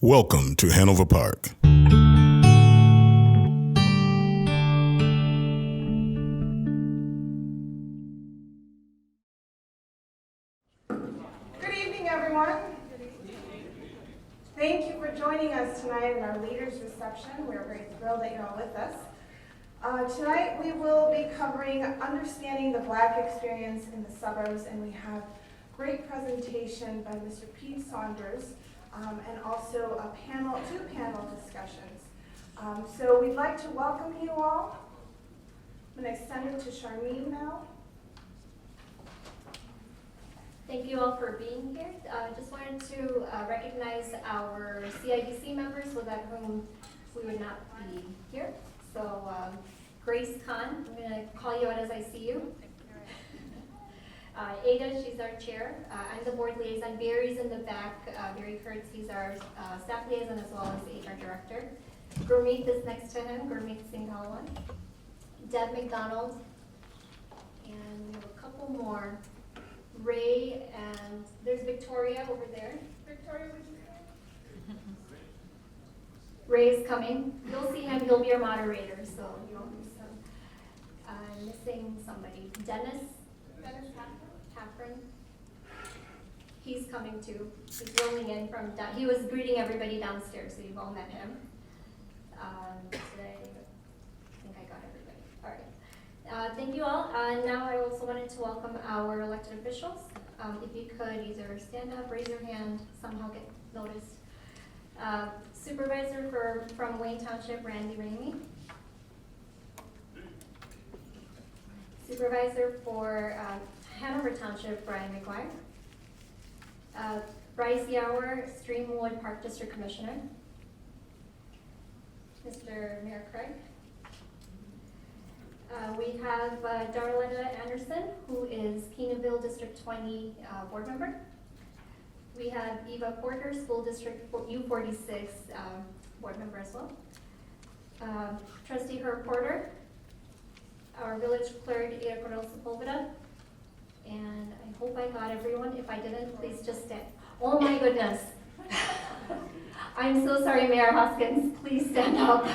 Welcome to Hanover Park. Good evening, everyone. Thank you for joining us tonight in our leaders reception. We're very thrilled that you're all with us. Tonight we will be covering understanding the Black experience in the suburbs, and we have great presentation by Mr. Pete Saunders, and also two panel discussions. So we'd like to welcome you all. I'm going to extend it to Charlene now. Thank you all for being here. Just wanted to recognize our CIDC members without whom we would not be here. So Grace Khan, I'm going to call you out as I see you. Ada, she's our chair. I'm the board liaison. Barry's in the back. Barry Kurtz, he's our staff liaison as well as the HR director. Gurmeet is next to him, Gurmeet Singhalwan. Deb McDonald, and we have a couple more. Ray, and there's Victoria over there. Victoria, would you come? Ray is coming. You'll see him. He'll be our moderator, so you'll do some. I'm missing somebody. Dennis Haffron. He's coming too. He's rolling in from down. He was greeting everybody downstairs, so you've all met him. Today, I think I got everybody. All right. Thank you all. Now I also wanted to welcome our elected officials. If you could either stand up, raise your hand, somehow get noticed. Supervisor from Wayne Township, Randy Ramey. Supervisor for Hanover Township, Brian McGuire. Bryce Yower, Streamwood Park District Commissioner. Mr. Mayor Craig. We have Darletta Anderson, who is Keenanville District 20 board member. We have Eva Porter, School District U46 board member as well. Trustee Herb Porter, our village clerk, Ada Cornel Sepulveda. And I hope I got everyone. If I didn't, please just stand. Oh my goodness. I'm so sorry, Mayor Hoskins. Please stand up.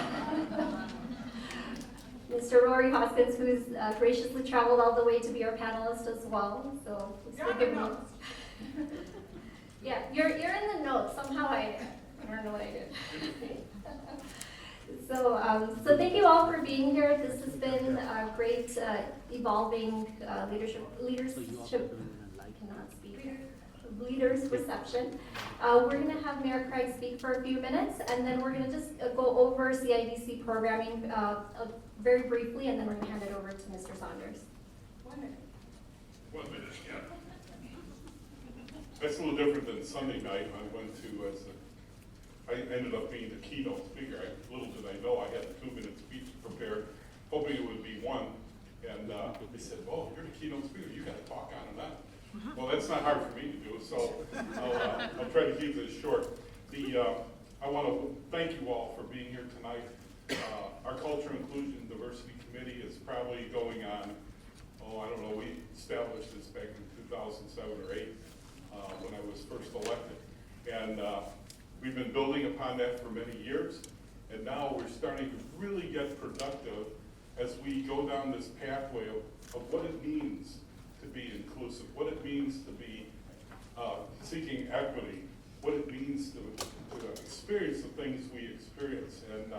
Mr. Rory Hoskins, who's graciously traveled all the way to be our panelist as well. So please forgive me. Yeah, you're in the notes. Somehow I don't know what I did. So thank you all for being here. This has been a great evolving leaders reception. We're going to have Mayor Craig speak for a few minutes, and then we're going to just go over CIDC programming very briefly, and then we're going to hand it over to Mr. Saunders. 1 minute. 1 minute, yeah. That's a little different than Sunday night. I went to, I ended up being the keynote speaker. Little did I know I had a 2-minute speech prepared, hoping it would be one. And they said, "Oh, you're the keynote speaker. You got to talk on and on." Well, that's not hard for me to do, so I'll try to keep this short. I want to thank you all for being here tonight. Our Culture, Inclusion, and Diversity Committee is probably going on, I don't know, we established this back in 2007 or 8 when I was first elected. And we've been building upon that for many years, and now we're starting to really get productive as we go down this pathway of what it means to be inclusive, what it means to be seeking equity, what it means to experience the things we experience. And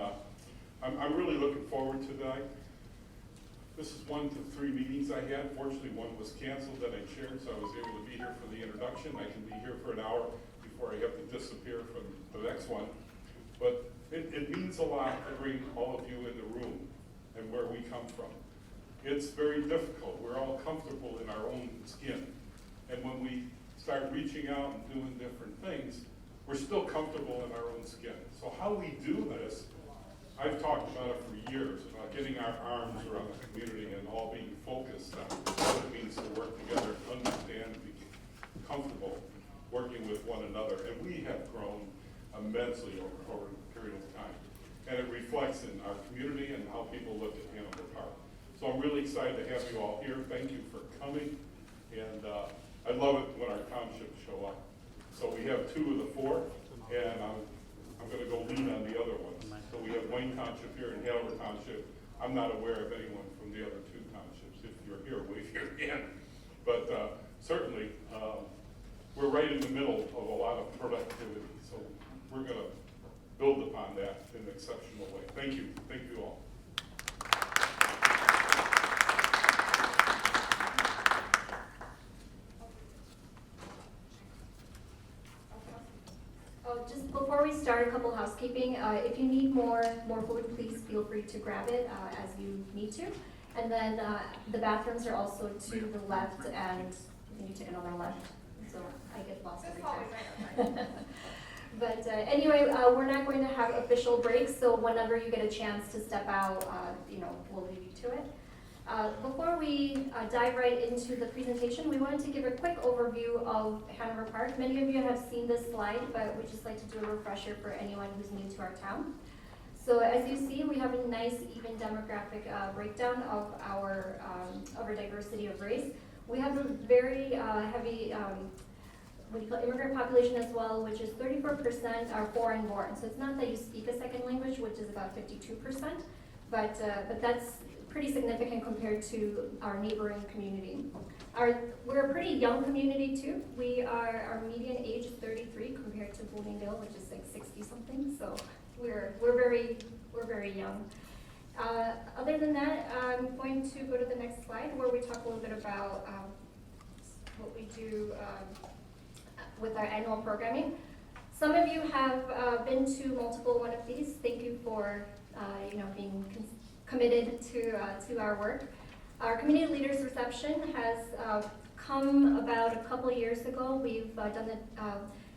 I'm really looking forward to that. This is 1 to 3 meetings I had. Fortunately, one was canceled that I chaired, so I was able to be here for the introduction. I can be here for an hour before I have to disappear from the next one. But it means a lot to bring all of you in the room and where we come from. It's very difficult. We're all comfortable in our own skin. And when we start reaching out and doing different things, we're still comfortable in our own skin. So how we do this, I've talked about it for years, about getting our arms around the community and all being focused on what it means to work together, understand, be comfortable working with one another. And we have grown immensely over a period of time. And it reflects in our community and how people look at Hanover Park. So I'm really excited to have you all here. Thank you for coming. And I love it when our townships show up. So we have 2 of the 4, and I'm Wayne Township here in Hanover Township. I'm not aware of anyone from the other two townships. If you're here, wave your hand. But certainly, we're right in the middle of a lot of productivity, so we're going to build upon that in an exceptional way. Thank you. Thank you all. Just before we start, a couple housekeeping. If you need more food, please feel free to grab it as you need to. And then the bathrooms are also to the left, and then you take another left, so I get lost every time. But anyway, we're not going to have official breaks, so whenever you get a chance to step out, we'll leave you to it. Before we dive right into the presentation, we wanted to give a quick overview of Hanover Park. Many of you have seen this slide, but we'd just like to do a refresher for anyone who's new to our town. So as you see, we have a nice even demographic breakdown of our diversity of race. We have a very heavy immigrant population as well, which is 34% are foreign born. So it's not that you speak a second language, which is about 52%, but that's pretty significant compared to our neighboring community. We're a pretty young community too. Our median age is 33 compared to Bloomingdale, which is like 60 something. So we're very young. Other than that, I'm going to go to the next slide where we talk a little bit about what we do with our annual programming. Some of you have been to multiple one of these. Thank you for being committed to our work. Our community leaders reception has come about a couple years ago. We've done it.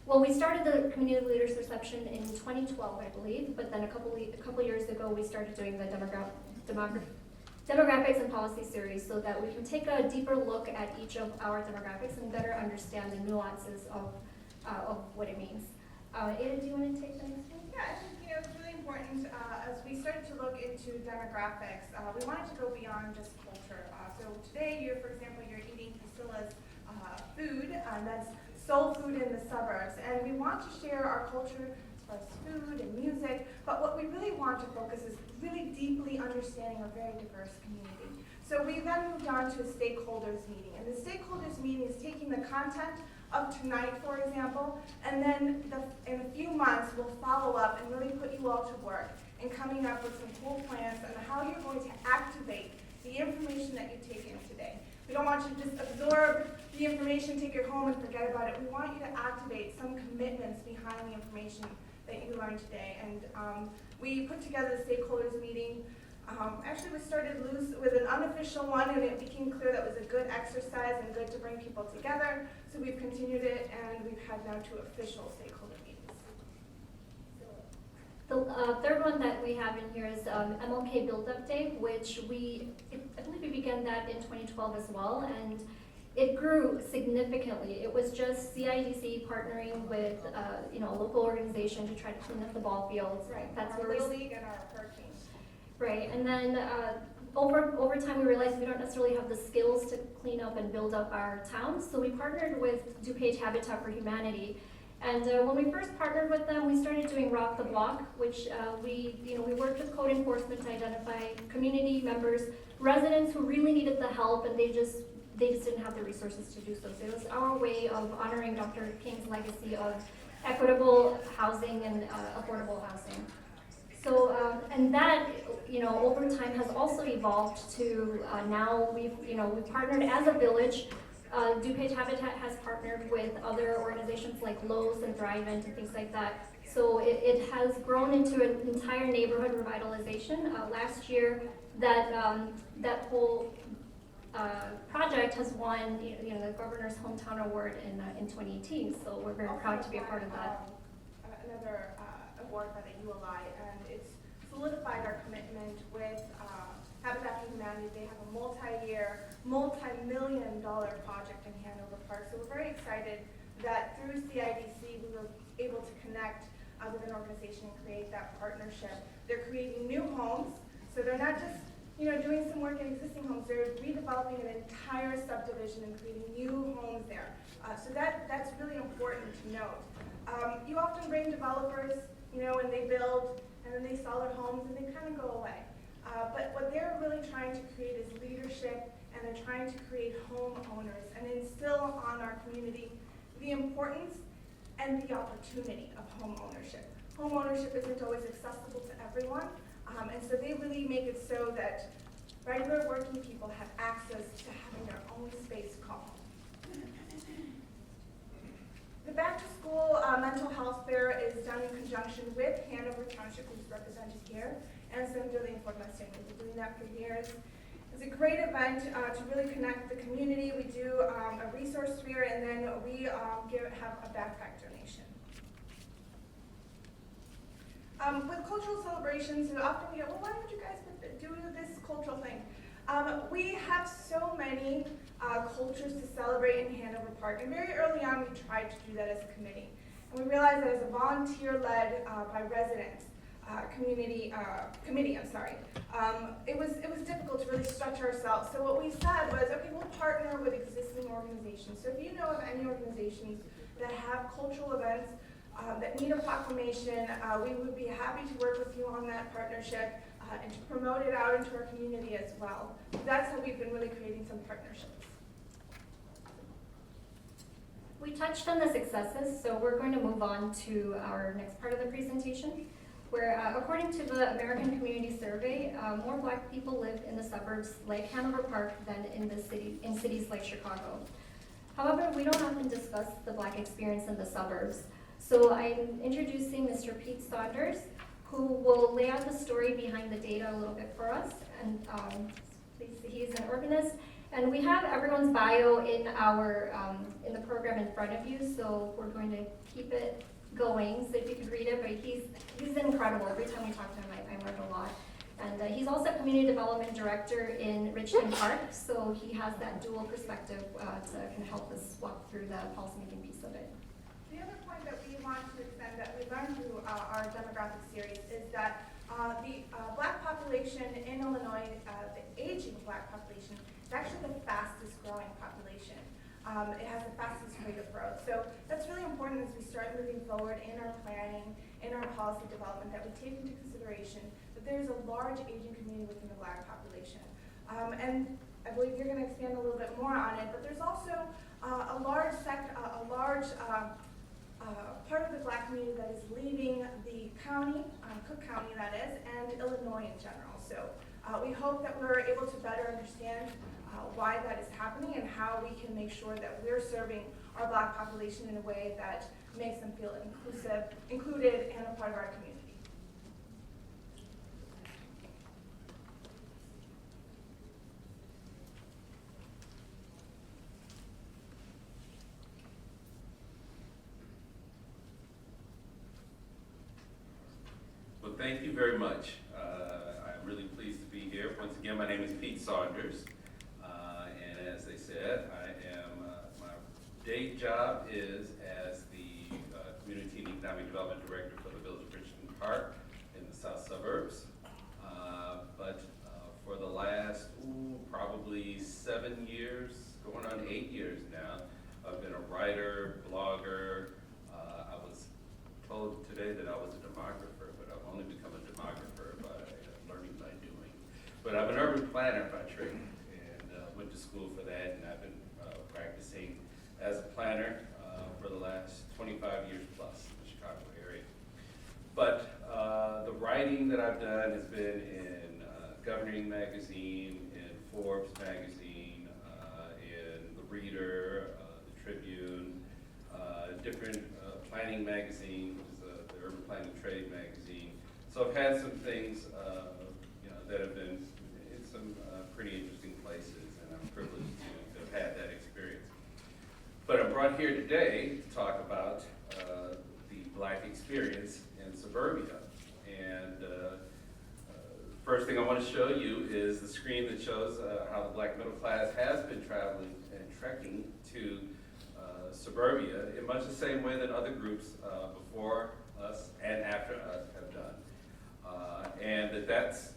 We started the community leaders reception in 2012, I believe, but then a couple years ago we started doing the demographics and policy series so that we can take a deeper look at each of our demographics and better understand the nuances of what it means. Ada, do you want to take the next one? Yeah, I think it's really important as we started to look into demographics. We wanted to go beyond just culture. So today, for example, you're eating Priscilla's food, and that's soul food in the suburbs. And we want to share our culture as far as food and music, but what we really want to focus is really deeply understanding a very diverse community. So we then moved on to a stakeholders meeting. And the stakeholders meeting is taking the content of tonight, for example, and then in a few months we'll follow up and really put you all to work in coming up with some cool plans on how you're going to activate the information that you take in today. We don't want you to just absorb the information, take it home and forget about it. We want you to activate some commitments behind the information that you learned today. And we put together the stakeholders meeting. Actually, we started loose with an unofficial one, and it became clear that was a good exercise and good to bring people together. So we've continued it, and we've had now 2 official stakeholder meetings. The third one that we have in here is MLK Build-Up Day, which I believe we began that in 2012 as well, and it grew significantly. It was just CIDC partnering with a local organization to try to clean up the ball fields. Right. That's our where Little League and our hurricanes. Right, and then over time we realized we don't necessarily have the skills to clean up and build up our towns, so we partnered with DuPage Habitat for Humanity. And when we first partnered with them, we started doing Rock the Block, which we worked with code enforcement to identify community members, residents who really needed the help, and they just didn't have the resources to do so. So it was our way of honoring Dr. King's legacy of equitable housing and affordable housing. So, and that, over time has also evolved to now we've partnered as a village. DuPage Habitat has partnered with other organizations like Lowe's and Thrivent and things like that. So it has grown into an entire neighborhood revitalization. Last year, that whole project has won the governor's hometown award in 2018. So we're very proud to be a part of that. Another award by the ULI, and it's solidified our commitment with Habitat for Humanity. They have a multi-year, multi-million-dollar project in Hanover Park. So we're very excited that through CIDC we were able to connect with an organization and create that partnership. They're creating new homes, so they're not just doing some work in existing homes. They're redeveloping an entire subdivision and creating new homes there. So that's really important to note. You often bring developers, and they build, and then they sell their homes and they kind of go away. But what they're really trying to create is leadership, and they're trying to create homeowners and instill on our community the importance and the opportunity of home ownership. Home ownership isn't always accessible to everyone, and so they really make it so that regular working people have access to having their own space called home. The Back to School Mental Health Fair is done in conjunction with Hanover Township, who's represented here, and Centro de Información. We've been doing that for years. It's a great event to really connect the community. We do a resource fair, and then we have a backpack donation. With cultural celebrations, often we go, well, why don't you guys do this cultural thing? We have so many cultures to celebrate in Hanover Park, and very early on we tried to do that as a committee. And we realized that as a volunteer-led by residents committee, it was difficult to really stretch ourselves. So what we said was, okay, we'll partner with existing organizations. So if you know of any organizations that have cultural events that need a proclamation, we would be happy to work with you on that partnership and to promote it out into our community as well. So that's how we've been really creating some partnerships. We touched on the successes, so we're going to move on to our next part of the presentation, where according to the American Community Survey, more Black people live in the suburbs like Hanover Park than in cities like Chicago. However, we don't often discuss the Black experience in the suburbs. So I'm introducing Mr. Pete Saunders, who will lay out the story behind the data a little bit for us. And he's an urbanist. And we have everyone's bio in our in the program in front of you, so we're going to keep it going. So if you could read it, but he's incredible. Every time we talk to him, I learn a lot. And he's also Community Development Director in Richmond Park, so he has that dual perspective to kind of help us walk through the policymaking piece of it. The other point that we want to extend that we learned through our demographic series is that the Black population in Illinois, the aging Black population, is actually the fastest growing population. It has the fastest rate of growth. So that's really important as we start moving forward in our planning, in our policy development, that we take into consideration that there's a large aging community within the Black population. And I believe you're going to expand a little bit more on it, but there's also a large part of the Black community that is leaving the county, Cook County that is, and Illinois in general. So we hope that we're able to better understand why that is happening and how we can make sure that we're serving our Black population in a way that makes them feel included, and a part of our community. Well, thank you very much. I'm really pleased to be here. Once again, my name is Pete Saunders. And as they said, I am, my day job is as the Community and Economic Development Director for the Village of Richmond Park in the South Suburbs. But for the last, probably 7 years, going on 8 years now, I've been a writer, blogger. I was told today that I was a demographer, but I've only become a demographer by learning by doing. But I'm an urban planner by trade, and went to school for that, and I've been practicing as a planner for the last 25 years plus in the Chicago area. But the writing that I've done has been in Governing Magazine, in Forbes Magazine, in The Reader, The Tribune, different planning magazine, which is the Urban Planning Trade magazine. So I've had some things that have been in some pretty interesting places, and I'm privileged to have had that experience. But I'm brought here today to talk about the Black experience in suburbia. And first thing I want to show you is the screen that shows how the Black middle class has been traveling and trekking to suburbia in much the same way that other groups before us and after us have done. And that's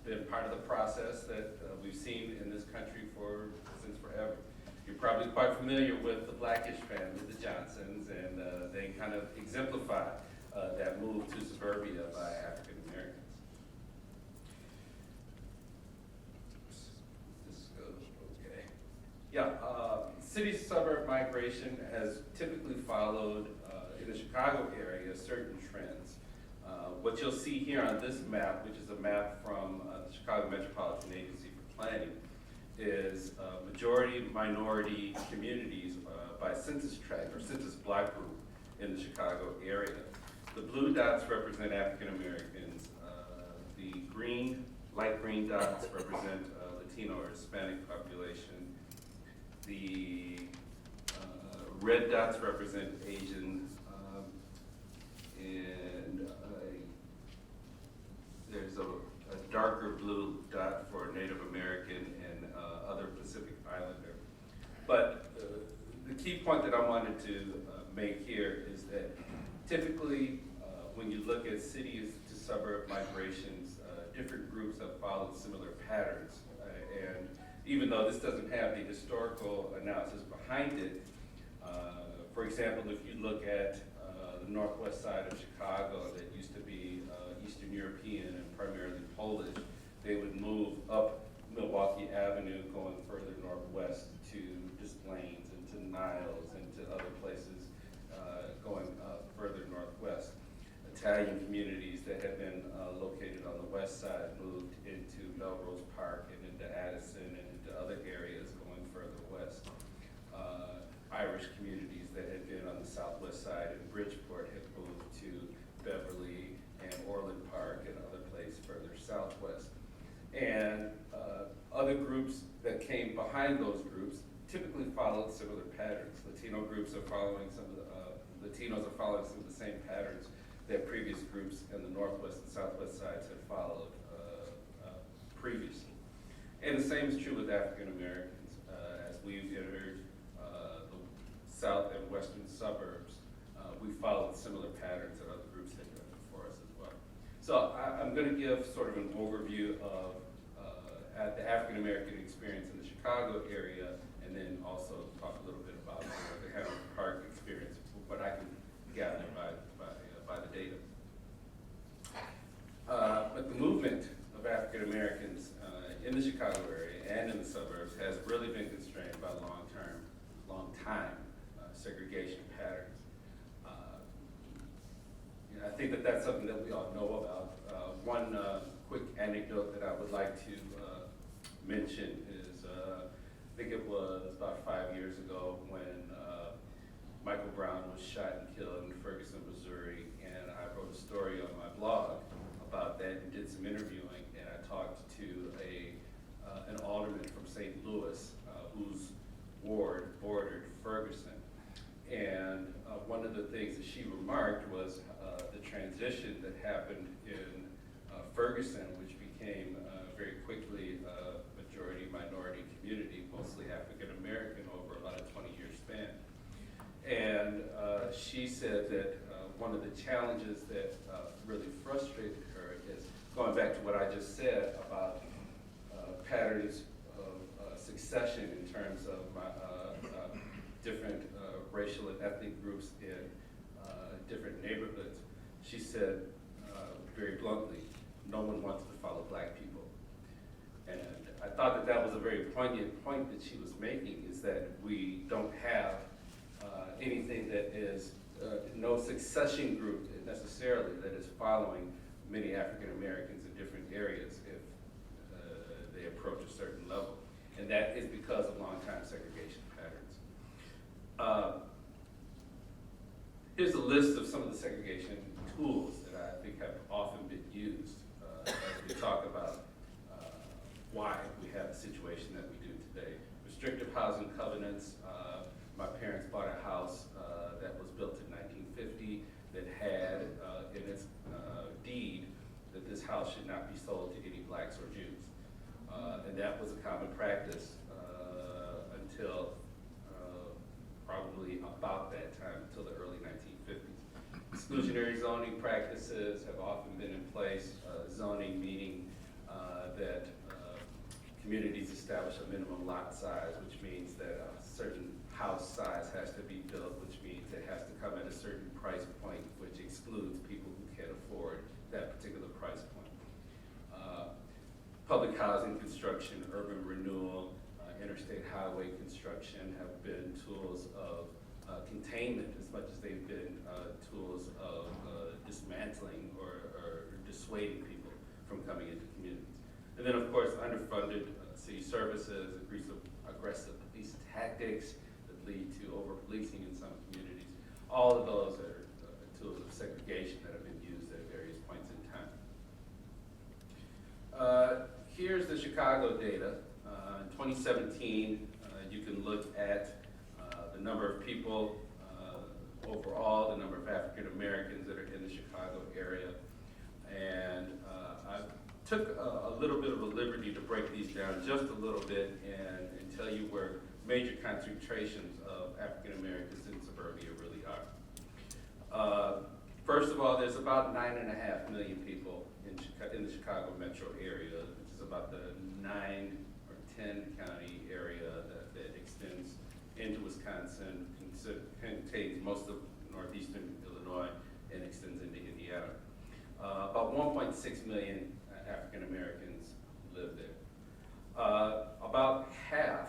been part of the process that we've seen in this country since forever. You're probably quite familiar with the Blackish family, the Johnsons, and they kind of exemplify that moved to suburbia by African Americans. This goes okay. Yeah, city-suburb migration has typically followed, in the Chicago area, certain trends. What you'll see here on this map, which is a map from the Chicago Metropolitan Agency for Planning, is majority minority communities by census tract or census block group in the Chicago area. The blue dots represent African Americans. The green, light green dots represent Latino or Hispanic population. The red dots represent Asian, and there's a darker blue dot for Native American and other Pacific Islander. But the key point that I wanted to make here is that typically when you look at cities to suburb migrations, different groups have followed similar patterns. And even though this doesn't have the historical analysis behind it, for example, if you look at the northwest side of Chicago that used to be Eastern European and primarily Polish, they would move up Milwaukee Avenue going further northwest to Des Plaines and to Niles and to other places going further northwest. Italian communities that had been located on the west side moved into Melrose Park and into Addison and into other areas going further west. Irish communities that had been on the southwest side in Bridgeport had moved to Beverly and Orland Park and other places further southwest. And other groups that came behind those groups typically followed similar patterns. Latino groups are following some of the, Latinos are following some of the same patterns that previous groups in the northwest and southwest sides had followed previously. And the same is true with African Americans. As we've entered the south and western suburbs, we followed similar patterns that other groups had done before us as well. So I'm going to give sort of an overview of the African American experience in the Chicago area, and then also talk a little bit about the Hanover Park experience, what I can gather by the data. But the movement of African Americans in the Chicago area and in the suburbs has really been constrained by long time segregation patterns. I think that that's something that we all know about. One quick anecdote that I would like to mention is, I think it was about 5 years ago when Michael Brown was shot and killed in Ferguson, Missouri, and I wrote a story on my blog about that and did some interviewing, and I talked to an alderman from St. Louis whose ward bordered Ferguson. And one of the things that she remarked was the transition that happened in Ferguson, which became very quickly a majority minority community, mostly African American, over about a 20-year span. And she said that one of the challenges that really frustrated her is going back to what I just said about patterns of succession in terms of different racial and ethnic groups in different neighborhoods. She said very bluntly, no one wants to follow black people. And I thought that that was a very poignant point that she was making, is that we don't have anything that is, no succession group necessarily that is following many African Americans in different areas if they approach a certain level. And that is because of long-time segregation patterns. Here's a list of some of the segregation tools that I think have often been used as we talk about why we have the situation that we do today. Restrictive housing covenants. My parents bought a house that was built in 1950 that had in its deed that this house should not be sold to any blacks or Jews. And that was a common practice until probably about that time, until the early 1950s. Exclusionary zoning practices have often been in place. Zoning meaning that communities establish a minimum lot size, which means that a certain house size has to be built, which means it has to come at a certain price point, which excludes construction, urban renewal, interstate highway construction have been tools of containment as much as they've been tools of dismantling or dissuading people from coming into communities. And then, of course, underfunded city services, aggressive police tactics that lead to over-policing in some communities. All of those are tools of segregation that have been used at various points in time. Here's the Chicago data. In 2017, you can look at the number of people overall, the number of African Americans that are in the Chicago area. And I took a little bit of a liberty to break these down just a little bit and tell you where major concentrations of African Americans in suburbia really are. First of all, there's about 9.5 million people in the Chicago metro area, which is about the 9 or 10 county area that extends into Wisconsin, contains most of northeastern Illinois, and extends into Indiana. About 1.6 million African Americans live there. About half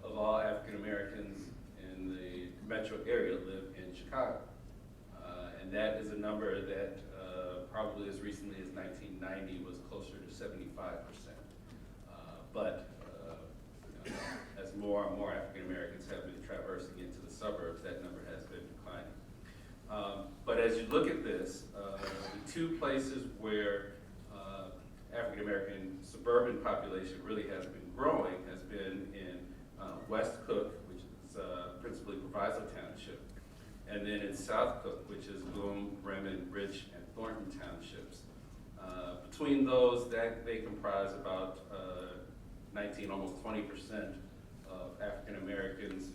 of all African Americans in the metro area live in Chicago. And that is a number that probably as recently as 1990 was closer to 75%. But as more and more African Americans have been traversing into the suburbs, that number has been declining. But as you look at this, the two places where African American suburban population really has been growing has been in West Cook, which is principally Proviso Township, and then in South Cook, which is Bloom, Bremen, Rich, and Thornton Townships. Between those, they comprise about 19, almost 20% of African Americans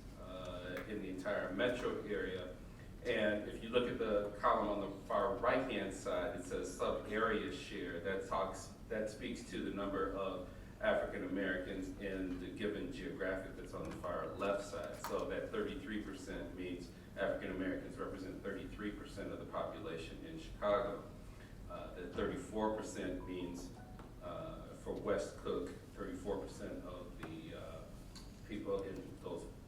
in the entire metro area. And if you look at the column on the far right-hand side, it says sub-area share. That speaks to the number of African Americans in the given geographic that's on the far left side. So that 33% means African Americans represent 33% of the population in Chicago. That 34% means for West Cook, 34% of the people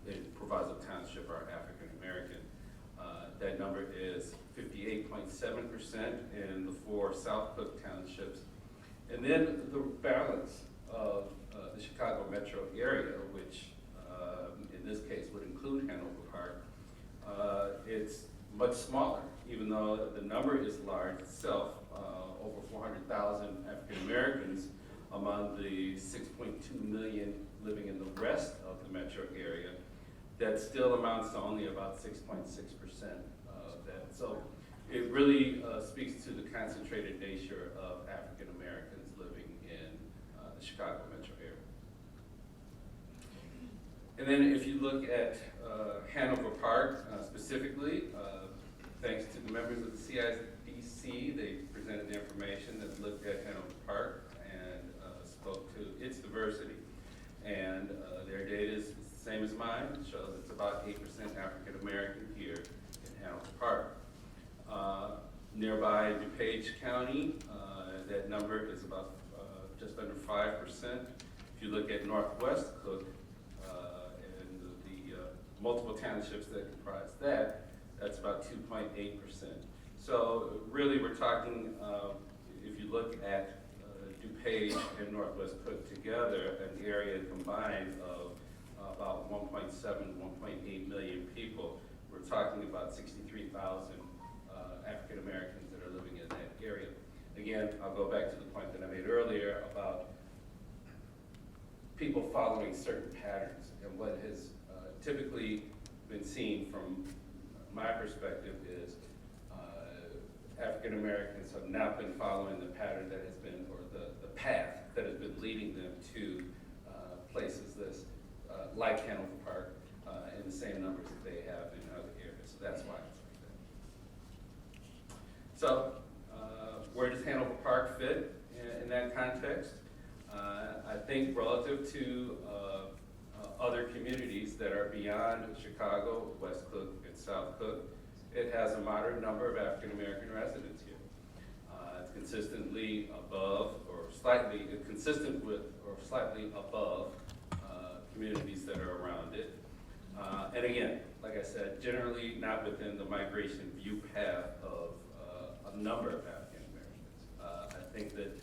in Proviso Township are African American. That number is 58.7% in the 4 South Cook townships. And then the balance of the Chicago metro area, which in this case would include Hanover Park, it's much smaller, even though the number is large itself, over 400,000 African Americans among the 6.2 million living in the rest of the metro area. That still amounts to only about 6.6% of that. So it really speaks to the concentrated nature of African Americans living in the Chicago metro area. And then if you look at Hanover Park specifically, thanks to the members of the CIDC, they presented the information that looked at Hanover Park and spoke to its diversity. And their data is the same as mine. It shows it's about 8% African American here in Hanover Park. Nearby DuPage County, that number is about just under 5%. If you look at Northwest Cook and the multiple townships that comprise that, that's about 2.8%. So really we're talking, if you look at DuPage and Northwest Cook together, an area combined of about 1.7, 1.8 million people, we're talking about 63,000 African Americans that are living in that area. Again, I'll go back to the point that I made earlier about people following certain patterns, and what has typically been seen from my perspective is African Americans have not been following the pattern that has been, or the path that has been leading them to places this, like Hanover Park, in the same numbers that they have in other areas. So that's why it's like that. So where does Hanover Park fit in that context? I think relative to other communities that are beyond Chicago, West Cook and South Cook, it has a moderate number of African American residents here. It's consistently above or slightly, consistent with or slightly above communities that are around it. And again, like I said, generally not within the migration view path of a number of African Americans. I think that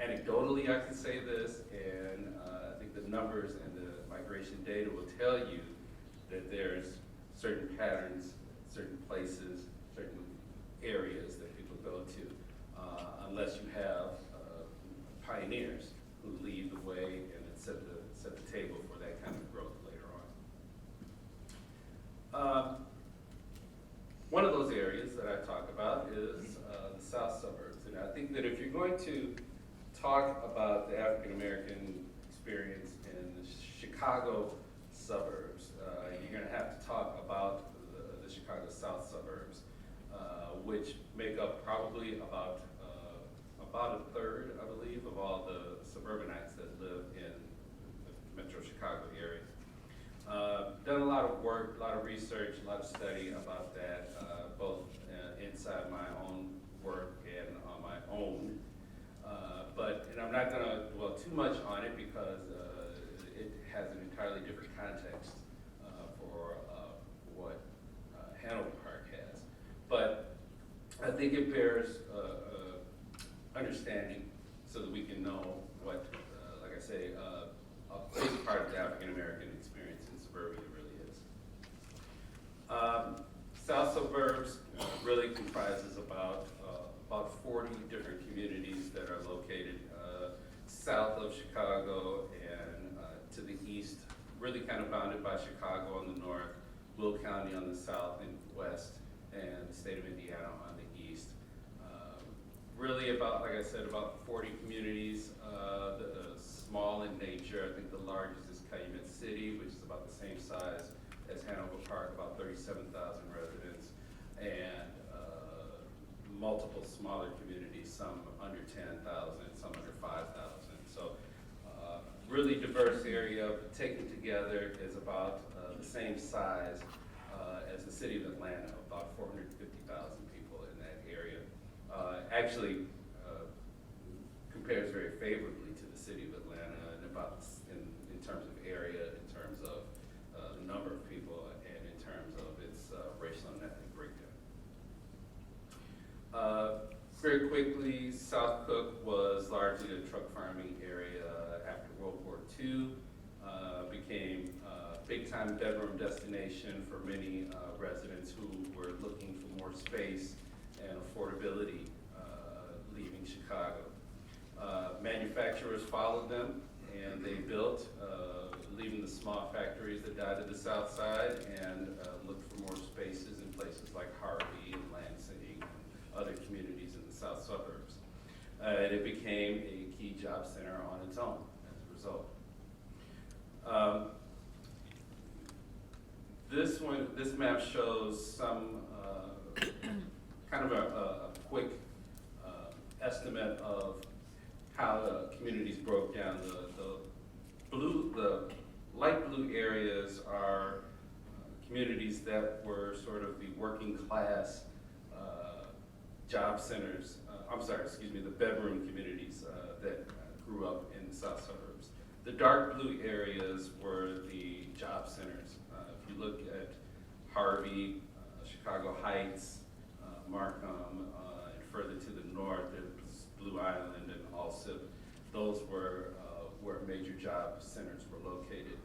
anecdotally I can say this, and I think the numbers and the migration data will tell you that there's certain patterns, certain places, certain areas that people go to, unless you have pioneers who lead the way and set the table for that kind of growth later on. One of those areas that I talk about is the South Suburbs. And I think that if you're going to talk about the African American experience in the Chicago suburbs, you're going to have to talk about the Chicago South Suburbs, which make up probably about a third, I believe, of all the suburbanites that live in the Metro Chicago area. Done a lot of work, a lot of research, a lot of study about that, both inside my own work and on my own. And I'm not going to dwell too much on it because it has an entirely different context for what Hanover Park has. But I think it bears understanding so that we can know what, like I say, a big part of the African American experience in suburbia really is. South Suburbs really comprises about 40 different communities that are located south of Chicago and to the east, really kind of bounded by Chicago on the north, Will County on the south and west, and the state of Indiana on the east. Really about, like I said, about 40 communities, small in nature. I think the largest is Calumet City, which is about the same size as Hanover Park, about 37,000 residents, and multiple smaller communities, some under 10,000, some under 5,000. So really diverse area, taken together is about the same size as the city of Atlanta, about 450,000 people in that area. Actually compares very favorably to the city of Atlanta in terms of area, in terms of the number of people, and in terms of its racial and ethnic breakdown. Very quickly, South Cook was largely a truck farming area after World War II. Became a big-time bedroom destination for many residents who were looking for more space and affordability leaving Chicago. Manufacturers followed them, and they built, leaving the small factories that died to the south side, and looked for more spaces in places like Harvey and Lansing and other communities in the south suburbs. And it became a key job center on its own as a result. This map shows some kind of a quick estimate of how the communities broke down. The light blue areas are communities that were sort of the working class job centers. The bedroom communities that grew up in the south suburbs. The dark blue areas were the job centers. If you look at Harvey, Chicago Heights, Markham, and further to the north, there's Blue Island and Alsip. Those were where major job centers were located.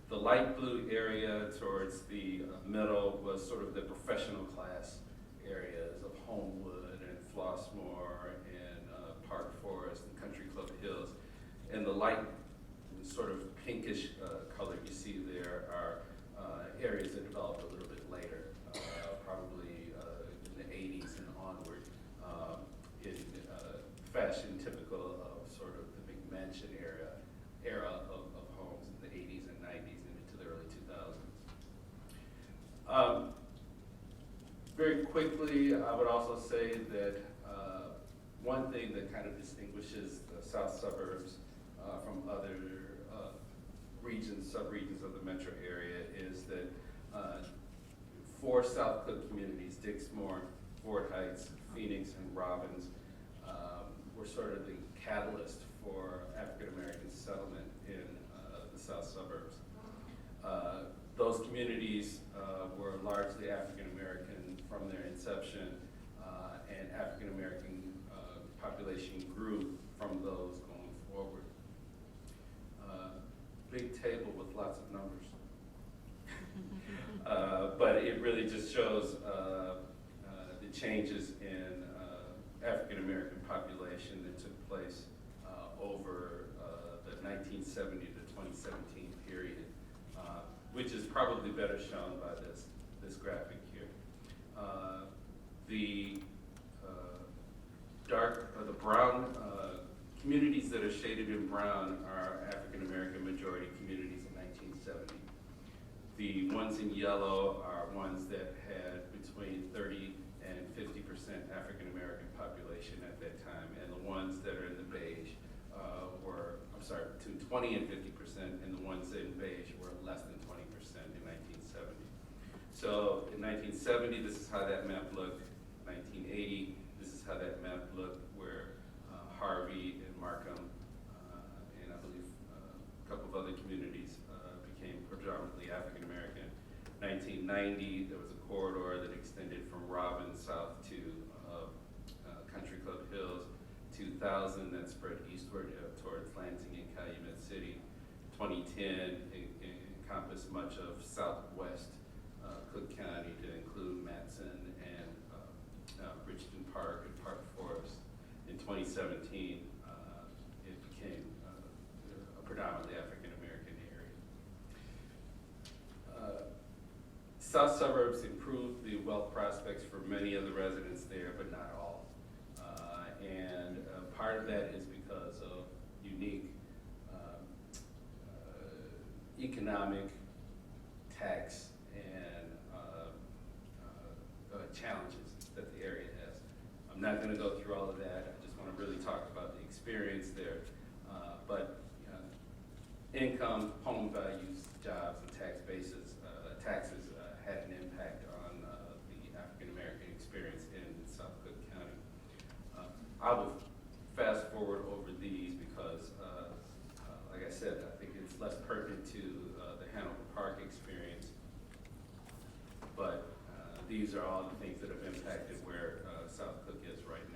The light blue area towards the middle was sort of the professional class areas of Homewood and Flossmoor and Park Forest and Country Club Hills. And the light sort of pinkish color you see there are areas that developed a little bit later, probably in the 80s and onward, in fashion typical of sort of the big mansion era of homes in the 80s and 90s and into the early 2000s. Very quickly, I would also say that one thing that kind of distinguishes the south suburbs from other sub-regions of the metro area is that for South Cook communities, Dixmoor, Fort Heights, Phoenix, and Robbins were sort of the catalyst for African American settlement in the South Suburbs. Those communities were largely African American from their inception, and African American population grew from those going forward. Big table with lots of numbers. But it really just shows the changes in African American population that took place over the 1970 to 2017 period, which is probably better shown by this graphic here. The the brown communities that are shaded in brown are African American majority communities in 1970. The ones in yellow are ones that had between 30 and 50% African American population at that time, and the ones that are in the beige between 20 and 50%, and the ones in beige were less than 20% in 1970. So in 1970, this is how that map looked. 1980, this is how that map looked, where Harvey and Markham, and I believe a couple of other communities became predominantly African American. 1990, there was a corridor that extended from Robbins south to Country Club Hills. 2000, that spread eastward towards Lansing and Calumet City. 2010 encompassed much of southwest Cook County to include Matson and Richton Park and Park Forest. In 2017, it became a predominantly African American area. South Suburbs improved the wealth prospects for many of the residents there, but not all. And part of that is because of unique economic, tax, and challenges that the area has. I'm not going to go through all of that. I just want to really talk about the experience there. But income, home values, jobs, and taxes had an impact on the African American experience in South Cook County. I will fast forward over these because, like I said, I think it's less pertinent to the Hanover Park experience. But these are all the things that have impacted where South Cook is right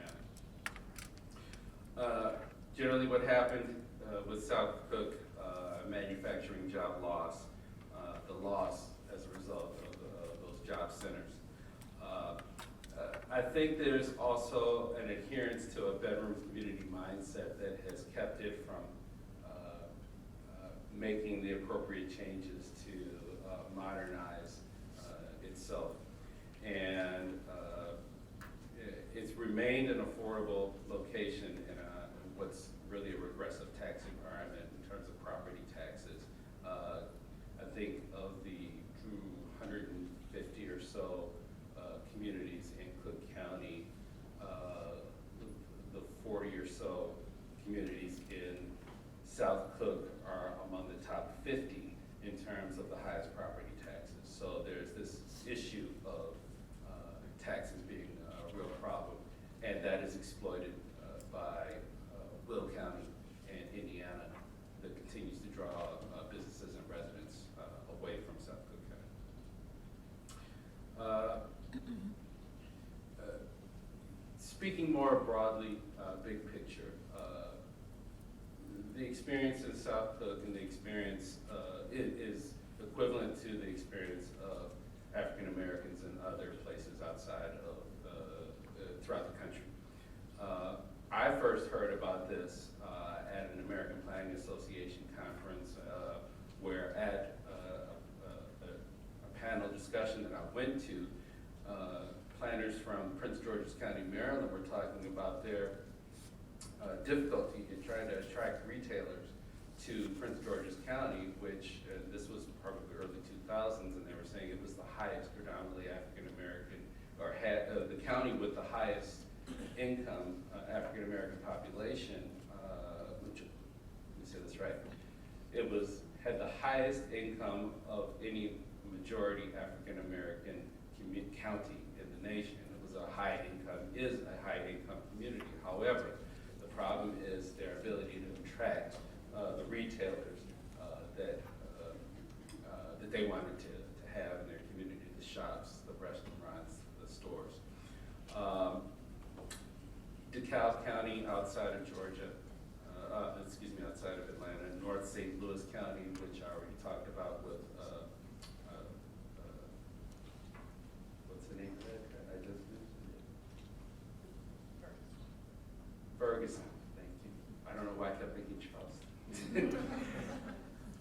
now. Generally what happened with South Cook, manufacturing job loss, the loss as a result of those job centers. I think there's also an adherence to a bedroom community mindset that has kept it from making the appropriate changes to modernize itself. And it's remained an affordable location in what's really a regressive tax environment in terms of property taxes. I think of the 250 or so communities in Cook County, the 40 or so communities in South Cook are among the top 50 in terms of the highest property taxes. So there's this issue of taxes being a real problem, and that is exploited by Will County and Indiana that continues to draw businesses and residents away from South Cook County. Speaking more broadly, big picture, the experience in South Cook and the experience is equivalent to the experience of African Americans in other places outside of throughout the country. I first heard about this at an American Planning Association conference where at a panel discussion that I went to, planners from Prince George's County, Maryland were talking about their difficulty in trying to attract retailers to Prince George's County, which this was probably early 2000s, and they were saying it was the highest predominantly African American, or had the county with the highest income African American population, which, let me say this right, it had the highest income of any majority African American county in the nation. It was a high outside of Georgia, outside of Atlanta, North St. Louis County, which I already talked about with, what's the name of that? I just mentioned it. Ferguson, thank you. I don't know why I kept thinking Charleston.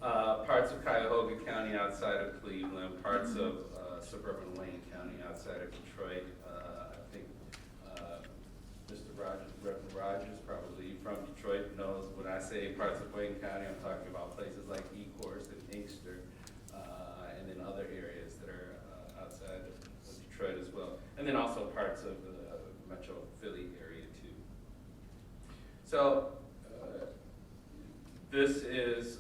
Parts of Cuyahoga County outside of Cleveland, parts of suburban Wayne County outside of Detroit. I think Mr. Rogers, Reverend Rogers, probably from Detroit, knows when I say parts of Wayne County, I'm talking about places like Ecorse and Inkster, and then other areas that are outside of Detroit as well. And then also parts of the Metro Philly area too. So this is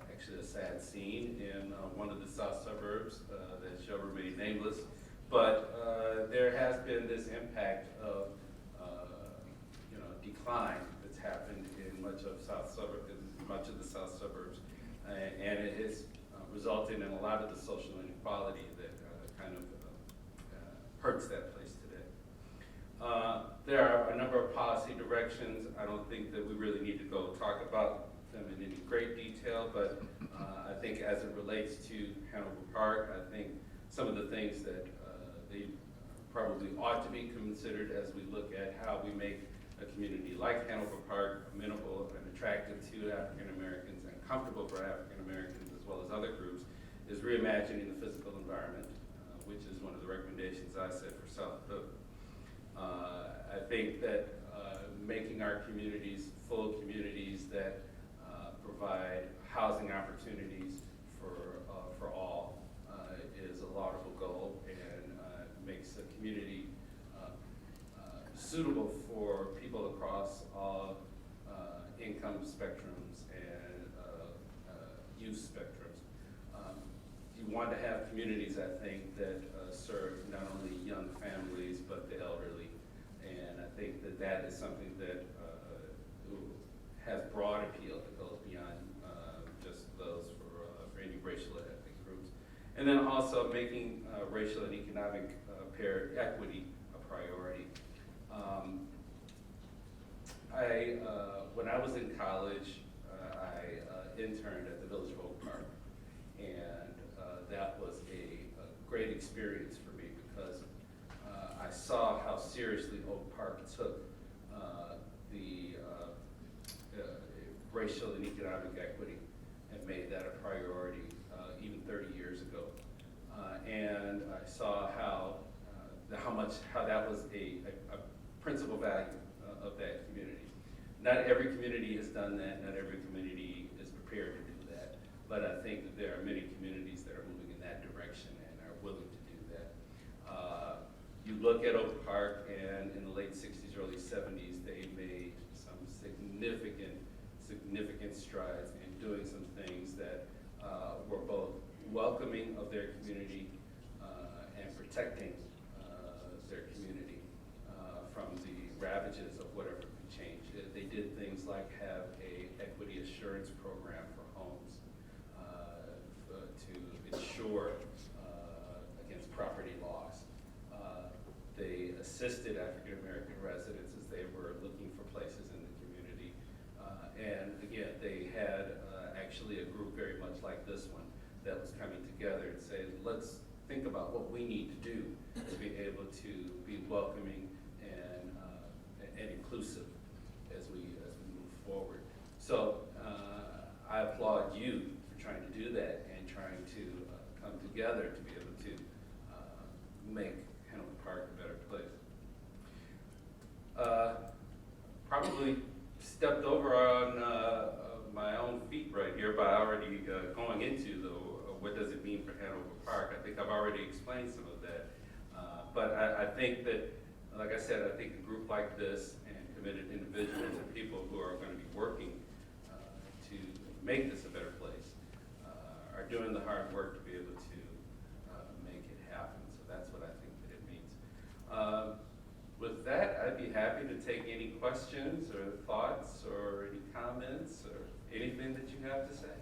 actually a sad scene in one of the south suburbs that shall remain nameless. But there has been this impact of decline that's happened in much of the south suburbs, and it has resulted in a lot of the social inequality that kind of hurts that place today. There are a number of policy directions. I don't think that we really need to go talk about them in any great detail, but I think as it relates to Hanover Park, I think some of the things that they probably ought to be considered as we look at how we make a community like Hanover Park amenable and attractive to African Americans and comfortable for African Americans as well as other groups is reimagining the physical environment, which is one of the recommendations I said for South Hook. I think that making our communities full communities that provide housing opportunities for all is a laudable goal and makes a community suitable for people across all income spectrums and use spectrums. You want to have communities, I think, that serve not only young families but the elderly, and I think that that is something that has broad appeal that goes beyond just those for any racial and ethnic groups. And then also making racial and economic equity a priority. When I was in college, I interned at the Village of Oak Park, and that was a great experience for me because I saw how seriously Oak Park took the racial and economic equity and made that a priority even 30 years ago. And I saw how that was a principal value of that community. Not every community has done that, not every community is prepared to do that, but I think that there are many communities that are moving in that direction and are willing to do that. You look at Oak Park, and in the late 60s, early 70s, they made some significant strides in doing some things that were both welcoming of their community and protecting their community from the ravages of whatever could change. They did things like have a equity assurance program for homes to ensure against property loss. They assisted African American residents as they were looking for places in the community. And again, they had actually a group very much like this one that was coming together and saying, let's think about what we need to do to be able to be welcoming and inclusive as we move forward. So I applaud you for trying to do that and trying to come together to be able to make Hanover Park a better place. Probably stepped over on my own feet right here by already going into the what does it mean for Hanover Park. I think I've already explained some of that. But I think that, like I said, I think a group like this and committed individuals and people who are going to be working to make this a better place are doing the hard work to be able to make it happen. So that's what I think that it means. With that, I'd be happy to take any questions or thoughts or any comments or anything that you have to say.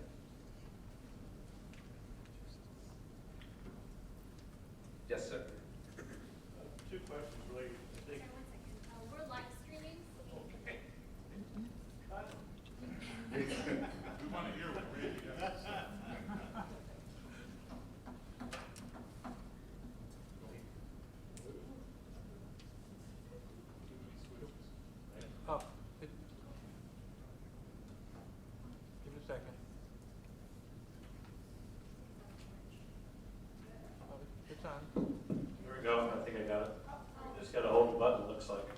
Yes, sir. Two questions related. I think Sorry, 1 second. We're live streaming, so we There we go, I think I got it. Just gotta hold the button, looks like.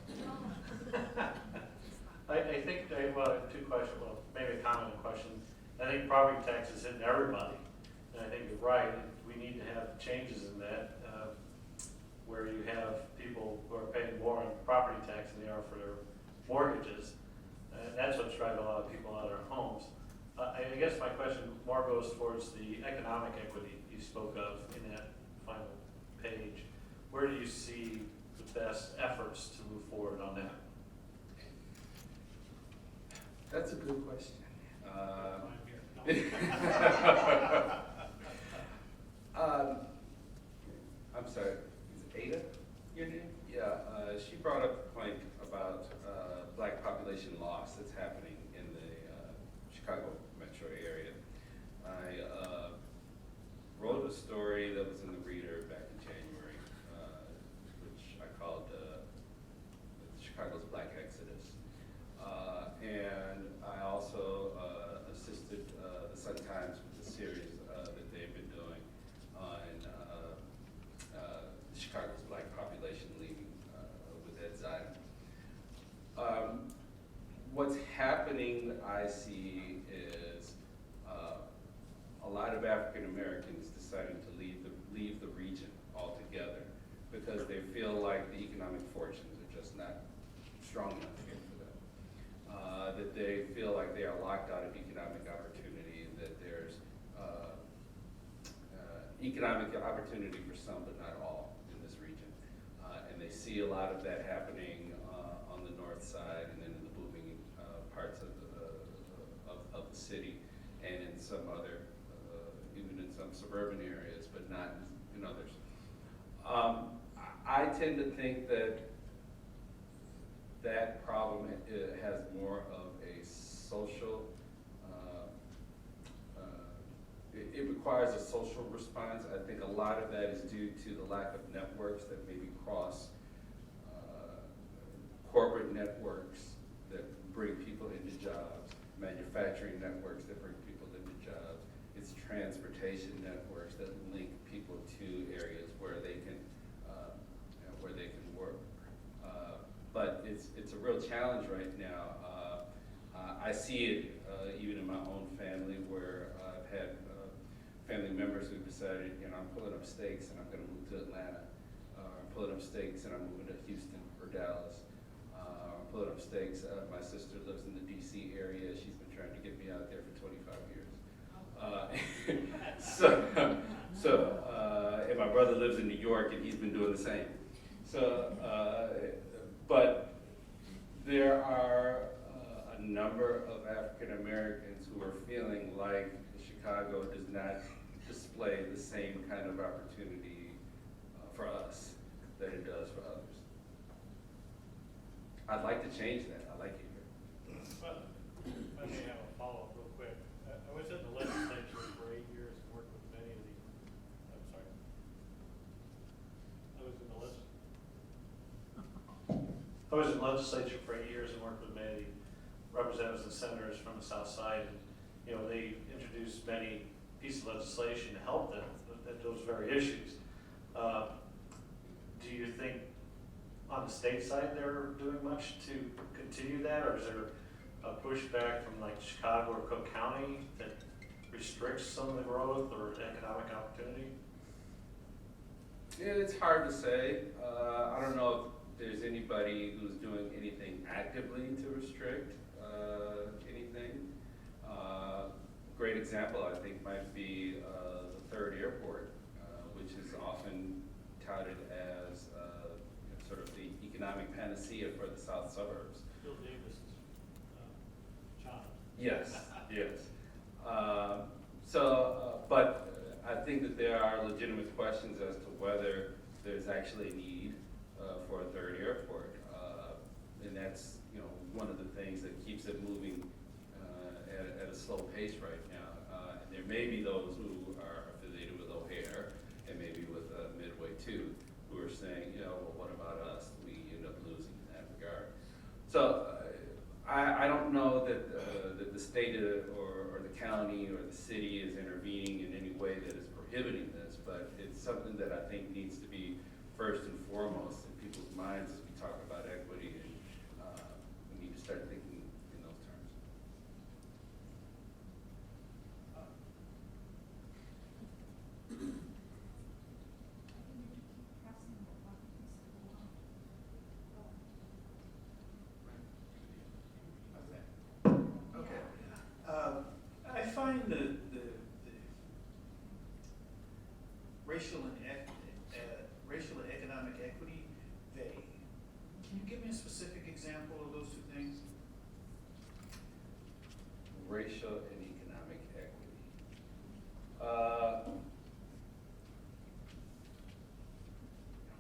I think, well, two questions, well, maybe a comment and question. I think property tax is hitting everybody, and I think you're right, we need to have changes in that, where you have people who are paying more on property tax than they are for their mortgages. And that's what's driving a lot of people out of their homes. I guess my question more goes towards the economic equity you spoke of in that final page. Where do you see the best efforts to move forward on that? That's a good question. I'm sorry, is it Ada, your name? Yeah, she brought up a point about black population loss that's happening in the Chicago metro area. I wrote a story that was in the Reader back in January, which I called Chicago's Black Exodus. And I also assisted the Sun-Times with a series that they've been doing on Chicago's black population leaving with Ed Zion. What's happening, I see, is a lot of African Americans deciding to leave the region altogether because they feel like the economic fortunes are just not strong enough here for them. That they feel like they are locked out of economic opportunity, that there's economic opportunity for some but not all in this region. And they see a lot of that happening on the north side and then in the booming parts of the city and in some other, even in some suburban areas, but not in others. I tend to think that that problem has more of a social, it requires a social response. I think a lot of that is due to the lack of networks that maybe cross corporate networks that bring people into jobs, manufacturing networks that bring people into jobs. It's transportation networks that link people to areas where they can work. But it's a real challenge right now. I see it even in my own family where I've had family members who decided, I'm pulling up stakes and I'm going to move to Atlanta. I'm pulling up stakes and I'm moving to Houston or Dallas. I'm pulling up stakes. My sister lives in the DC area. She's been trying to get me out there for 25 years. And my brother lives in New York and he's been doing the same. But there are a number of African Americans who are feeling like Chicago does not display the same kind of opportunity for us that it does for others. I'd like to change that. I like it here. But I may have a follow-up real quick. I was in the legislature for 8 years and worked with many of the, I'm sorry. I was in the legislature for 8 years and worked with many representatives and senators from the South Side. And, they introduced many pieces of legislation to help them at those very issues. Do you think on the state side they're doing much to continue that, or is there a pushback from like Chicago or Cook County that restricts some of the growth or economic opportunity? Yeah, it's hard to say. I don't know if there's anybody who's doing anything actively to restrict anything. Great example, I think, might be the third airport, which is often touted as sort of the economic panacea for the south suburbs. Bill Davis' child. Yes, yes. But I think that there are legitimate questions as to whether there's actually a need for a third airport. And that's, one of the things that keeps it moving at a slow pace right now. And there may be those who are affiliated with O'Hare and maybe with Midway too, who are saying, well, what about us? We end up losing in that regard. So I don't know that the state or the county or the city is intervening in any way that is prohibiting this, but it's something that I think needs to be first and foremost in people's minds as we talk about equity, and we need to start thinking in those terms. Okay. I find the racial and economic equity vague. Can you give me a specific example of those two things? Racial and economic equity. I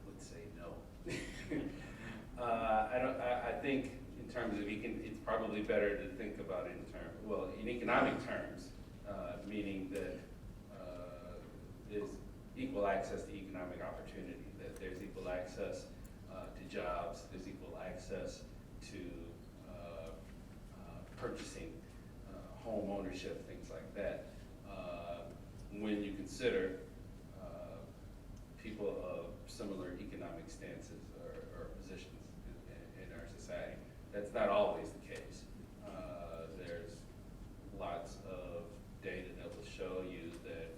would say no. I think in terms of it's probably better to think about it in economic terms, meaning that there's equal access to economic opportunity, that there's equal access to jobs, there's equal access to purchasing, home ownership, things like that. When you consider people of similar economic stances or positions in our society, that's not always the case. There's lots of data that will show you that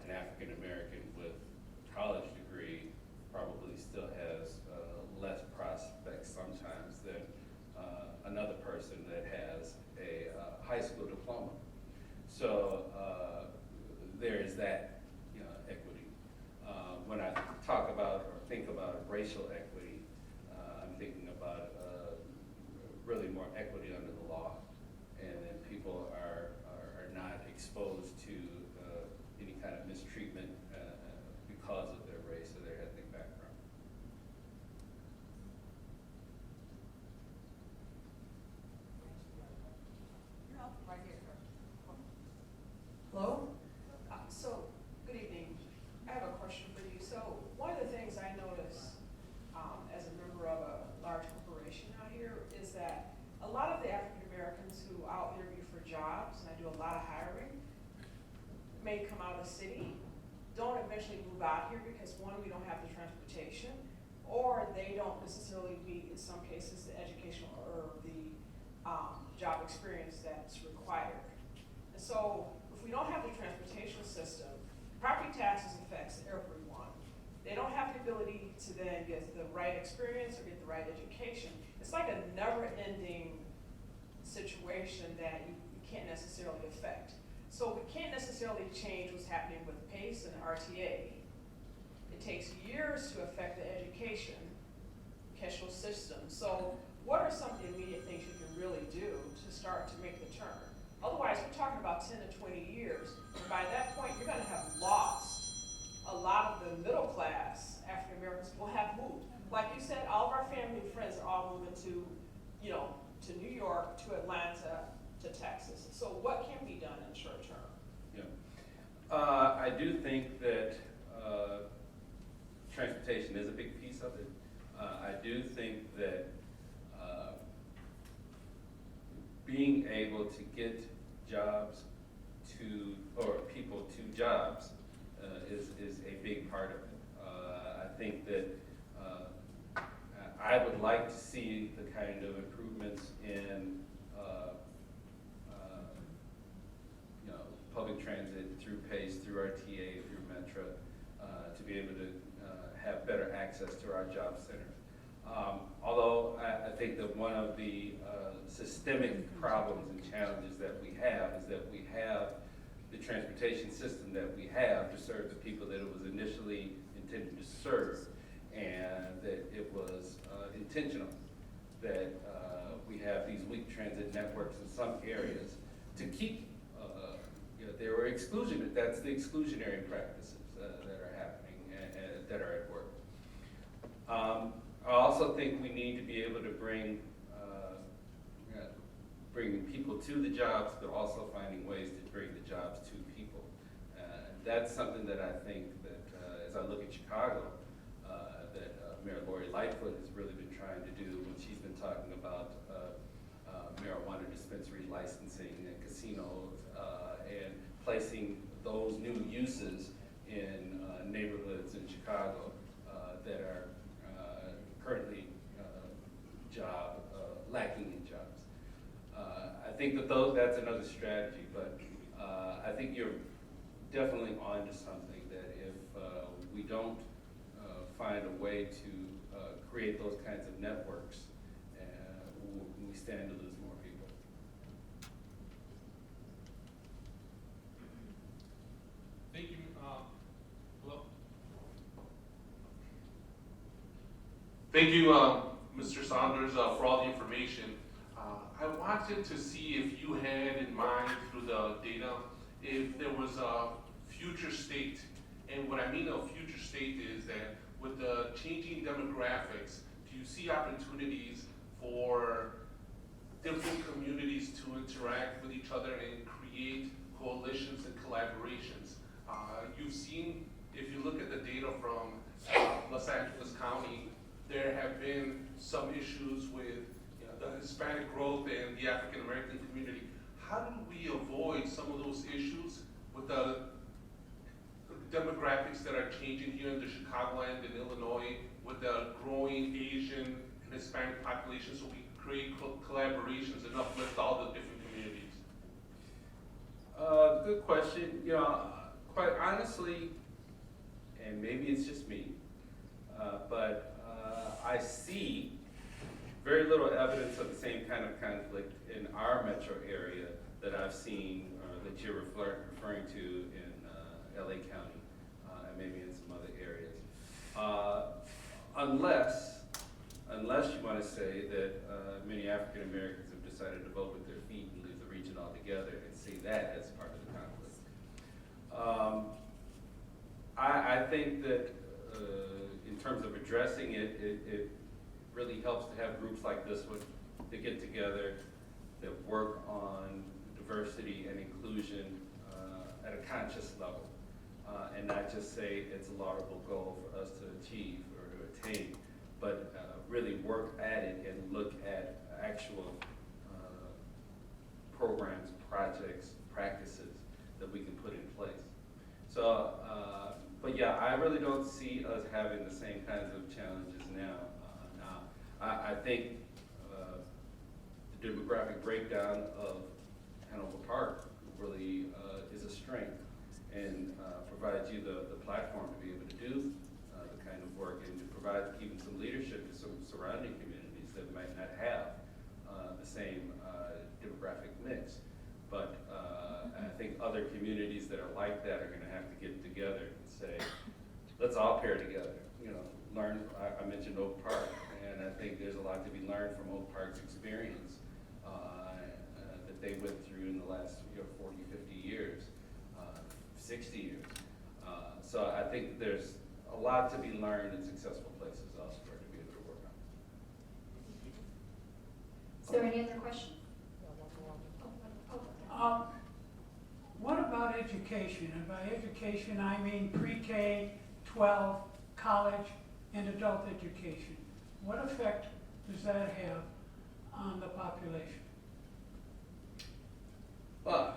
an African American with a college degree probably still has less prospects sometimes than another person that has a high school diploma. So there is that, equity. When I talk about or think about racial equity, I'm thinking about really more equity under the law, and then people are not exposed to any kind of mistreatment because of their race or their ethnic background. Hello? So, good evening. I have a question for you. So, one of the things I notice as a member of a large corporation out here is that a lot of the African Americans who I'll interview for jobs, and I do a lot of hiring, may come out of the city, don't eventually move out here because one, we don't have the transportation, or they don't necessarily meet, in some cases, the educational or the job experience that's required. And so, if we don't have the transportation system, property taxes affects everyone. They don't have the ability to then get the right experience or get the right education. It's like a never-ending situation that you can't necessarily affect. So we can't necessarily change what's happening with PACE and RTA. It takes years to affect the educational system. So what are some of the immediate things you can really do to start to make the turn? Otherwise, we're talking about 10 to 20 years, and by that point, you're gonna have lost a lot of the middle class African Americans will have moved. Like you said, all of our family and friends are all moving to, to New York, to Atlanta, to Texas. So what can be done in short term? Yeah. I do think that transportation is a big piece of it. I do think that being able to get jobs or people to jobs is a big part of it. I think that I would like to see the kind of improvements in public transit through PACE, through RTA, through Metro, to be able to have better access to our job centers. Although I think that one of the systemic problems and challenges that we have is that we have the transportation system that we have to serve the people that it was initially intended to serve, and that it was intentional that we have these weak transit networks in some areas to keep, there were that's the exclusionary practices that are happening and that are at work. I also think we need to be able to bring people to the jobs, but also finding ways to bring the jobs to people. That's something that I think that, as I look at Chicago, that Mayor Lori Lightfoot has really been trying to do when she's been talking about marijuana dispensary licensing and casinos and placing those new uses in neighborhoods in Chicago that are currently lacking in jobs. I think that's another strategy, but I think you're definitely onto something, that if we don't find a way to create those kinds of networks, we stand to lose more people. Thank you. Hello. Thank you, Mr. Saunders, for all the information. I wanted to see if you had in mind through the data if there was a future state. And what I mean a future state is that with the changing demographics, do you see opportunities for different communities to interact with each other and create coalitions and collaborations? You've seen, if you look at the data from Los Angeles County, there have been some issues with the Hispanic growth and the African American community. How do we avoid some of those issues with the demographics that are changing here in the Chicagoland and Illinois, with the growing Asian and Hispanic population, so we create collaborations and uplift all the different communities? Good question. Quite honestly, and maybe it's just me, but I see very little evidence of the same kind of conflict in our metro area that I've seen, that you're referring to in LA County, and maybe in some other areas. Unless you want to say that many African Americans have decided to vote with their feet and leave the region altogether and see that as part of the conflict. I think that in terms of addressing it, it really helps to have groups like this one that get together, that work on diversity and inclusion at a conscious level, and not just say it's a laudable goal for us to achieve or to attain, but really work at it and look at actual programs, projects, practices that we can put in place. So, but yeah, I really don't see us having the same kinds of challenges now. I think the demographic breakdown of Hanover Park really is a strength, and provides you the platform to be able to do the kind of work, and to provide even some leadership to some surrounding communities that might not have the same demographic mix. But I think other communities that are like that are going to have to get together and say, let's all pair together. Learn. I mentioned Oak Park, and I think there's a lot to be learned from Oak Park's experience that they went through in the last 40, 50 years, 60 years. So I think there's a lot to be learned in successful places elsewhere to be able to work on. Is there any other question? What about education? And by education, I mean pre-K, 12, college, and adult education. What effect does that have on the population? Well,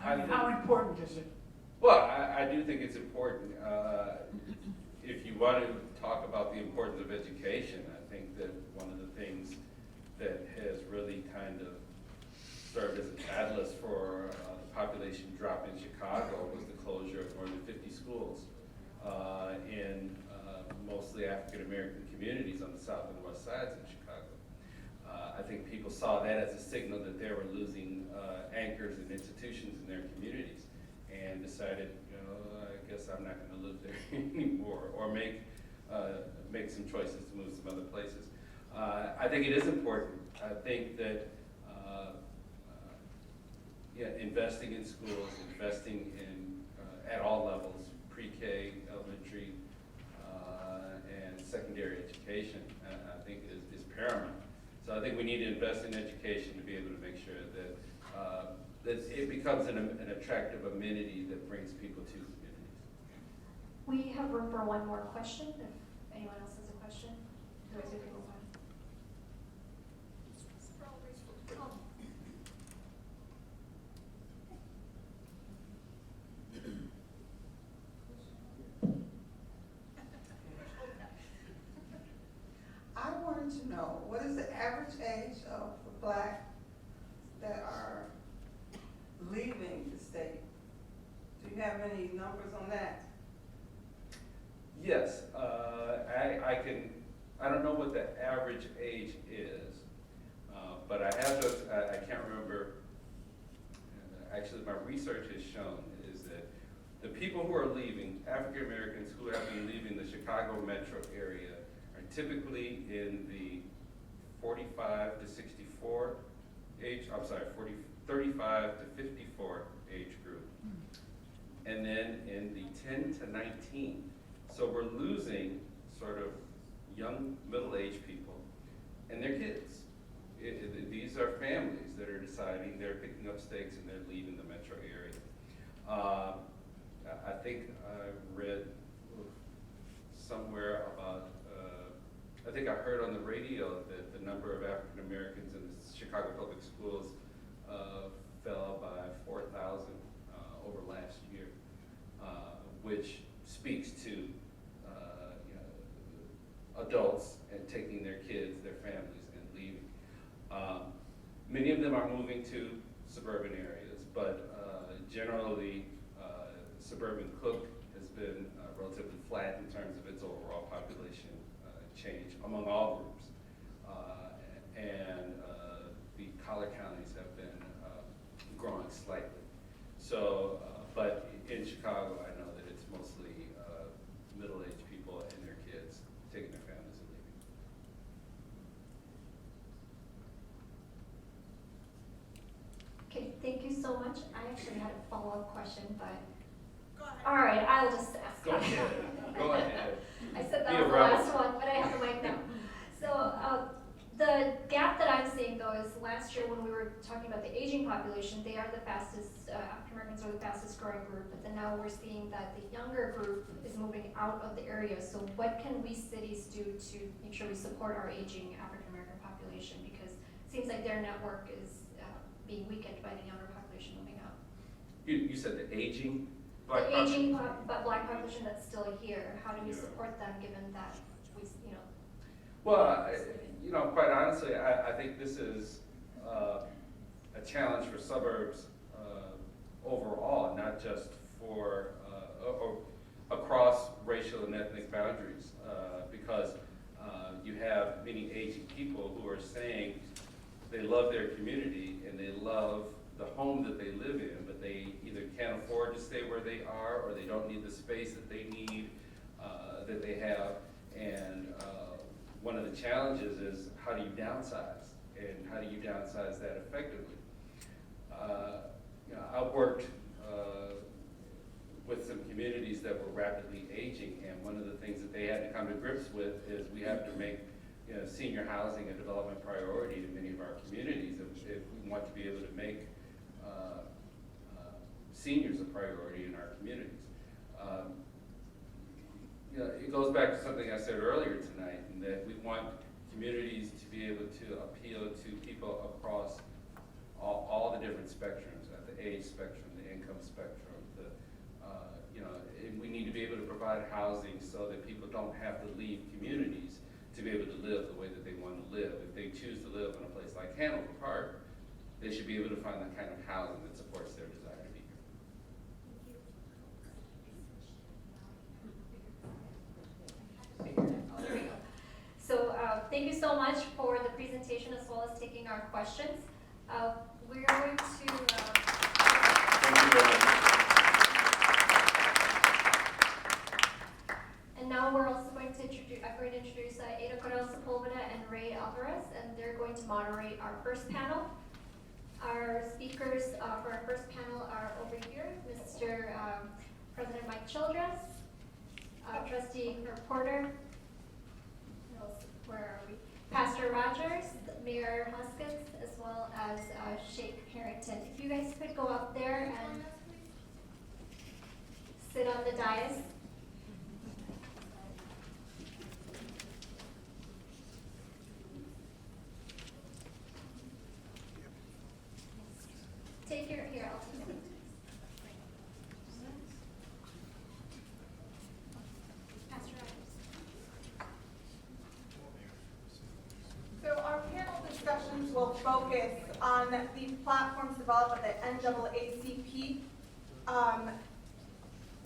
I mean, how important is it? Well, I do think it's important. If you want to talk about the importance of education, I think that one of the things that has really kind of served as a catalyst for the population drop in Chicago was the closure of more than 50 schools in mostly African American communities on the south and west sides of Chicago. I think people saw that as a signal that they were losing anchors and institutions in their communities, and decided, I guess I'm not going to live there anymore, or make some choices to move some other places. I think it is important. I think that investing in schools, investing in at all levels, pre-K, elementary, and secondary education, I think is paramount. So I think we need to invest in education to be able to make sure that that it becomes an attractive amenity that brings people to communities. We have room for one more question, if anyone else has a question. Otherwise, we can move on. wanted to know, what is the average age of the black that are leaving the state? Do you have any numbers on that? Yes, I don't know what the average age is, but I have those, I can't remember. Actually, my research has shown is that the people who are leaving, African Americans who have been leaving the Chicago metro area, are typically in the 45 to 64 age, 35 to 54 age group. And then in the 10 to 19. So we're losing sort of young, middle-aged people and their kids. These are families that are deciding they're picking up stakes and they're leaving the metro area. I think I read somewhere about, I think I heard on the radio that the number of African Americans in the Chicago public schools fell by 4,000 over last year, which speaks to adults and taking their kids, their families, and leaving. Many of them are moving to suburban areas, but generally suburban Cook has been relatively flat in terms of its overall population change among all groups. And the collar counties have been growing slightly. So, but in Chicago, I know that it's mostly middle-aged people and their kids taking their families and leaving. Okay, thank you so much. I actually had a follow-up question, but, all right, I'll just ask. Go ahead. Go ahead. I said Be that a was the rebel. last one, but I have the mic now. So, the gap that I'm seeing though is last year when we were talking about the aging population, they are the fastest, African Americans are the fastest growing group, but then now we're seeing that the younger group is moving out of the area. So what can we cities do to make sure we support our aging African American population? Because it seems like their network is being weakened by the younger population moving out. You said the aging The black aging population? black population that's still here, how do we Yeah. support them given that we, Well, quite honestly, I think this is a challenge for suburbs overall, not just for or across racial and ethnic boundaries, because you have many aging people who are saying they love their community and they love the home that they live in, but they either can't afford to stay where they are or they don't need the space that they need, that they have. And one of the challenges is how do you downsize, and how do you downsize that effectively? I worked with some communities that were rapidly aging, and one of the things that they had to come to grips with is we have to make senior housing a development priority in many of our communities if we want to be able to make seniors a priority in our communities. It goes back to something I said earlier tonight, in that we want communities to be able to appeal to people across all the different spectrums, at the age spectrum, the income spectrum, and we need to be able to provide housing so that people don't have to leave communities to be able to live the way that they want to live. If they choose to live in a place like Hanover Park, they should be able to find the kind of housing that supports their desire to be here. There we go. So thank you so much for the presentation as well as taking our questions. We're going to, Thank you very much. and now we're also going to introduce, I'm going to introduce Ada Corral Sepulveda and Ray Alvarez, and they're going to moderate our first panel. Our speakers for our first panel are over here, Mr. President Mike Childress, Trustee Porter, where are we? Pastor Rogers, Mayor Hoskins, as well as Sheikh Harrington. If you guys could go up there and sit on the dais. Take your, here, I'll take it. Pastor Rogers. focus on the platforms developed by the NAACP.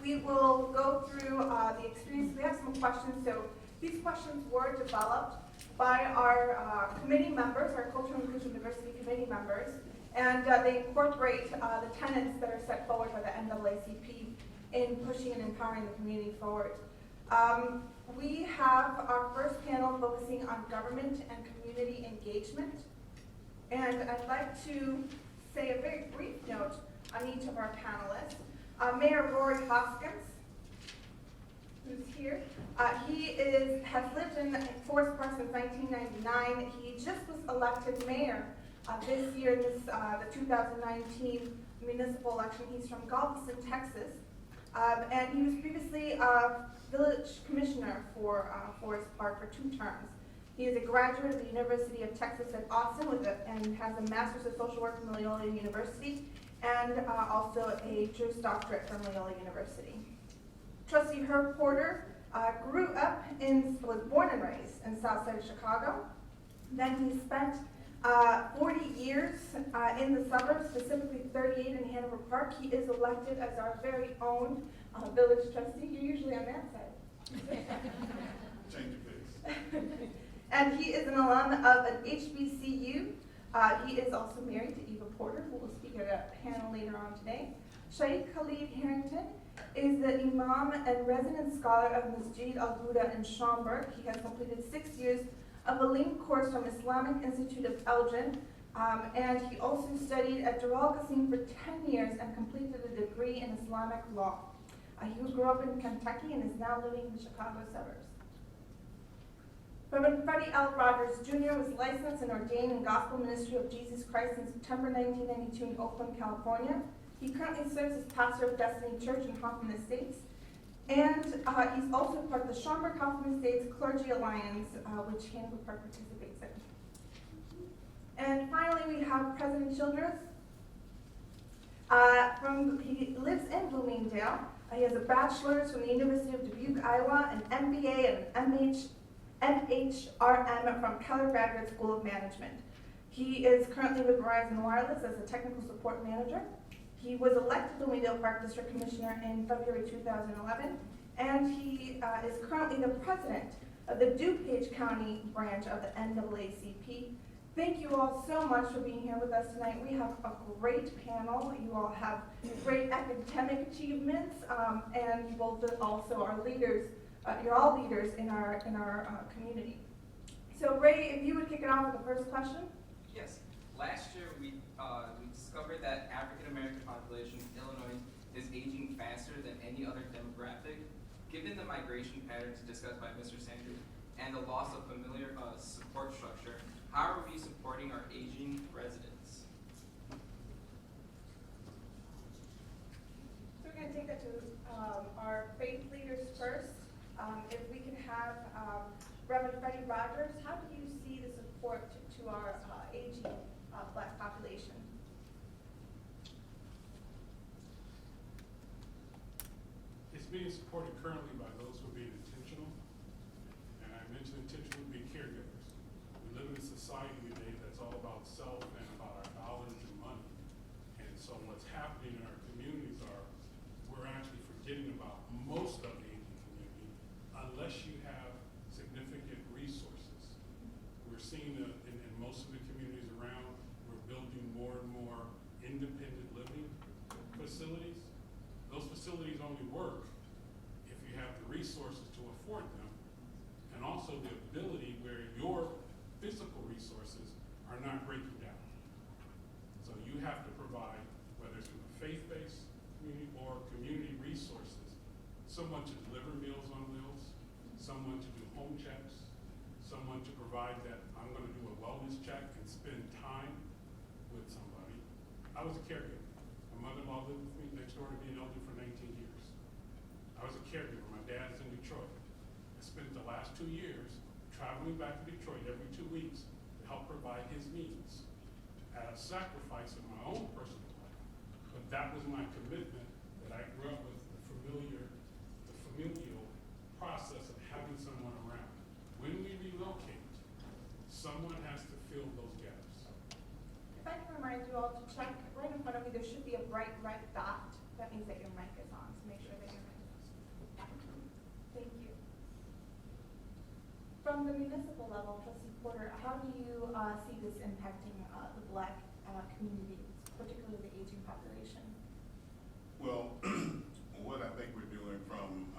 We will go through the experience. We have some questions. So these questions were developed by our committee members, our Cultural Inclusion Diversity Committee members, and they incorporate the tenets that are set forward by the NAACP in pushing and empowering the community forward. We have our first panel focusing on government and community engagement. And I'd like to say a very brief note on each of our panelists. Mayor Rory Hoskins, who's here, he has lived in Forest Park since 1999. He just was elected mayor this year, the 2019 municipal election. He's from Galveston, Texas, and he was previously village commissioner for Forest Park for 2 terms. He is a graduate of the University of Texas at Austin and has a Master's of Social Work from Loyola University and also a Juris Doctorate from Loyola University. Trustee Herb Porter was born and raised in South Side of Chicago. Then he spent 40 years in the suburbs, specifically 38 in Hanover Park. He is elected as our very own village trustee. You're usually on that side. Change your face. And he is an alum of an HBCU. He is also married to Eva Porter, who will speak at a panel later on today. Shaikh Khalid Harrington is the Imam and resident scholar of Masjid al-Huda in Schaumburg. He has completed 6 years of a link course from Islamic Institute of Elgin, and he also studied at Jalal Qasim for 10 years and completed a degree in Islamic law. He grew up in Kentucky and is now living in the Chicago suburbs. Reverend Freddie L. Rogers Jr. was licensed and ordained in Gospel Ministry of Jesus Christ in September 1992 in Oakland, California. He currently serves as pastor of Destiny Church in Hoffman Estates. And he's also part of the Schaumburg Hoffman Estates Clergy Alliance, which Hanover Park participates in. And finally, we have President Childress. He lives in Bloomingdale. He has a bachelor's from the University of Dubuque, Iowa, an MBA and an MHRM from Keller Graduate School of Management. He is currently with Verizon Wireless as a technical support manager. He was elected Bloomingdale Park District Commissioner in February 2011, and he is currently the president of the DuPage County branch of the NAACP. Thank you all so much for being here with us tonight. We have a great panel. You all have great academic achievements, and you both also are leaders. You're all leaders in our community. So Ray, if you would kick it off with the first question. Yes. Last year we discovered that African American population in Illinois is aging faster than any other demographic. Given the migration patterns discussed by Mr. Sanders and the loss of familiar support structure, how are we supporting our aging residents? So we're going to take that to our faith leaders first. If we can have Reverend Freddie Rogers, how do you see the support to our aging Black population? It's being supported currently by those who are being intentional, and I mentioned intentional being caregivers. We live in a society today that's all about self and about our dollars and money, and so what's happening in our communities are we're actually forgetting about most of the aging community unless you have significant resources. We're seeing in most of the communities around, we're building more and more independent living facilities. Those facilities only work if you have the resources to afford them, and also the ability where your physical resources are not breaking down. So you have to provide, whether it's from a faith-based community or community resources, someone to deliver Meals on Wheels, someone to do home checks, someone to provide that I'm going to do a wellness check and spend time with somebody. I was a caregiver. My mother-in-law lived with me next door to me in Elgin for 19 years. I was a caregiver. My dad is in Detroit. I spent the last 2 years traveling back to Detroit every 2 weeks to help provide his needs at a sacrifice of my own personal life. But that was my commitment that I grew up with, the familial process of having someone around. When we relocate, someone has to fill those gaps. the municipal level, Trustee Porter, how do you see this impacting the Black community, particularly the aging population? Well, what I think we're doing from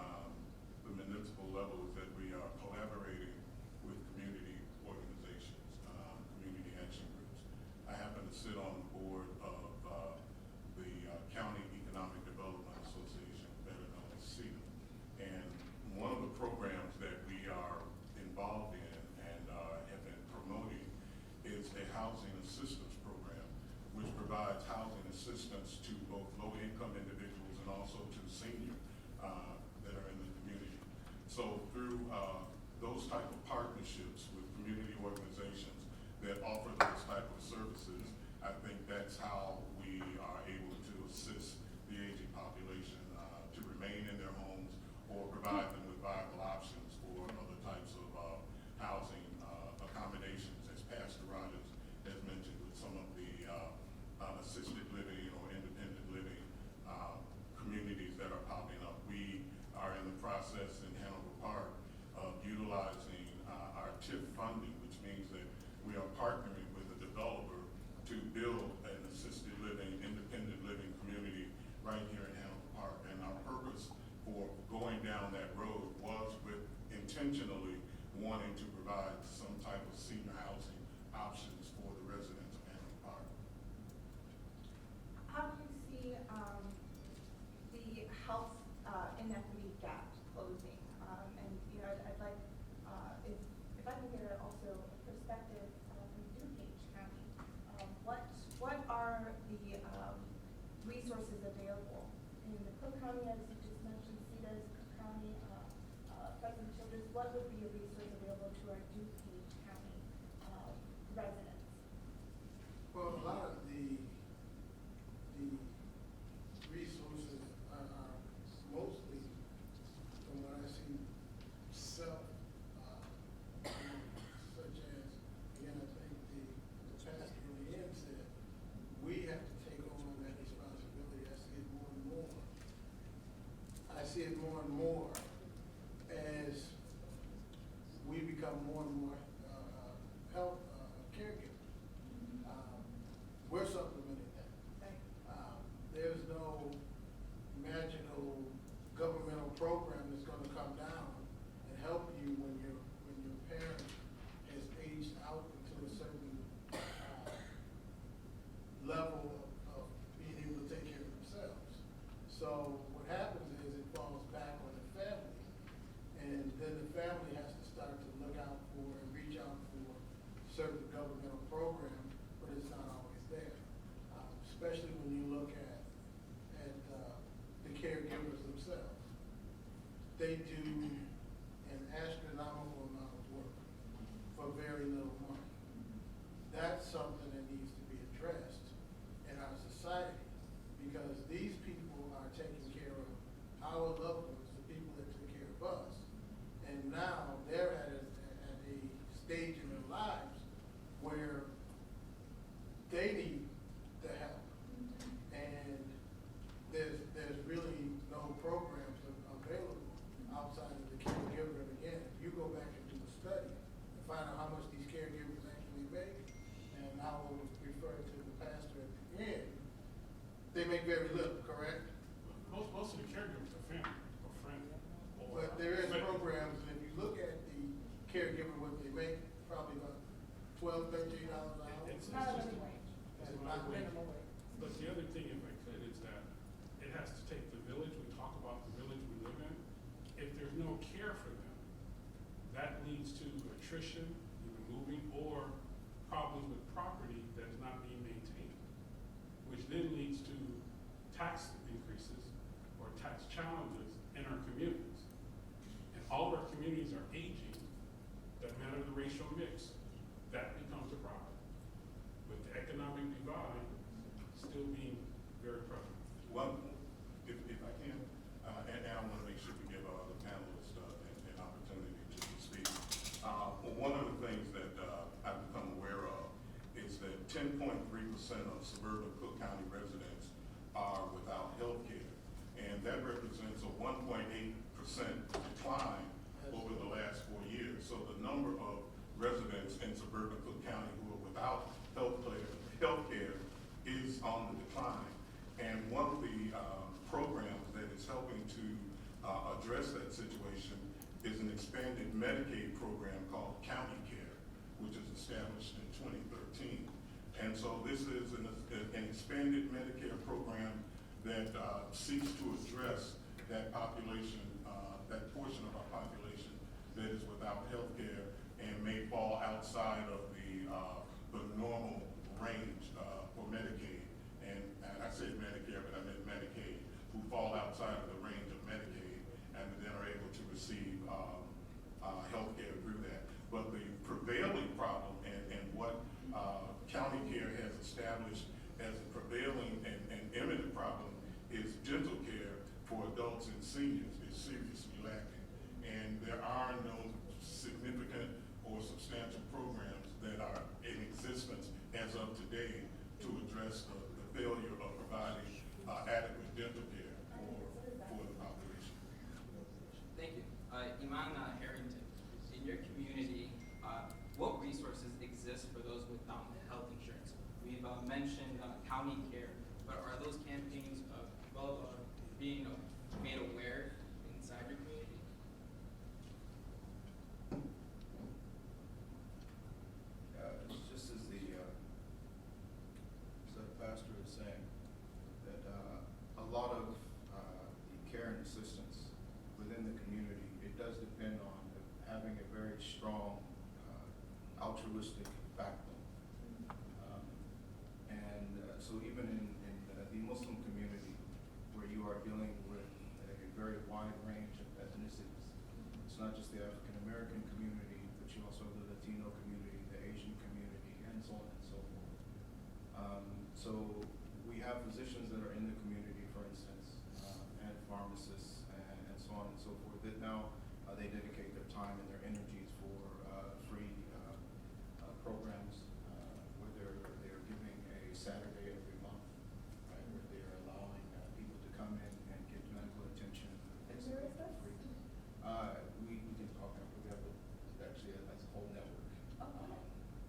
the municipal level is that we are collaborating with community organizations, community action groups. I happen to sit on the board of the County Economic Development Association, better known as CIDC. And one of the programs that we are involved in and have been promoting is a housing assistance program, which provides housing assistance to both low-income individuals and also to seniors that are in the community. So through those type of partnerships with community organizations that offer those type of services, I think that's how we are able to assist the aging population to remain in their homes or provide them with viable options for other types of housing accommodations, as Pastor Rogers has mentioned, with some of the assisted living or independent living communities that are popping up. We are in the process in Hanover Park of utilizing our TIF funding, which means that we are partnering with a developer to build an assisted living, independent living community right here in Hanover Park. And our purpose for going down that road was with intentionally wanting to provide some type of senior housing options for the residents of Hanover Park. How do you see the health inequity gap closing? And I'd like, if I can get also a perspective from DuPage County, what are the resources available in the Cook County, as you just mentioned, CIDC, Cook County, President Childers? What would be a resource available to our DuPage County residents? Well, a lot of the resources are mostly, from what I see, self, such as, again, I think the pastor in the end said, we have to take on that responsibility. I see it more and more. I see it more and more as we become more and more health caregivers. We're supplementing that. There's no magical governmental program that's going to come down and help you when your parent has aged out into a certain level of being able to take care of themselves. So what happens is it falls back on the family, and then the family has to start to look out for and reach out for certain governmental programs, but it's not always there. Especially when you look at the caregivers themselves. They do an astronomical amount of work for very little money. That's something that needs to be addressed in our society, because these people are taking care of our loved ones, the people that took care of us. And now they're at a stage in their lives where they need the help. And there's really no programs available outside of the caregiver. And again, if you go back and do a study and find out how much these caregivers actually make, and I will refer to the pastor at the end, they make very little, correct? Most of the caregivers are family or friends. But there is programs, and if you look at the caregiver, what they make, probably about $12, $13 an hour. It's Not a just- living wage. it's Not not wage. minimum wage. But the other thing, if I could, is that it has to take the village. We talk about the village we live in. If there's no care for them, that leads to attrition, either moving, or problems with property that is not being maintained, which then leads to tax increases or tax challenges in our communities. And all of our communities are aging, doesn't matter the racial mix, that becomes a problem. With the economic divide still being very prevalent. Well, if I can, and I want to make sure we give the panelists an opportunity to speak. One of the things that I've become aware of is that 10.3% of suburban Cook County residents are without health care. And that represents a 1.8% decline over the last 4 years. So the number of address that situation is an expanded Medicaid program called County Care, which is established in 2013. And so this is an expanded Medicare program that seeks to address that population, that portion of our population that is without health care and may fall outside of the normal range for Medicaid. And I said Medicare, but I meant Medicaid, who fall outside of the range of Medicaid and then are able to receive health care through that. But the prevailing problem and what County Care has established as a prevailing and imminent problem is dental care for adults and seniors is seriously lacking. And there are no significant or substantial programs that are in existence as of today to address the failure of providing adequate dental care for the population. Thank you. Iman Harrington, in your community, what resources exist for those without health insurance? We've mentioned county care, but are those campaigns being made aware inside your community? It's just as the pastor is saying, that a lot of the care and assistance within the community, it does depend on having a very strong altruistic backbone. So even in the Muslim community, where you are dealing with a very wide range of ethnicities, it's not just the African American community, but you also have the Latino community, the Asian community, and so on and so forth. So we have physicians that are in the community, for instance, and pharmacists and so on and so forth, that now they dedicate their time and their energies for free programs where they're giving a Saturday every month, right, where they're allowing people to come in and get medical attention. And where is this? We can talk after. We have actually that's a whole network.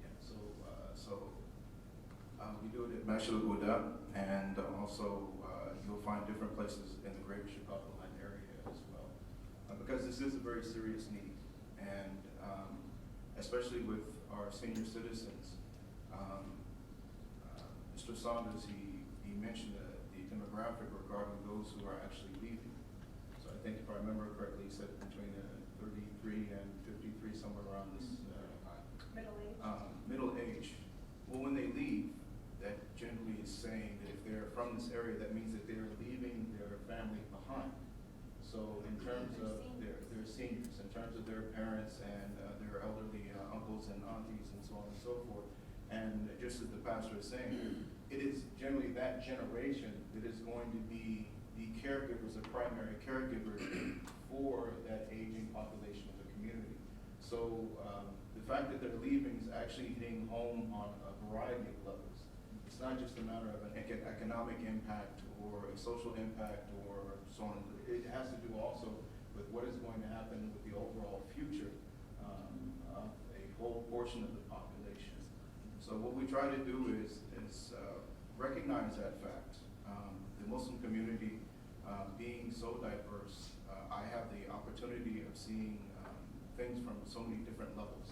Yeah. So we do it at Mashal Gouda, and also you'll find different places in the Greater Chicagoland area as well, because this is a very serious need, and especially with our senior citizens. Mr. Saunders, he mentioned the demographic regarding those who are actually leaving. So I think if I remember correctly, he said between 33 and 53, somewhere around this. Middle age. Middle age. Well, when they leave, that generally is saying that if they're from this area, that means that they're leaving their family behind. So in terms of their seniors, in terms of their parents and their elderly uncles and aunties and so on and so forth. And just as the pastor is saying, it is generally that generation that is going to be the caregivers, the primary caregivers for that aging population of the community. So the fact that they're leaving is actually hitting home on a variety of levels. It's not just a matter of an economic impact or a social impact or so on. It has to do also with what is going to happen with the overall future of a whole portion of the population. So what we try to do is recognize that fact. The Muslim community being so diverse, I have the opportunity of seeing things from so many different levels.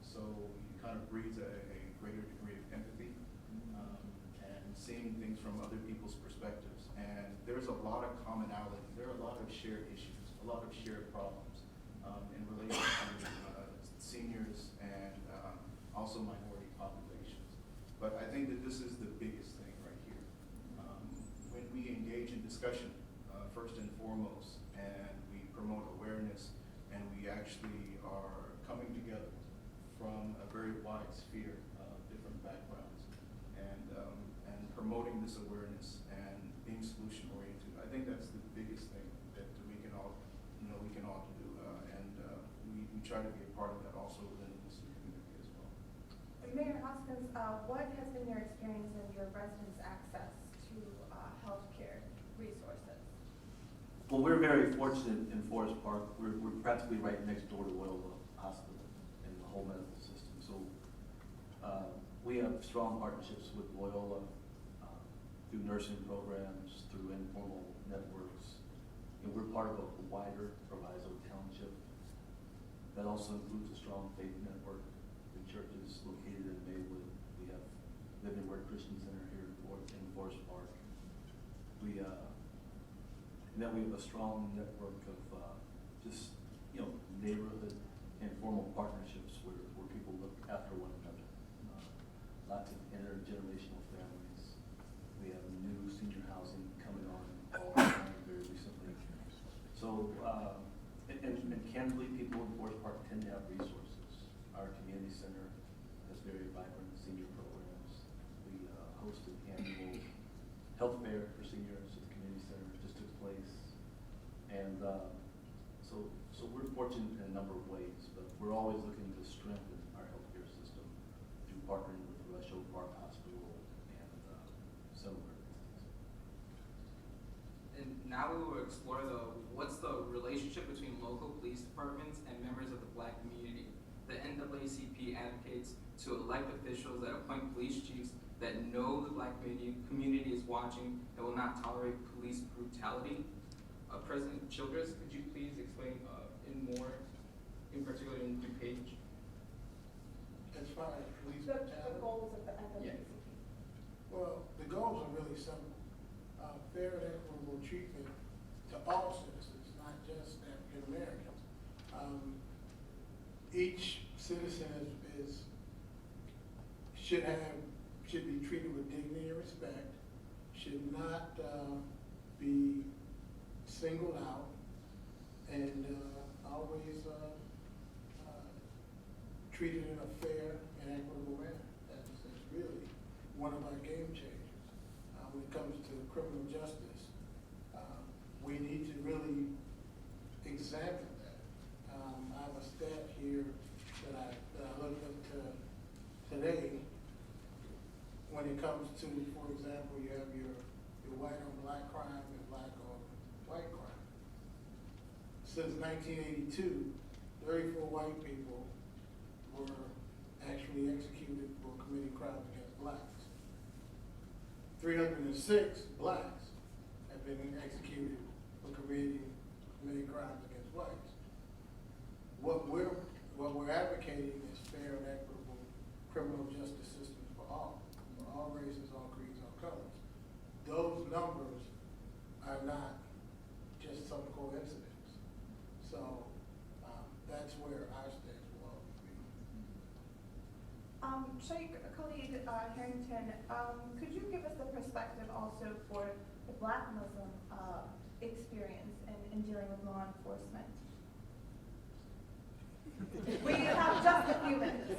So it kind of breeds a greater degree of empathy and seeing things from other people's perspectives. And there's a lot of commonality. There are a lot of shared issues, a lot of shared problems in relation to seniors and also minority populations. But I think that this is the biggest thing right here. When we engage in discussion, first and foremost, and we promote awareness, and we actually are coming together from a very wide sphere of different backgrounds, and promoting this awareness and being solution oriented. I think that's the biggest thing that we can all do, and we try to be a part of that also within the Muslim community as well. Mayor Hoskins, what has been your experience of your residents' access to healthcare resources? Well, we're very fortunate in Forest Park. We're practically right next door to Loyola Hospital and the whole medical system. So we have strong partnerships with Loyola through nursing programs, through informal networks, we're part of a wider proviso township that also includes a strong faith network with churches located in Maywood. We have Living Word Christian Center here in Forest Park. And then we have a strong network of just, neighborhood and formal partnerships where people look after one another. Lots of intergenerational families. We have new senior housing coming on all the time very recently. So, and candidly, people in Forest Park tend to have resources. Our community center has very vibrant senior programs. We hosted annual health fair for seniors at the community center just took place. And so we're fortunate in a number of ways, but we're always looking to strengthen our healthcare system through partnering with the Rush Park Hospital and several other entities. And now we will explore what's the relationship between local police departments and members of the Black community. The NAACP advocates to elect officials that appoint police chiefs that know the Black community is watching and will not tolerate police brutality. President Childress, could you please explain in particular in DuPage? As far as police The brutality. goals of the Yeah. NAACP. Well, the goals are really simple. Fair and equitable treatment to all citizens, not just African Americans. Each citizen should be treated with dignity and respect, should not be singled out, and always treated in a fair and equitable manner. That's really one of our game changers. When it comes to criminal justice, we need to really examine that. I have a stat here that I looked up today. When it comes to, for example, you have your white on black crime and black on white crime. Since 1982, 34 white people were actually executed for committing crimes against blacks. 306 blacks have been executed for committing crimes against whites. What we're advocating is fair and equitable criminal justice systems for all races, all creeds, all colors. Those numbers are not just some coincidence. So that's where our stance will always be. Sheikh Khalid Harrington, could you give us the perspective also for the Black Muslim experience in dealing with law enforcement? We have just a few minutes.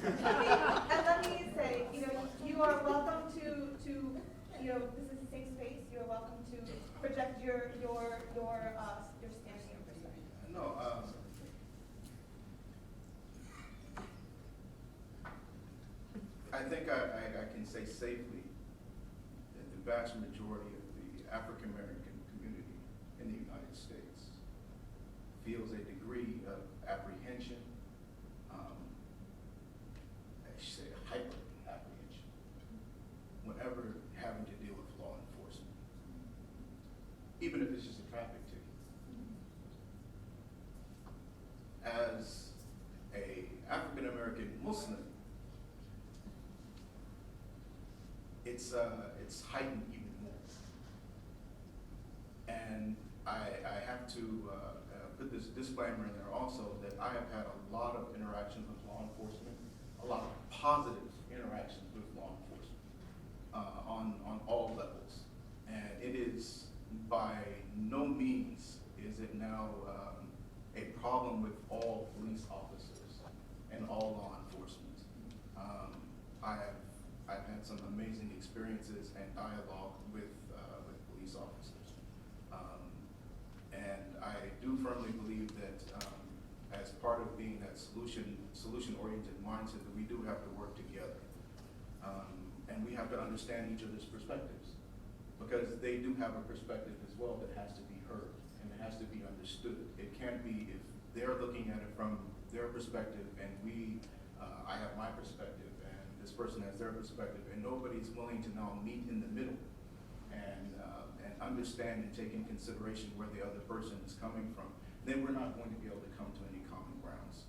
And let me say, you are welcome to, this is a safe space. You are welcome to project your standing and perspective. No, I think I can say safely that the vast majority of the African American community in the United States feels a degree of apprehension, I should say hyper apprehension, whenever having to deal with law enforcement, even if it's just a traffic ticket. As a African American Muslim, it's heightened even more. And I have to put this disclaimer in there also that I have had a lot of interactions with law enforcement, a lot of positive interactions with law enforcement on all levels. And it is by no means is it now a problem with all police officers and all law enforcement. I've had some amazing experiences and dialogue with police officers. And I do firmly believe that as part of being that solution-oriented mindset, that we do have to work together. And we have to understand each other's perspectives, because they do have a perspective as well that has to be heard and it has to be understood. It can't be if they're looking at it from their perspective and I have my perspective, and this person has their perspective, and nobody's willing to now meet in the middle and understand and take in consideration where the other person is coming from, then we're not going to be able to come to any common grounds.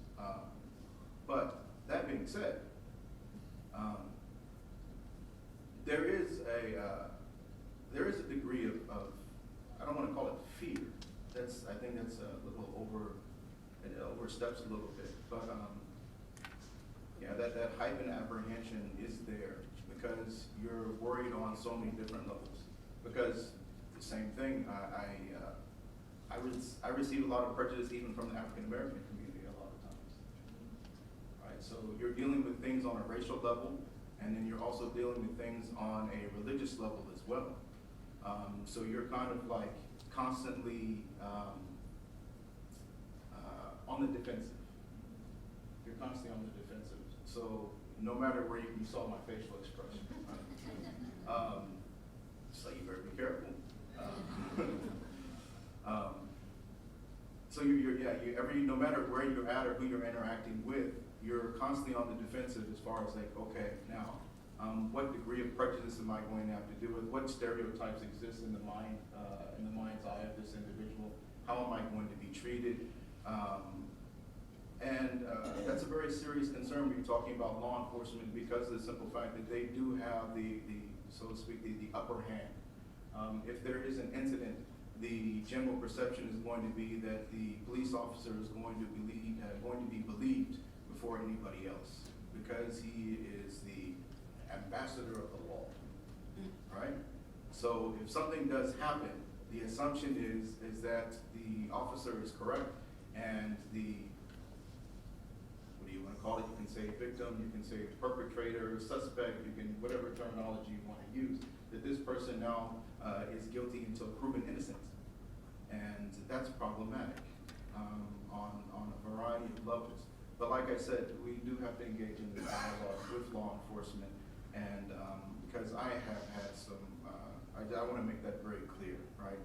But that being said, there is a degree of I don't want to call it fear. I think that's a little it oversteps a little bit. But yeah, that hype and apprehension is there because you're worried on so many different levels. Because the same thing, I receive a lot of prejudice even from the African American community a lot of times. Right, so you're dealing with things on a racial level, and then you're also dealing with things on a religious level as well. So you're kind of like constantly on the defensive. You're constantly on the defensive. So no matter where you saw my facial expression, so you better be careful. So no matter where you're at or who you're interacting with, you're constantly on the defensive as far as like, okay, now, what degree of prejudice am I going to have to deal with? What stereotypes exist in the mind's eye of this individual? How am I going to be treated? That's a very serious concern when you're talking about law enforcement because of the simple fact that they do have the so to speak, the upper hand. If there is an incident, the general perception is going to be that the police officer is going to be believed before anybody else because he is the ambassador of the law, right? So if something does happen, the assumption is that the officer is correct and what do you want to call it? You can say victim, you can say perpetrator, suspect, you can, whatever terminology you want to use, that this person now is guilty until proven innocent. And that's problematic on a variety of levels. But like I said, we do have to engage in this dialogue with law enforcement, and because I have had some, I want to make that very clear, right?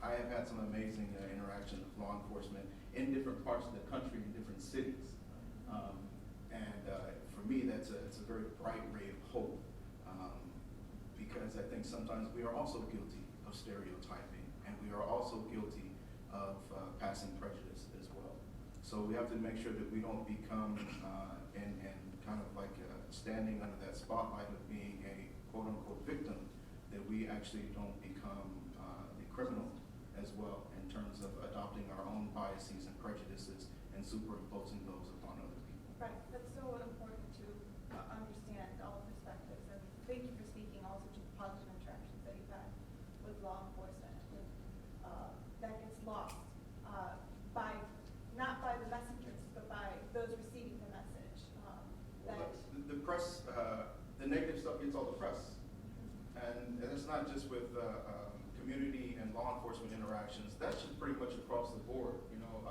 I have had some amazing interaction with law enforcement in different parts of the country, in different cities. For me, it's a very bright ray of hope, because I think sometimes we are also guilty of stereotyping, and we are also guilty of passing prejudice as well. So we have to make sure that we don't become and kind of like standing under that spotlight of being a quote-unquote victim, that we actually don't become the criminal as well in terms of adopting our own biases and prejudices and superimposing those upon other people. Right, that's so important to understand all perspectives, and thank you for speaking also to the positive interactions that you've had with law enforcement. That gets lost not by the messengers, but by those receiving the message. The press, the negative stuff gets all the press, and it's not just with community and law enforcement interactions. That's just pretty much across the board. You know,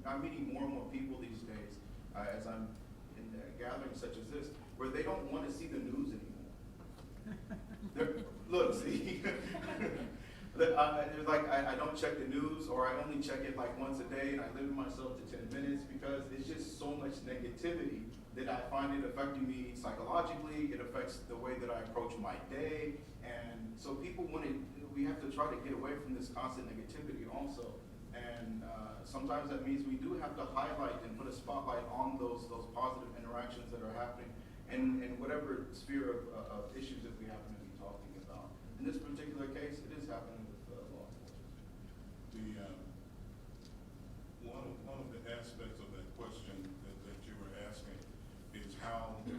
I'm meeting more and more people these days as I'm in gatherings such as this, where they don't want to see the news anymore. Look, see, they're like, I don't check the news, or I only check it like once a day, and I limit myself to 10 minutes because it's just so much negativity that I find it affecting me psychologically. It affects the way that I approach my day, and so we have to try to get away from this constant negativity also. And sometimes that means we do have to highlight and put a spotlight on those positive interactions that are happening in whatever sphere of issues that we happen to be talking about. In this particular case, it is happening with law enforcement. One of the aspects of that question that you were asking is how do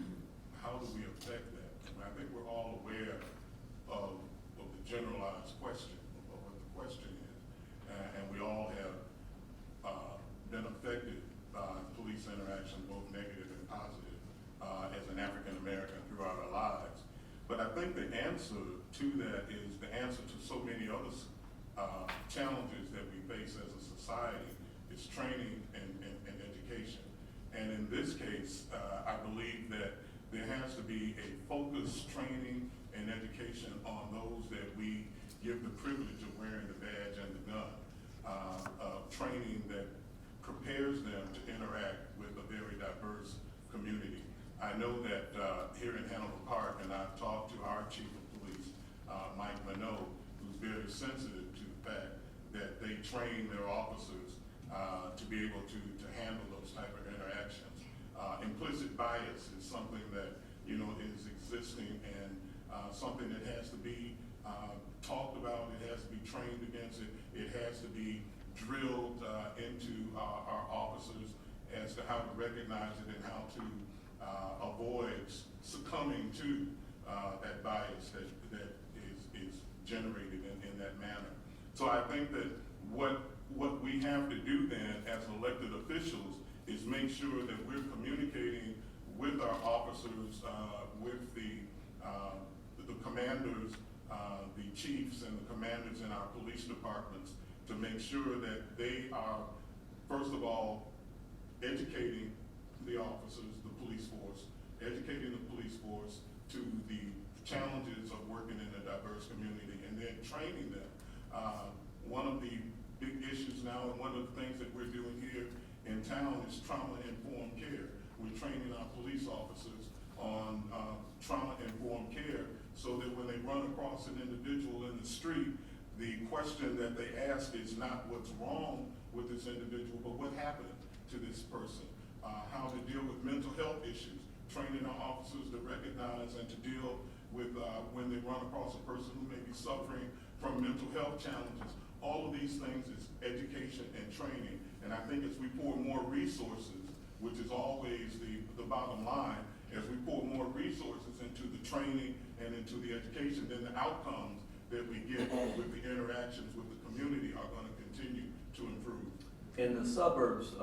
we affect that? I think we're all aware of the generalized question of what the question is, and we all have been affected by police interaction, both negative and positive, as an African American throughout our lives. But I think the answer to that is the answer to so many other challenges that we face as a society is training and education. And in this case, I believe that there has to be a focused training and education on those that we give the privilege of wearing the badge and the gun. Training that prepares them to interact with a very diverse community. I know that here in Hanover Park, and I've talked to our chief of police, Mike Minot, who's very sensitive to the fact that they train their officers to be able to handle those type of interactions. Implicit bias is something that, you know, is existing and something that has to be talked about, it has to be trained against it, it has to be drilled into our officers as to how to recognize it and how to avoid succumbing to that bias that is generated in that manner. So I think that what we have to do then as elected officials is make sure that we're communicating with our officers, with the commanders, the chiefs and the commanders in our police departments to make sure that they are, first of all, educating the officers, the police force, educating the police force to the challenges of working in a diverse community and then training them. One of the big issues now and one of the things that we're doing here in town is trauma-informed care. We're training our police officers on trauma-informed care so that when they run across an individual in the street, the question that they ask is not what's wrong with this individual, but what happened to this person. How to deal with mental health issues, training our officers to recognize and to deal with when they run across a person who may be suffering from mental health challenges. All of these things is education and training. And I think as we pour more resources, which is always the bottom line, as we pour more resources into the training and into the education, then the outcomes that we get with the interactions with the community are going to continue to improve. In the suburbs,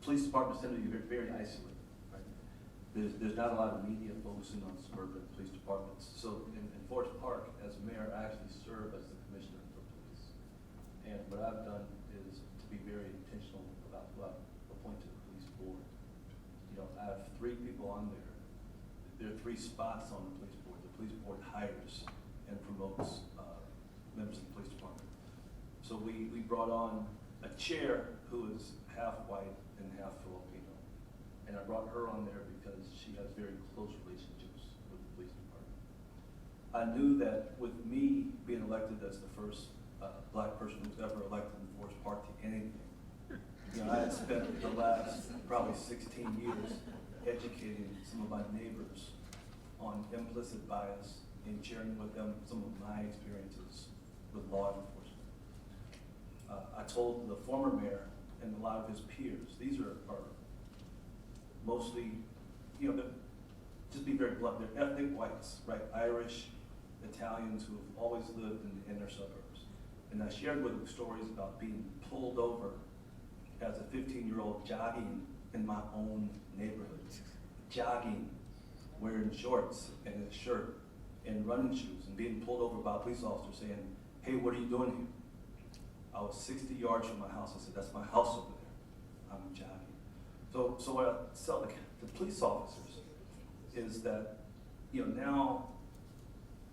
police departments tend to be very isolated, right? There's not a lot of media focusing on suburban police departments. So in Forest Park, as mayor, I actually serve as the commissioner for police. And what I've done is to be very intentional about who I appoint to the police board. You know, I have 3 people on there. There are 3 spots on the police board. The police board hires and promotes members of the police department. So we brought on a chair who is half white and half Filipino. And I brought her on there because she has very close relationships with the police department. I knew that with me being elected as the first black person who's ever elected in Forest Park to anything, you know, I had spent the last probably 16 years educating some of my neighbors on implicit bias and sharing with them some of my experiences with law enforcement. I told the former mayor and a lot of his peers, these are mostly, you know, just be very blunt, they're ethnic whites, right? Irish, Italians who have always lived in the inner suburbs. And I shared with them stories about being pulled over as a 15-year-old jogging in my own neighborhood. Jogging, wearing shorts and a shirt and running shoes and being pulled over by a police officer saying, "Hey, what are you doing here?" I was 60 yards from my house. I said, "That's my house over there. I'm jogging." So what I tell the police officers is that, you know, now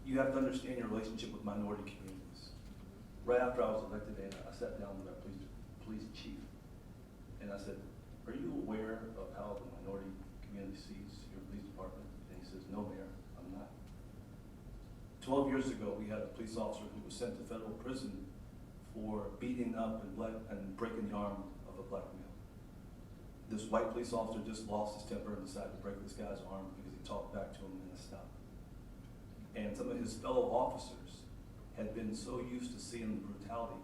you have to understand your relationship with minority communities. Right after I was elected, I sat down with our police chief and I said, "Are you aware of how the minority community sees your police department?" And he says, "No, Mayor, I'm not." 12 years ago, we had a police officer who was sent to federal prison for beating up and breaking the arm of a black male. This white police officer just lost his temper and decided to break this guy's arm because he talked back to him and it stopped. And some of his fellow officers had been so used to seeing the brutality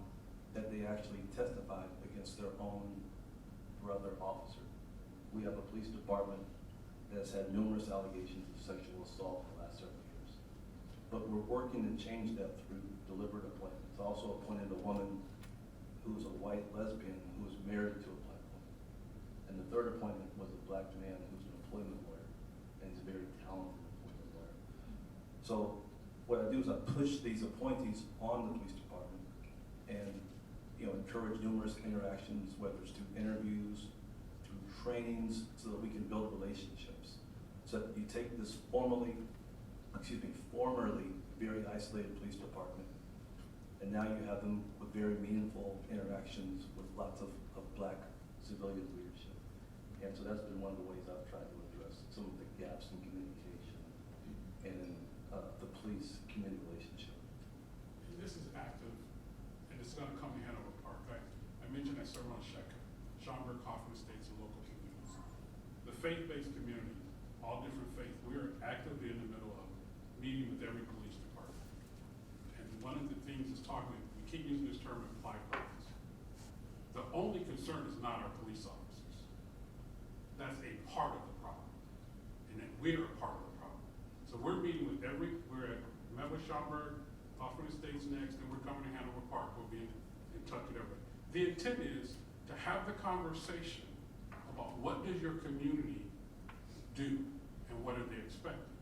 that they actually testified against their own brother officer. We have a police department that's had numerous allegations of sexual assault in the last several years. But we're working to change that through deliberate appointments. I also appointed a woman who's a white lesbian who was married to a black woman. And the third appointment was a black man who's an employment lawyer, and he's a very talented employment lawyer. So what I do is I push these appointees on the police department and, you know, encourage numerous interactions, whether it's through interviews, through trainings, so that we can build relationships. So that you take this formerly very isolated police department, and now you have them with very meaningful interactions with lots of black civilian leadership. And so that's been one of the ways I've tried to address some of the gaps in communication and in the police-community relationship. And this is active, and it's gonna come to Hanover Park. I mentioned I serve on Sheka, Schaumburg, Kaufman Estates, and local communities. The faith-based community, all different faiths, we're actively in the middle of meeting with every police department. And one of the things is talking, we keep using this term implied bias. The only concern is not our police officers. That's a part of the problem. And that we're a part of the problem. So we're meeting with we're at Member Schaumburg, Kaufman Estates next, and we're coming to Hanover Park. We'll be in touch with everybody. The intent is to have the conversation about what does your community do and what are they expecting.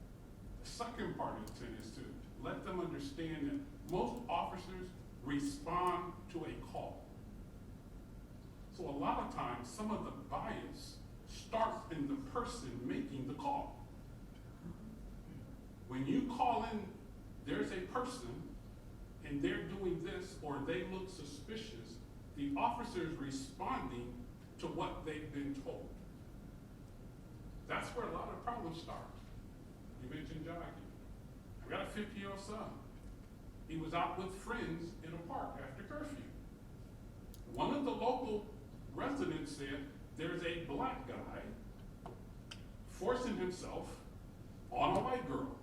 The second part of the intent is to let them understand that most officers respond to a call. So a lot of times, some of the bias starts in the person making the call. When you call in, there's a person and they're doing this or they look suspicious, the officer is responding to what they've been told. That's where a lot of problems start. You mentioned jogging. I got a 50-year-old son. He was out with friends in a park after curfew. One of the local residents said there's a black guy forcing himself on a white girl.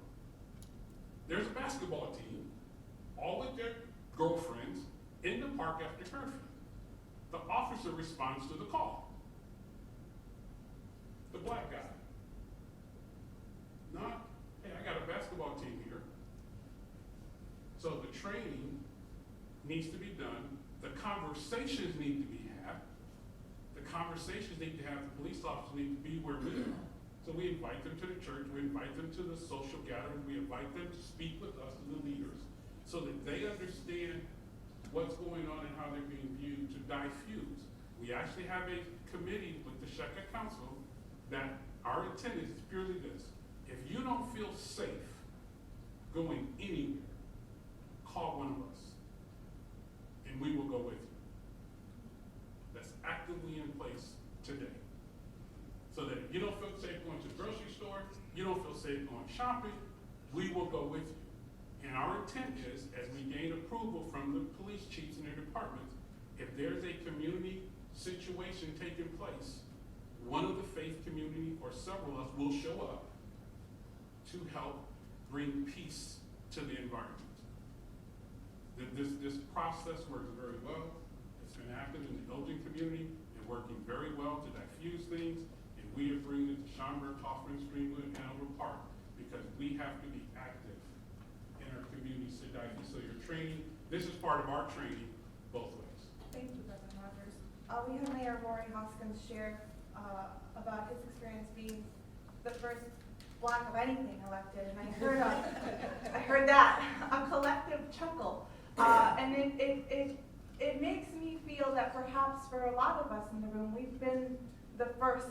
There's a basketball team, all with their girlfriends, in the park after curfew. The officer responds to the call. The black guy. Not, hey, I got a basketball team here. So the training needs to be done. The conversations need to be had. The conversations need to have, the police officers need to be where we are. So we invite them to the church, we invite them to the social gathering, we invite them to speak with us and the leaders so that they understand what's going on and how they're being viewed to diffuse. We actually have a committee with the Sheka Council that our intent is purely this. If you don't feel safe going anywhere, call one of us and we will go with you. That's actively in place today. So that if you don't feel safe going to the grocery store, you don't feel safe going shopping, we will go with you. And our intent is, as we gain approval from the police chiefs in their departments, if there's a community situation taking place, one of the faith community or several of us will show up to help bring peace to the environment. This process works very well. It's been active in the Elgin community and working very well to diffuse things. And we are bringing it to Schaumburg, Kaufman, Streamwood, and Hanover Park because we have to be active in our community so your training, this is part of our training both ways. Thank you, President Rogers. We have Mayor Rory Hoskins share about his experience being the first Black of anything elected, and I heard that, a collective chuckle. And it makes me feel that perhaps for a lot of us in the room, we've been the first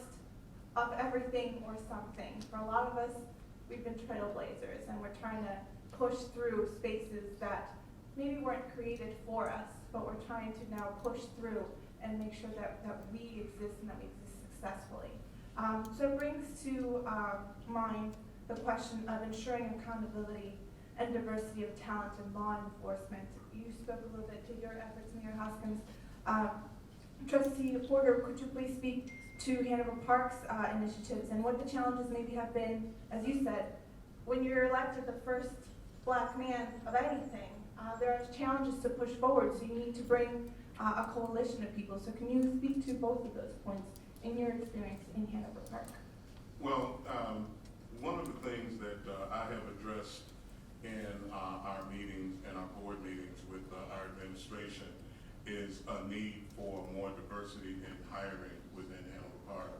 of everything or something. For a lot of us, we've been trailblazers, and we're trying to push through spaces that maybe weren't created for us, but we're trying to now push through and make sure that we exist and that we exist successfully. So it brings to mind the question of ensuring accountability and diversity of talent in law enforcement. You spoke a little bit to your efforts, Mayor Hoskins. Trustee Porter, could you please speak to Hanover Park's initiatives and what the challenges maybe have been, as you said, when you're elected the first Black man of anything, there are challenges to push forward, so you need to bring a coalition of people. So can you speak to both of those points in your experience in Hanover Park? Well, one of the things that I have addressed in our meetings and our board meetings with our administration is a need for more diversity in hiring within Hanover Park,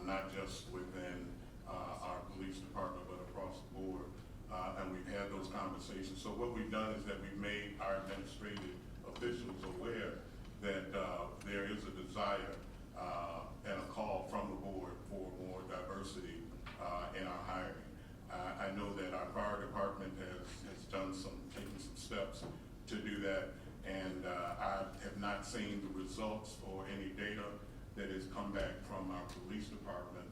not just within our police department, but across the board. And we've had those conversations. So what we've done is that we've made our administrative officials aware that there is a desire and a call from the board for more diversity in our hiring. I know that our fire department has taken some steps to do that, and I have not seen the results or any data that has come back from our police department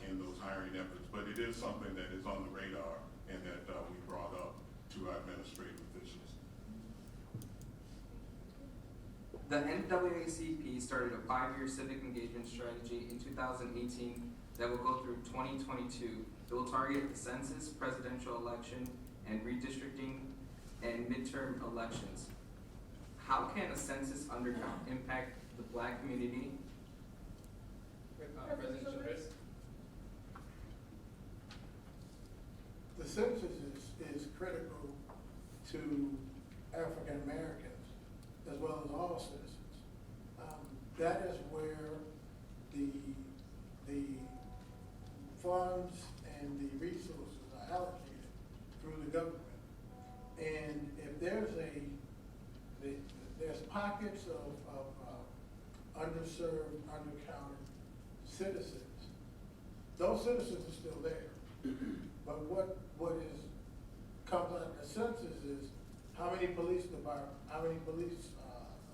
in those hiring efforts. But it is something that is on the radar and that we brought up to our administrative officials. The NAACP started a 5-year civic engagement strategy in 2018 that will go through 2022. It will target the census, presidential election, and redistricting and midterm elections. How can a census undercount impact the Black community? President Chavez? The census is critical to African Americans as well as all citizens. That is where the funds and the resources are allocated through the government. And if there's there's pockets of underserved, undercounted citizens, those citizens are still there. But what comes out of the census is how many police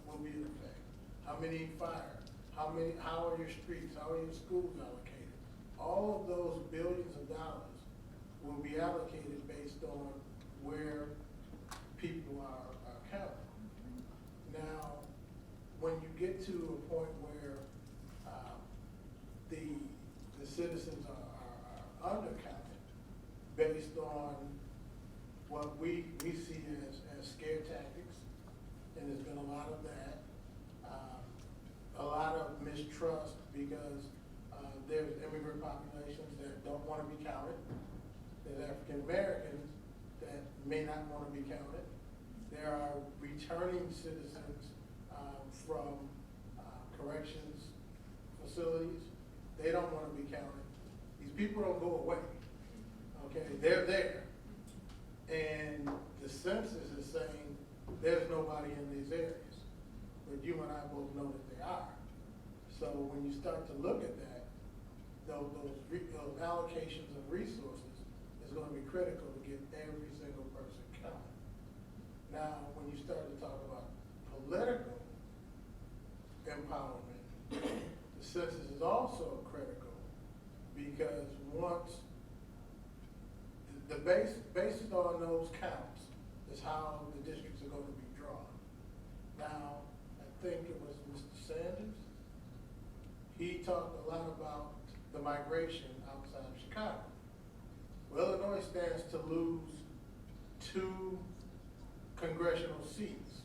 will be in effect, how many fire, how are your streets, how are your schools allocated. All of those billions of dollars will be allocated based on where people are counted. Now, when you get to a point where the citizens are undercounted based on what we see as scare tactics, and there's been a lot of that, a lot of mistrust because there's immigrant populations that don't want to be counted. There's African Americans that may not want to be counted. There are returning citizens from corrections facilities. They don't want to be counted. These people don't go away. Okay, they're there. And the census is saying there's nobody in these areas. But you and I both know that they are. So when you start to look at that, those allocations of resources is going to be critical to get every single person counted. Now, when you start to talk about political empowerment, the census is also critical because once the based on those counts is how the districts are going to be drawn. Now, I think it was Mr. Sanders. He talked a lot about the migration outside of Chicago. Well, Illinois stands to lose 2 congressional seats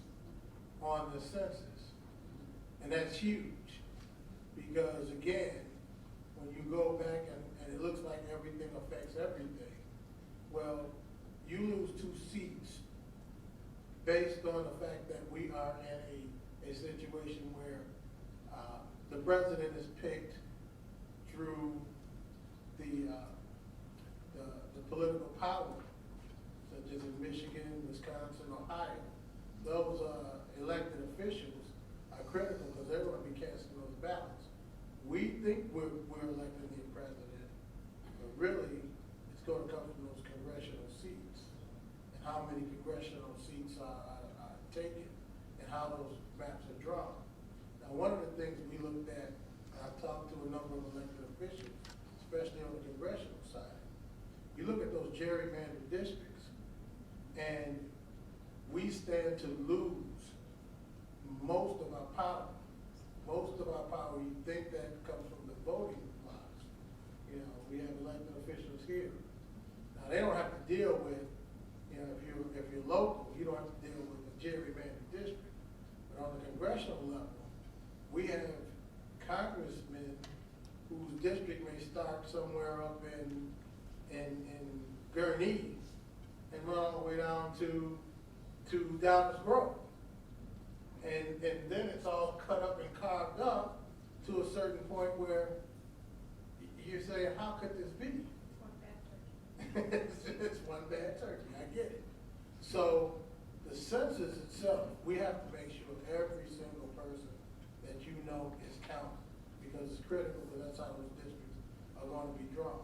on the census. And that's huge because, again, when you go back and it looks like everything affects everything, well, you lose 2 seats based on the fact that we are in a situation where the president is picked through the political power, such as in Michigan, Wisconsin, Ohio. Those elected officials are critical because they're going to be casting those ballots. We think we're electing the president, but really it's going to come from those congressional seats and how many congressional seats are taken and how those maps are drawn. Now, one of the things we looked at, and I've talked to a number of elected officials, especially on the congressional side, you look at those gerrymandered districts, and we stand to lose most of our power. Most of our power, you think that comes from the voting blocks. You know, we have elected officials here. Now, they don't have to deal with, you know, if you're local, you don't have to deal with a gerrymandered district. But on the congressional level, we have congressmen whose district may start somewhere up in Gurnee and run all the way down to Downers Grove. And then it's all cut up and carved up to a certain point where you're saying, how could this be? It's one bad turkey, I get it. So the census itself, we have to make sure every single person that you know is counted because it's critical because that's how those districts are going to be drawn.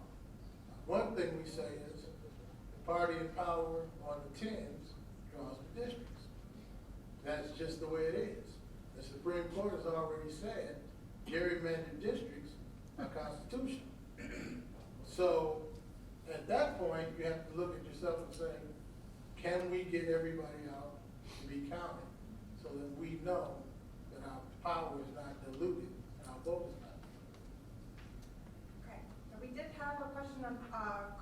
One thing we say is the party in power on the 10s draws the districts. That's just the way it is. The Supreme Court has already said gerrymandered districts are constitutional. So at that point, you have to look at yourself and say, can we get everybody out to be counted so that we know that our power is not diluted and our vote is not diluted? Okay, now we did have a question on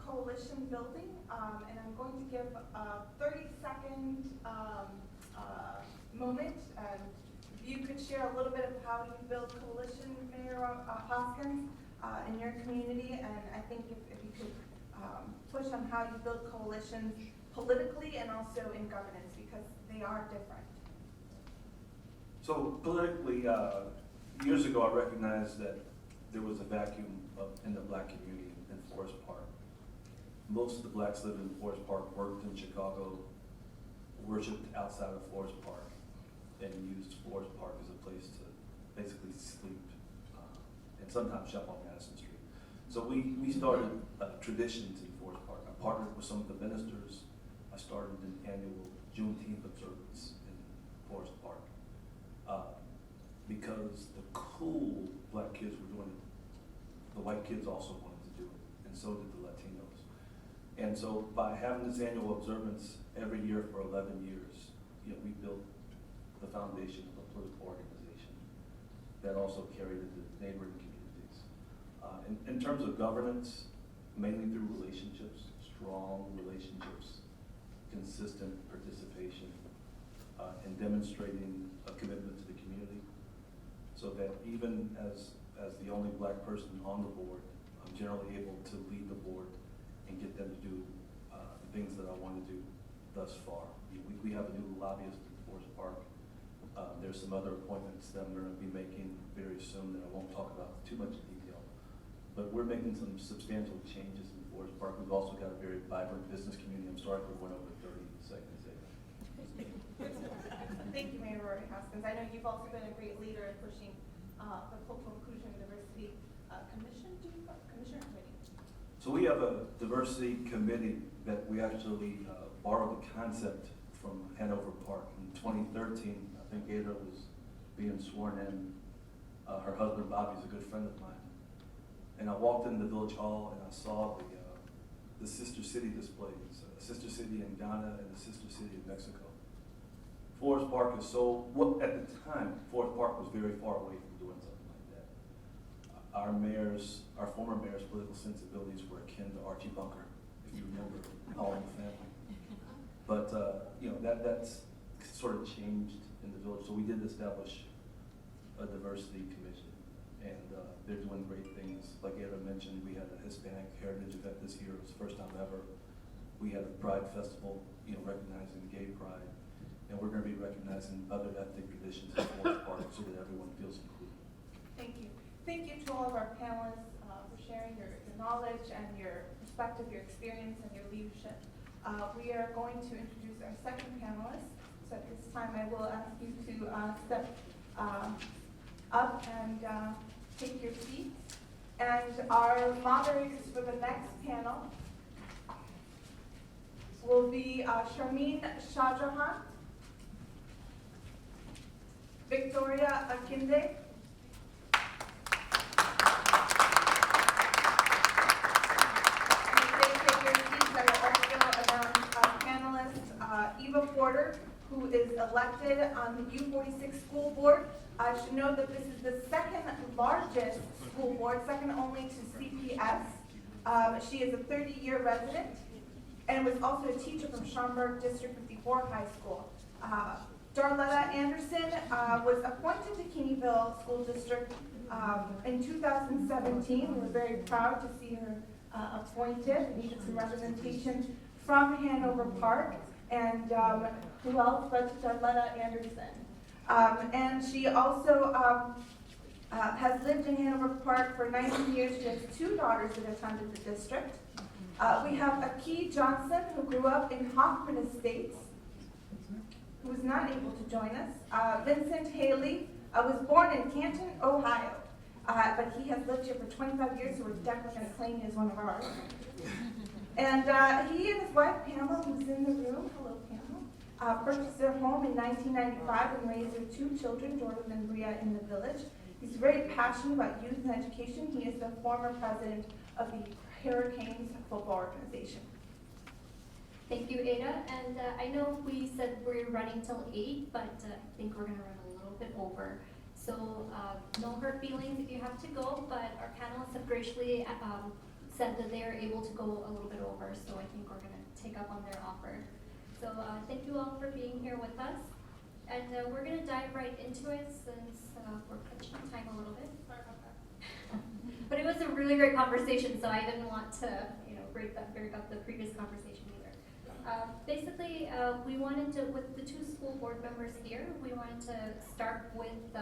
coalition building, and I'm going to give a 30-second moment. If you could share a little bit of how you build coalition, Mayor Hoskins, in your community, and I think if you could push on how you build coalitions politically and also in governance, because they are different. So politically, years ago, I recognized that there was a vacuum in the black community in Forest Park. Most of the blacks lived in Forest Park, worked in Chicago, worshiped outside of Forest Park, and used Forest Park as a place to basically sleep and sometimes shop on Madison Street. So we started traditions in Forest Park. I partnered with some of the ministers. I started an annual Juneteenth observance in Forest Park because the cool black kids were doing it. The white kids also wanted to do it, and so did the Latinos. And so by having this annual observance every year for 11 years, we built the foundation of a political organization that also carried into neighboring communities. In terms of governance, mainly through relationships, strong relationships, consistent participation, and demonstrating a commitment to the community, so that even as the only black person on the board, I'm generally able to lead the board and get them to do the things that I want to do thus far. We have a new lobbyist in Forest Park. There's some other appointments that I'm going to be making very soon that I won't talk about too much in detail. But we're making some substantial changes in Forest Park. We've also got a very vibrant business community. I'm sorry for going over 30 seconds there. Thank you, Mayor Rory Hoskins. I know you've also been a great leader in pushing the Cultural Inclusion and Diversity Commission. Commissioner Committee. So we have a diversity committee that we actually borrowed the concept from Hanover Park. In 2013, I think Ada was being sworn in. Her husband Bobby's a good friend of mine. And I walked into the village hall and I saw the sister city displays, sister city in Ghana and the sister city in Mexico. Forest Park is at the time, Forest Park was very far away from doing something like that. Our former mayor's political sensibilities were akin to Archie Bunker, if you remember All in the Family. But, that's sort of changed in the village. So we did establish a diversity commission, and they're doing great things. Like Ada mentioned, we had a Hispanic Heritage event this year. It was the first time ever. We had a Pride Festival, recognizing gay pride. And we're going to be recognizing other ethnic traditions in Forest Park so that everyone feels included. Thank you. Thank you to all of our panelists for sharing your knowledge and your perspective, your experience, and your leadership. We are going to introduce our second panelist. So at this time, I will ask you to step up and take your seats. And our moderators for the next panel will be Sharmeen Shahjahan, Victoria Akinde, Eva Porter, who is elected on the U46 school board. I should note that this is the second largest school board, second only to CPS. She is a 30-year resident and was also a teacher from Schaumburg District 54 High School. Darletta Anderson was appointed to Keeneyville School District in 2017. We were very proud to see her appointed, needed some representation from Hanover Park. And who else but Darletta Anderson. And she also has lived in Hanover Park for 19 years. She has 2 daughters that attended the district. We have Aki Johnson, who grew up in Hoffman Estates, who was not able to join us. Vincent Haley was born in Canton, Ohio, but he has lived here for 25 years, so we're definitely going to claim him as one of ours. And he and his wife, Pamela, who's in the room, hello Pamela, purchased their home in 1995 and raised their 2 children, Jordan and Bria, in the village. He's very passionate about youth and education. He is the former president of the Hurricanes football organization. Thank you, Ada. And I know we said we're running till 8, but I think we're gonna run a little bit over. So no hurt feelings if you have to go, but our panelists have graciously said that they are able to go a little bit over, so I think we're gonna take up on their offer. So thank you all for being here with us. And we're gonna dive right into it since we're pushing time a little bit. Sorry about that. But it was a really great conversation, so I didn't want to, break up the previous conversation either. Basically, we wanted to, with the 2 school board members here, we wanted to start with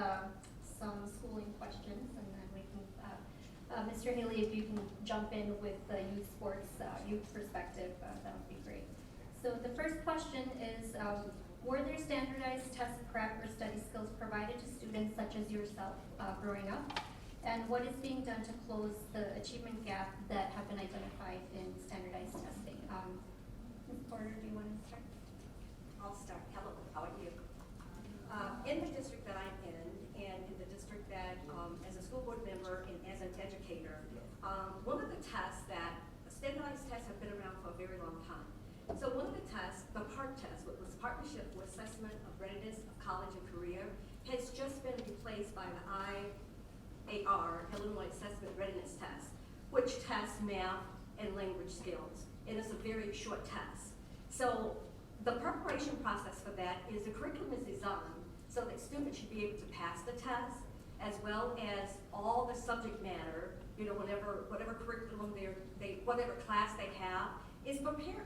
some schooling questions, and then we can, Mr. Haley, if you can jump in with the youth sports, youth perspective, that would be great. So the first question is, were there standardized test prep or study skills provided to students such as yourself growing up? And what is being done to close the achievement gap that have been identified in standardized testing? Ms. Porter, do you want to start? I'll start. Hello, how are you? In the district that I'm in, and in the district that, as a school board member and as an educator, one of the tests that, standardized tests have been around for a very long time. So one of the tests, the PART test, which was Partnership for Assessment of Readiness of College and Career, has just been replaced by the IAR, Illinois Assessment Readiness Test, which tests math and language skills. And it's a very short test. So the preparation process for that is the curriculum is designed so that students should be able to pass the test, as well as all the subject matter, whatever curriculum whatever class they have, is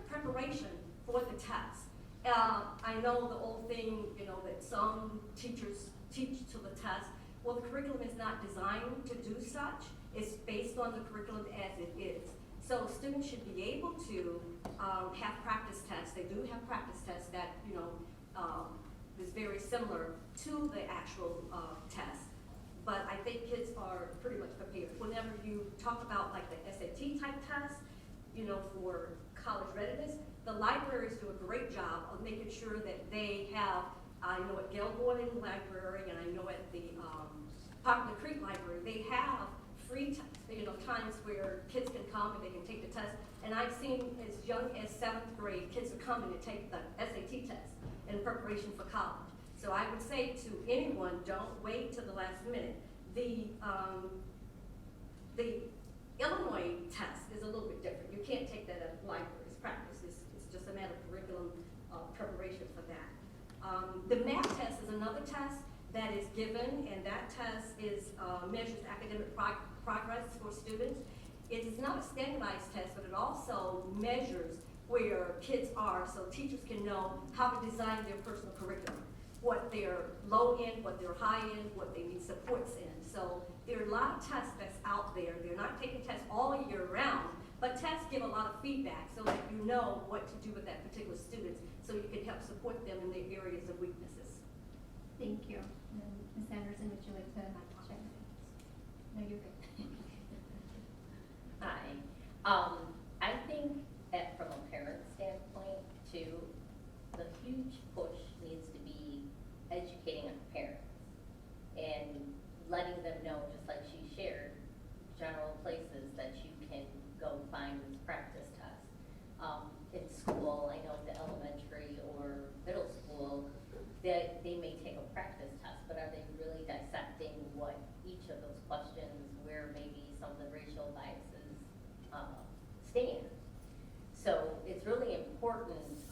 preparation for the test. I know the old thing, that some teachers teach to the test. Well, the curriculum is not designed to do such. It's based on the curriculum as it is. So students should be able to have practice tests. They do have practice tests that, is very similar to the actual test. But I think kids are pretty much prepared. Whenever you talk about like the SAT type test, for college readiness, the libraries do a great job of making sure that they have, I know at Gale Gordon Library, and I know at the Poplar Creek Library, they have free times where kids can come and they can take the test. And I've seen as young as 7th grade, kids are coming to take the SAT test in preparation for college. So I would say to anyone, don't wait till the last minute. The Illinois test is a little bit different. You can't take that at libraries practice. It's just a matter of curriculum preparation for that. The math test is another test that is given, and that test measures academic progress for students. It is not a standardized test, but it also measures where kids are, so teachers can know how to design their personal curriculum, what they're low in, what they're high in, what they need supports in. So there are a lot of tests that's out there. They're not taking tests all year round, but tests give a lot of feedback so that you know what to do with that particular student, so you can help support them in their areas of weaknesses. Thank you. And Ms. Anderson, would you like to check? No, you're good. Hi. I think that from a parent standpoint too, the huge push needs to be educating our parents and letting them know, just like she shared, general places that you can go find this practice test. In school, I know the elementary or middle school, they may take a practice test, but are they really dissecting what each of those questions, where maybe some of the racial biases stand? So it's really important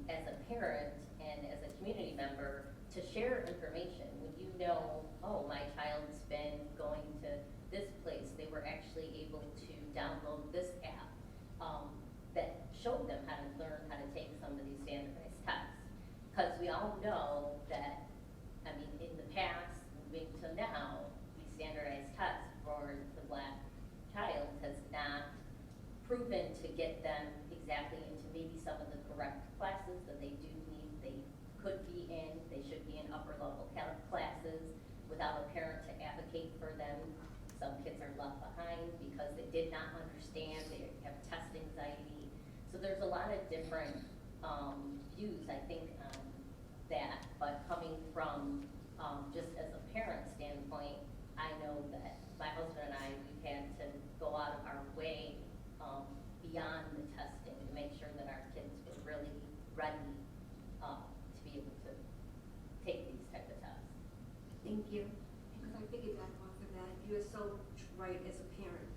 as a parent and as a community member to share information. When you know, oh, my child's been going to this place, they were actually able to download this app that showed them how to learn how to take some of these standardized tests. Because we all know that, in the past, moving to now, these standardized tests for the Black child has not proven to get them exactly into maybe some of the correct classes that they do need. They could be in, they should be in upper level classes without a parent to advocate for them. Some kids are left behind because they did not understand, they have test anxiety. So there's a lot of different views, I think, on that, but coming from just as a parent standpoint, I know that my husband and I, we've had to go out of our way beyond the testing to make sure that our kids were really ready to be able to take these type of tests. Thank you. Because I piggyback off of that, you're so right as a parent.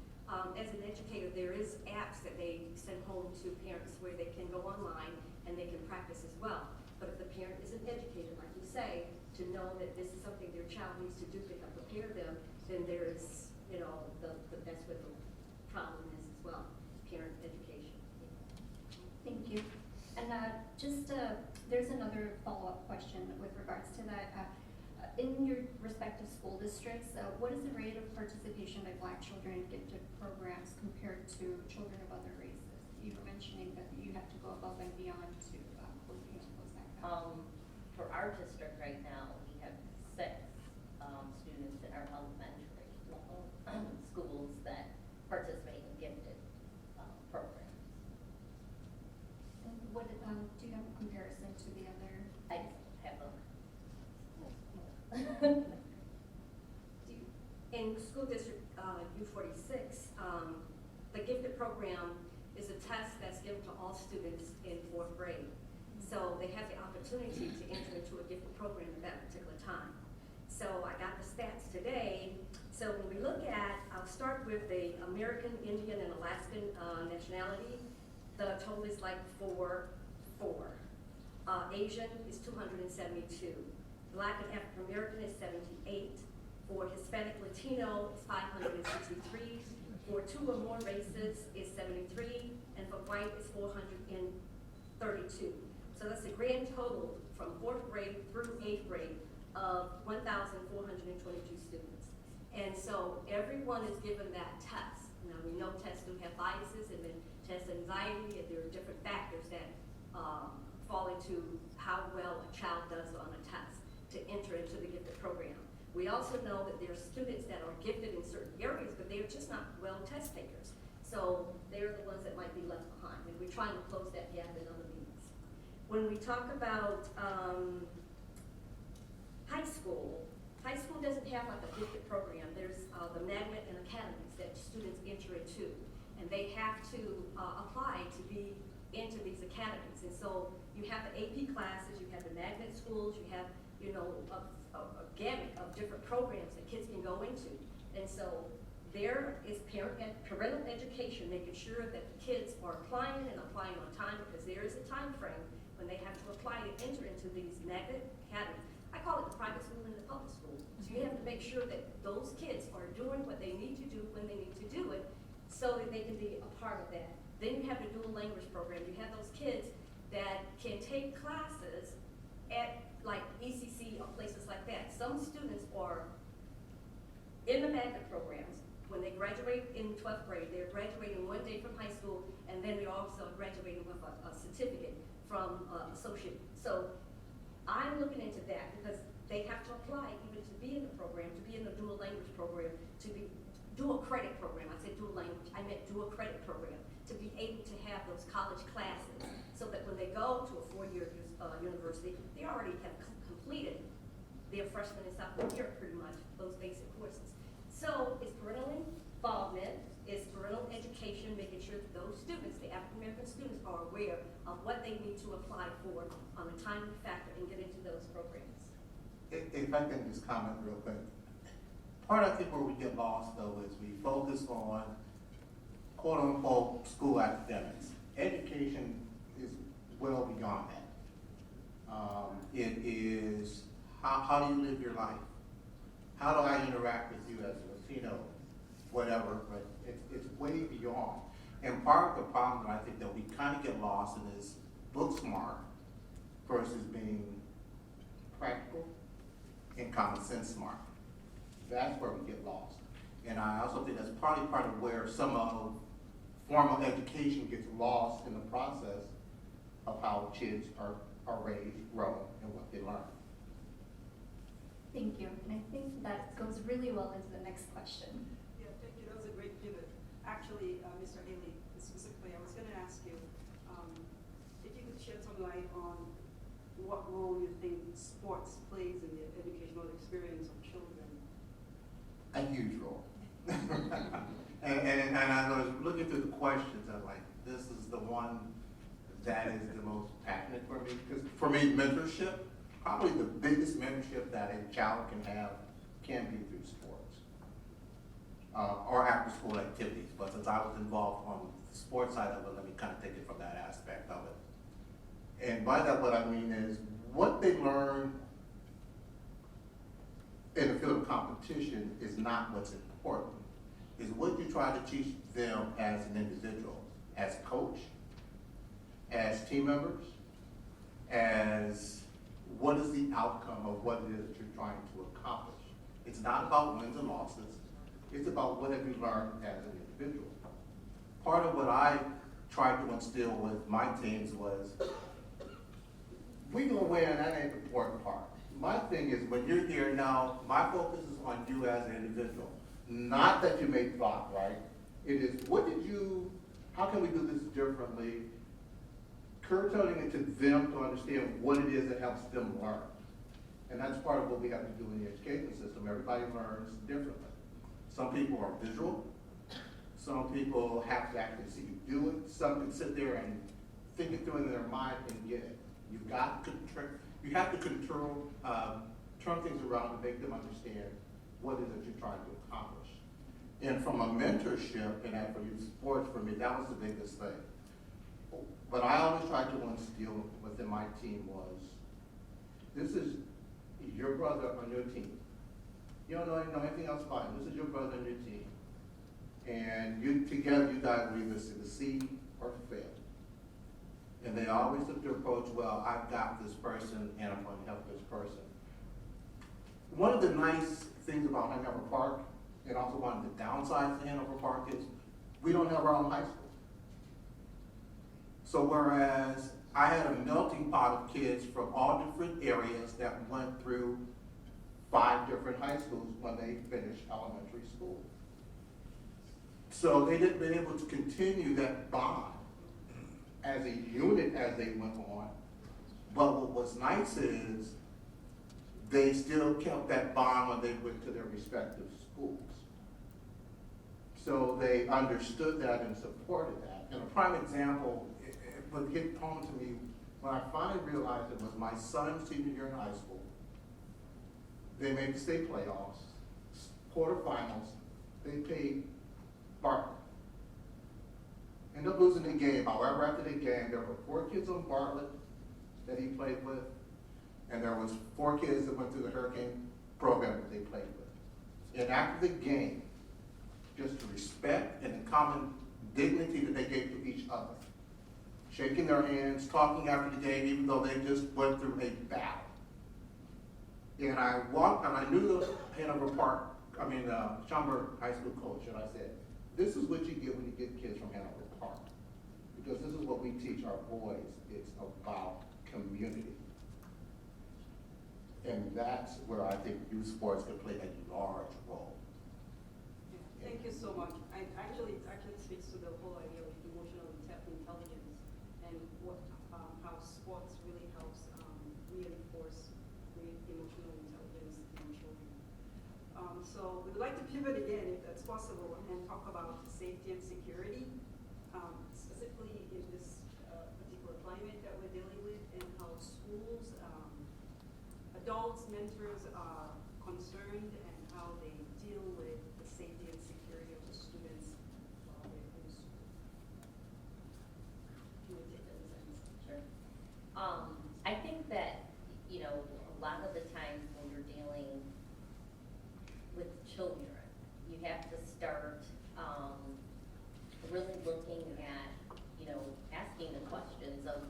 As an educator, there is apps that they send home to parents where they can go online and they can practice as well. But if the parent isn't educated, like you say, to know that this is something their child needs to do to help prepare them, then there's, you know, that's what the problem is as well, parent education. Thank you. And there's another follow-up question with regards to that. In your respective school districts, what is the rate of participation by Black children in gifted programs compared to children of other races? You were mentioning that you have to go above and beyond to close that gap. For our district right now, we have 6 students in our elementary level schools that participate in gifted programs. And what, do you have a comparison to the other? I have a In school district U46, the gifted program is a test that's given to all students in 4th grade. So they have the opportunity to enter into a gifted program at that particular time. So I got the stats today. So when we look at, I'll start with the American, Indian, and Alaskan nationality. The total is like 4. Asian is 272. Black and African American is 78. For Hispanic Latino is 563. For 2 or more races is 73. And for white is 432. So that's a grand total from 4th grade through 8th grade of 1,422 students. And so everyone is given that test. Now we know tests do have biases and then test anxiety, and there are different factors that fall into how well a child does on a test to enter into the gifted program. We also know that there are students that are gifted in certain areas, but they're just not well test takers. So they're the ones that might be left behind, and we're trying to close that gap in other means. When we talk about high school doesn't have like a gifted program. There's the magnet and academies that students enter into, and they have to apply to be into these academies. And so you have the AP classes, you have the magnet schools, you have, you know, a gamut of different programs that kids can go into. And so there is parental education, making sure that the kids are applying and applying on time, because there is a time frame when they have to apply to enter into these magnet academies. I call it the private school and the public school. So you have to make sure that those kids are doing what they need to do when they need to do it, so that they can be a part of that. Then you have the dual language program. You have those kids that can take classes at like ECC or places like that. Some students are in the magnet programs. When they graduate in 12th grade, they're graduating one day from high school, and then they're also graduating with a certificate from associate. So I'm looking into that because they have to apply even to be in the program, to be in the dual language program, to be dual credit program. I said dual language, I meant dual credit program, to be able to have those college classes so that when they go to a 4-year university, they already have completed their freshman and sophomore year, pretty much, those basic courses. So it's parental involvement, it's parental education, making sure that those students, the African-American students, are aware of what they need to apply for on a timely factor and get into those programs. If I can just comment real quick. Part I think where we get lost though is we focus on quote unquote school academics. Education is well beyond that. It is how do you live your life? How do I interact with you as a Latino, whatever, but it's way beyond. And part of the problem that I think that we kind of get lost in is book smart versus being practical and common sense smart. That's where we get lost. And I also think that's partly part of where some of formal education gets lost in the process of how kids are raised, grow, and what they learn. Thank you. And I think that goes really well into the next question. Yeah, thank you. That was a great pivot. Actually, Mr. Haley, specifically, I was going to ask you if you could shed some light on what role you think sports plays in the educational experience of children. a huge role. and I was looking through the questions, I'm like, this is the one that is the most passionate for me. Because for me, mentorship, probably the biggest mentorship that a child can have can be through sports or after school activities. But since I was involved on the sports side of it, let me kind of take it from that aspect of it. And by that, what I mean is what they learn in the field of competition is not what's important. Is what you try to teach them as an individual, as a coach, as team members, as what is the outcome of what it is that you're trying to accomplish. It's not about wins and losses. It's about what have you learned as an individual. Part of what I tried to instill with my teams was, we gonna win, and that ain't the important part. My thing is, when you're here now, my focus is on you as an individual. Not that you made thought, right? It is, how can we do this differently? Curtailing it to them to understand what it is that helps them learn. And that's part of what we have to do in the education system. Everybody learns differently. Some people are visual. Some people have to actually see you do it. Some can sit there and think it through in their mind and get it. You have to control, turn things around to make them understand what it is that you're trying to accomplish. And from a mentorship, and for youth sports, for me, that was the biggest thing. What I always tried to instill within my team was, this is your brother on your team. You don't know anything else about him. This is your brother on your team. And together, you guys will either succeed or fail. And they always took the approach, well, I've got this person and I'm going to help this person. One of the nice things about Hanover Park, and also one of the downsides to Hanover Park, is we don't have our own high school. So whereas I had a melting pot of kids from all different areas that went through 5 different high schools when they finished elementary school. So they didn't been able to continue that bond as a unit as they went on. But what was nice is they still kept that bond when they went to their respective schools. So they understood that and supported that. And a prime example, it would hit home to me when I finally realized it was my son's senior year in high school. They made the state playoffs, quarterfinals. They played Bartlett. Ended up losing the game. However, after the game, there were 4 kids on Bartlett that he played with, and there was 4 kids that went through the Hurricane program that they played with. And after the game, just the respect and the common dignity that they gave to each other, shaking their hands, talking after the game, even though they just went through a battle. And I walked, and I knew the Hanover Schaumburg High School coach, and I said, this is what you get when you get kids from Hanover Park. Because this is what we teach our boys. It's about community. And that's where I think youth sports can play a large role. Thank you so much. It actually speaks to the whole idea of emotional intelligence and how sports really helps reinforce emotional intelligence in children. So we'd like to pivot again, if that's possible, and talk about safety and security, specifically in this particular climate that we're dealing with, and how schools, adults, mentors are concerned, and how they deal with the safety and security of the students while they're in school. Do you want to take that, Ms. Evans? Sure. I think that, a lot of the times when you're dealing with children, you have to start really looking at, asking the questions of,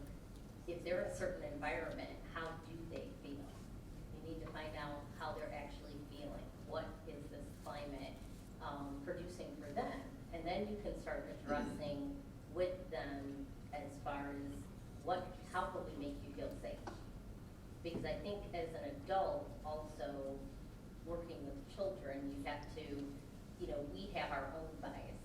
if they're in a certain environment, how do they feel? You need to find out how they're actually feeling. What is this climate producing for them? And then you can start addressing with them as far as how can we make you feel safe? Because I think as an adult, also working with children, you have to, we have our own biases.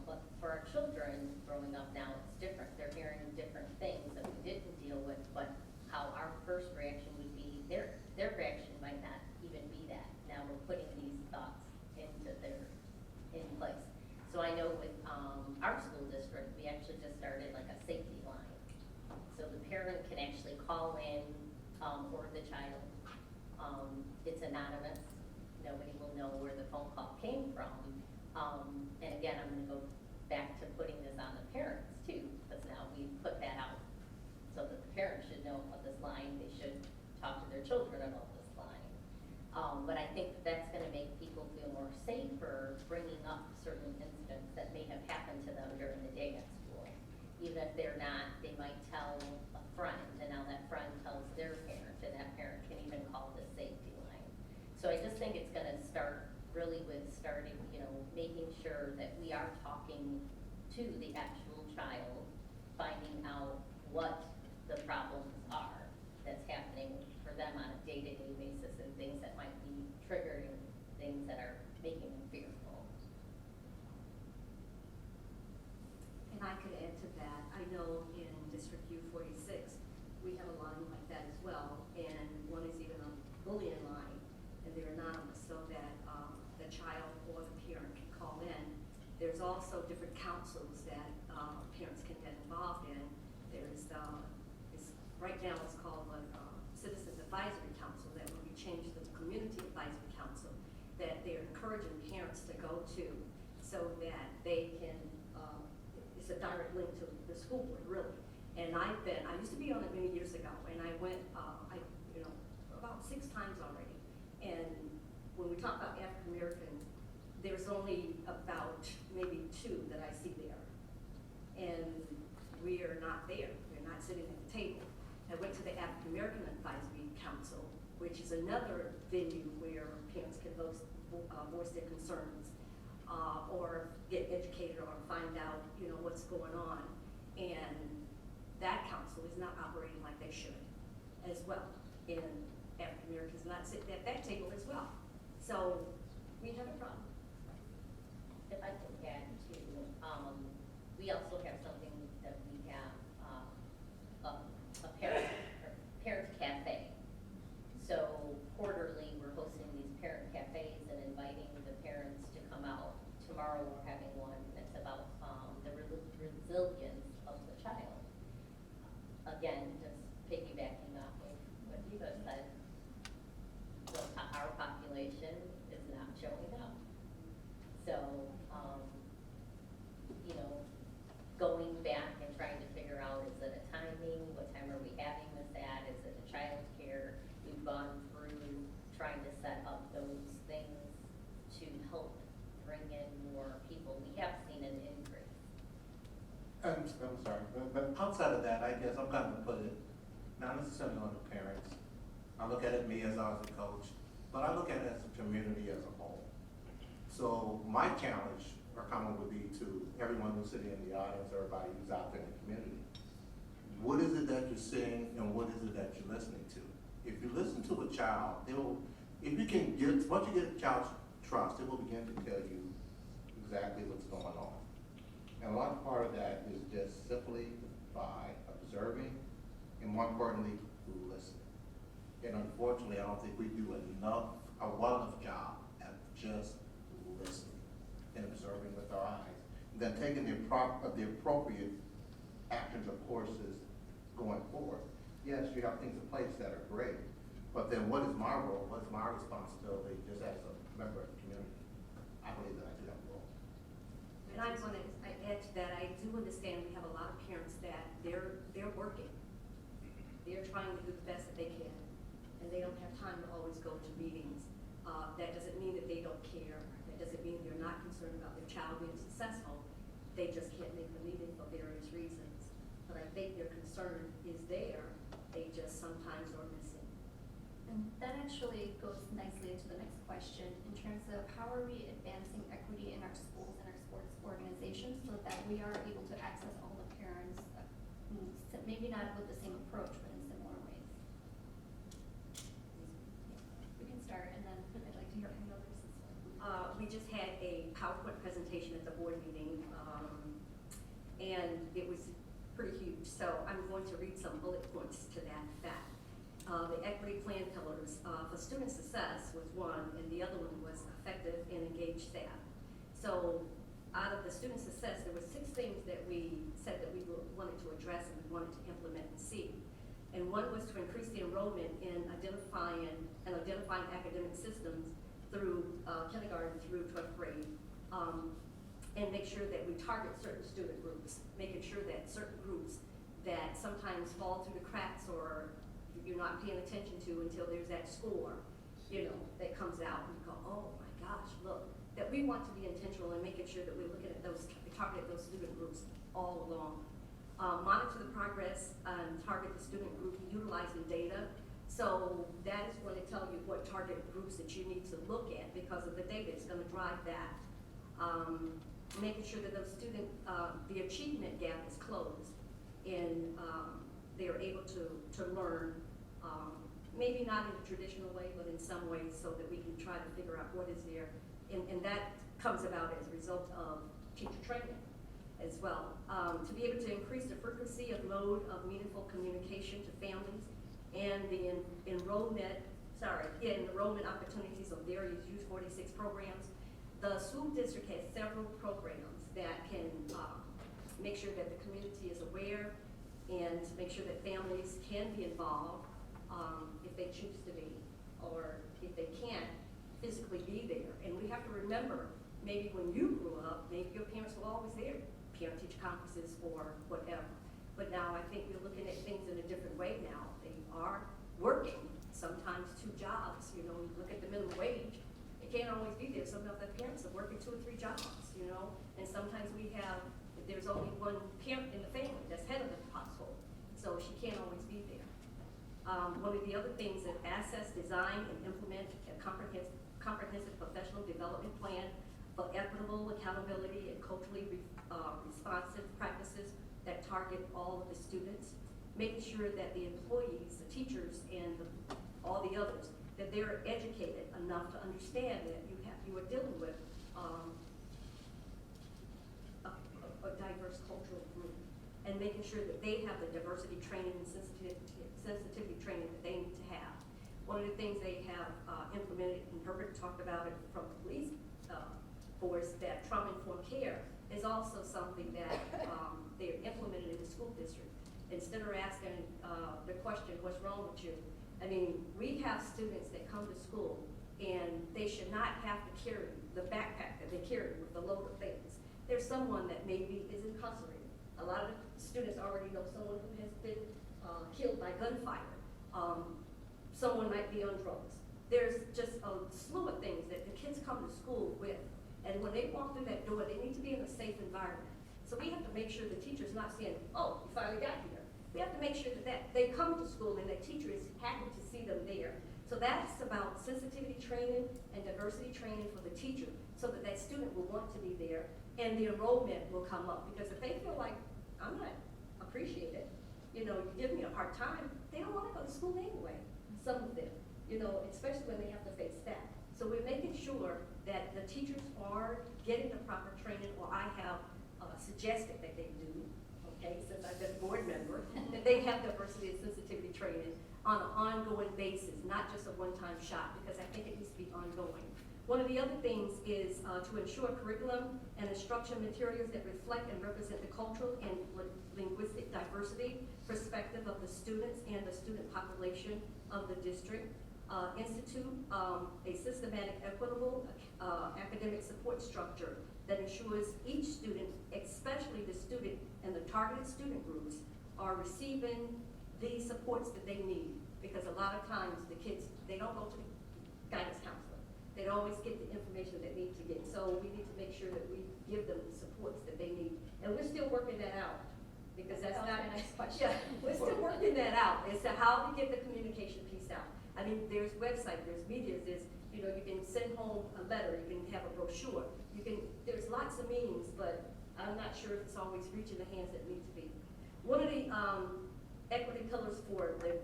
But for our children growing up now, it's different. They're hearing different things that we didn't deal with, but how our first reaction would be, their reaction might not even be that. Now we're putting these thoughts in place. So I know with our school district, we actually just started like a safety line. So the parent can actually call in or the child. It's anonymous. Nobody will know where the phone call came from. And again, I'm going to go back to putting this on the parents too, because now we put that out so that the parents should know about this line. They should talk to their children about this line. But I think that's going to make people feel more safer bringing up certain incidents that may have happened to them during the day at school. Even if they're not, they might tell a friend, and now that friend tells their parent, and that parent can even call the safety line. So I just think it's going to start really with starting, making sure that we are talking to the actual child, finding out what the problems are that's happening for them on a day-to-day basis, and things that might be triggering things that are making them fearful. And I could add to that, I know in District U46, we have a line like that as well, and one is even a bullying line, and they're anonymous, so that the child or the parent can call in. There's also different councils that parents can get involved in. There's, right now it's called a Citizens Advisory Council, that will be changed to the Community Advisory Council, that they're encouraging parents to go to, so that they can, it's a direct link to the school board, really. And I used to be on it many years ago, and I went, about 6 times already. And when we talk about African American, there's only about maybe 2 that I see there. And we are not there. We're not sitting at the table. I went to the African American Advisory Council, which is another venue where parents can voice their concerns, or get educated or find out, what's going on. And that council is not operating like they should as well. And African Americans not sitting at that table as well. So we have a problem. If I can add to, we also have something that we have, a parent cafe. So quarterly, we're hosting these parent cafes and inviting the parents to come out. Tomorrow, we're having one that's about the resilience of the child. Again, just piggybacking off of what Eva said, our population is not showing up. So, going back and trying to figure out, is it a timing? What time are we having this at? Is it a child care? We've gone through trying to set up those things to help bring in more people. We have seen an increase. I'm sorry, but outside of that, I guess I'm going to put it, not necessarily on the parents. I look at it me as I was a coach, but I look at it as a community as a whole. So my challenge or comment would be to everyone who's sitting in the audience, everybody who's out there in the community. What is it that you're seeing and what is it that you're listening to? If you listen to a child, once you get a child's trust, it will begin to tell you exactly what's going on. And a large part of that is just simply by observing and more importantly, listening. And unfortunately, I don't think we do a well enough job at just listening and observing with our eyes. And then taking the appropriate actions or courses going forward. Yes, you have things in place that are great, but then what is my role? What is my responsibility just as a member of the community? I believe that I do have a role. And I want to add to that, I do understand we have a lot of parents that they're working. They're trying to do the best that they can, and they don't have time to always go to meetings. That doesn't mean that they don't care. That doesn't mean they're not concerned about their child being successful. They just can't make the meeting for various reasons. But I think their concern is there. They just sometimes are missing. And that actually goes nicely into the next question in terms of how are we advancing equity in our schools and our sports organizations so that we are able to access all the parents, maybe not with the same approach, but in similar ways. We can start, and then I'd like to hear from the others. We just had a PowerPoint presentation at the board meeting, and it was pretty huge. So I'm going to read some bullet points to that fact. The equity plan pillars for student success was one, and the other one was effective and engaged staff. So out of the student success, there were 6 things that we said that we wanted to address and we wanted to implement and see. And one was to increase the enrollment in identifying academic systems through kindergarten through 12th grade, and make sure that we target certain student groups, making sure that certain groups that sometimes fall through the cracks or you're not paying attention to until there's that score, that comes out and you go, oh my gosh, look, that we want to be intentional in making sure that we're looking at those, target those student groups all along. Monitor the progress and target the student group utilizing data. So that is going to tell you what target groups that you need to look at because of the data is going to drive that. Making sure that those the achievement gap is closed and they are able to learn, maybe not in a traditional way, but in some ways so that we can try to figure out what is there. And that comes about as a result of teacher training as well. To be able to increase the frequency of mode of meaningful communication to families and the enrollment opportunities of various Youth 46 programs. The school district has several programs that can make sure that the community is aware and make sure that families can be involved if they choose to be, or if they can't physically be there. And we have to remember, maybe when you grew up, maybe your parents were always there, parent-teacher conferences or whatever. But now I think we're looking at things in a different way now. They are working, sometimes 2 jobs. You look at the minimum wage, it can't always be there. Some of the parents are working 2 or 3 jobs, and sometimes there's only one parent in the family that's head of the household, so she can't always be there. One of the other things is assess, design, and implement a comprehensive professional development plan for equitable accountability and culturally responsive practices that target all of the students, making sure that the employees, the teachers, and all the others, that they're educated enough to understand that you are dealing with a diverse cultural group, and making sure that they have the diversity training and sensitivity training that they need to have. One of the things they have implemented, and Herbert talked about it from the police force, that trauma-informed care is also something that they're implemented in the school district. Instead of asking the question, what's wrong with you? I mean, we have students that come to school and they should not have to carry the backpack that they carry with the load of things. There's someone that maybe is incarcerated. A lot of the students already know someone who has been killed by gunfire. Someone might be on drugs. There's just a slew of things that the kids come to school with. And when they walk through that door, they need to be in a safe environment. So we have to make sure the teacher's not saying, oh, you finally got here. We have to make sure that they come to school and the teacher is happy to see them there. So that's about sensitivity training and diversity training for the teacher so that that student will want to be there and the enrollment will come up. Because if they feel like, I'm not appreciated, you give me a hard time, they don't want to go to school anyway, some of them, especially when they have to face that. So we're making sure that the teachers are getting the proper training, or I have suggested that they do, since I've been a board member, that they have diversity and sensitivity training on an ongoing basis, not just a one-time shot, because I think it needs to be ongoing. One of the other things is to ensure curriculum and instruction materials that reflect and represent the cultural and linguistic diversity perspective of the students and the student population of the district. Institute a systematic, equitable academic support structure that ensures each student, especially the student and the targeted student groups, are receiving the supports that they need. Because a lot of times the kids, they don't go to the guidance counselor. They don't always get the information they need to get. So we need to make sure that we give them the supports that they need. And we're still working that out. Because that's not the next question. Yeah, we're still working that out as to how to get the communication piece out. I mean, there's website, there's media, you can send home a letter, you can have a brochure, there's lots of means, but I'm not sure if it's always reaching the hands that need to be. One of the equity pillars for the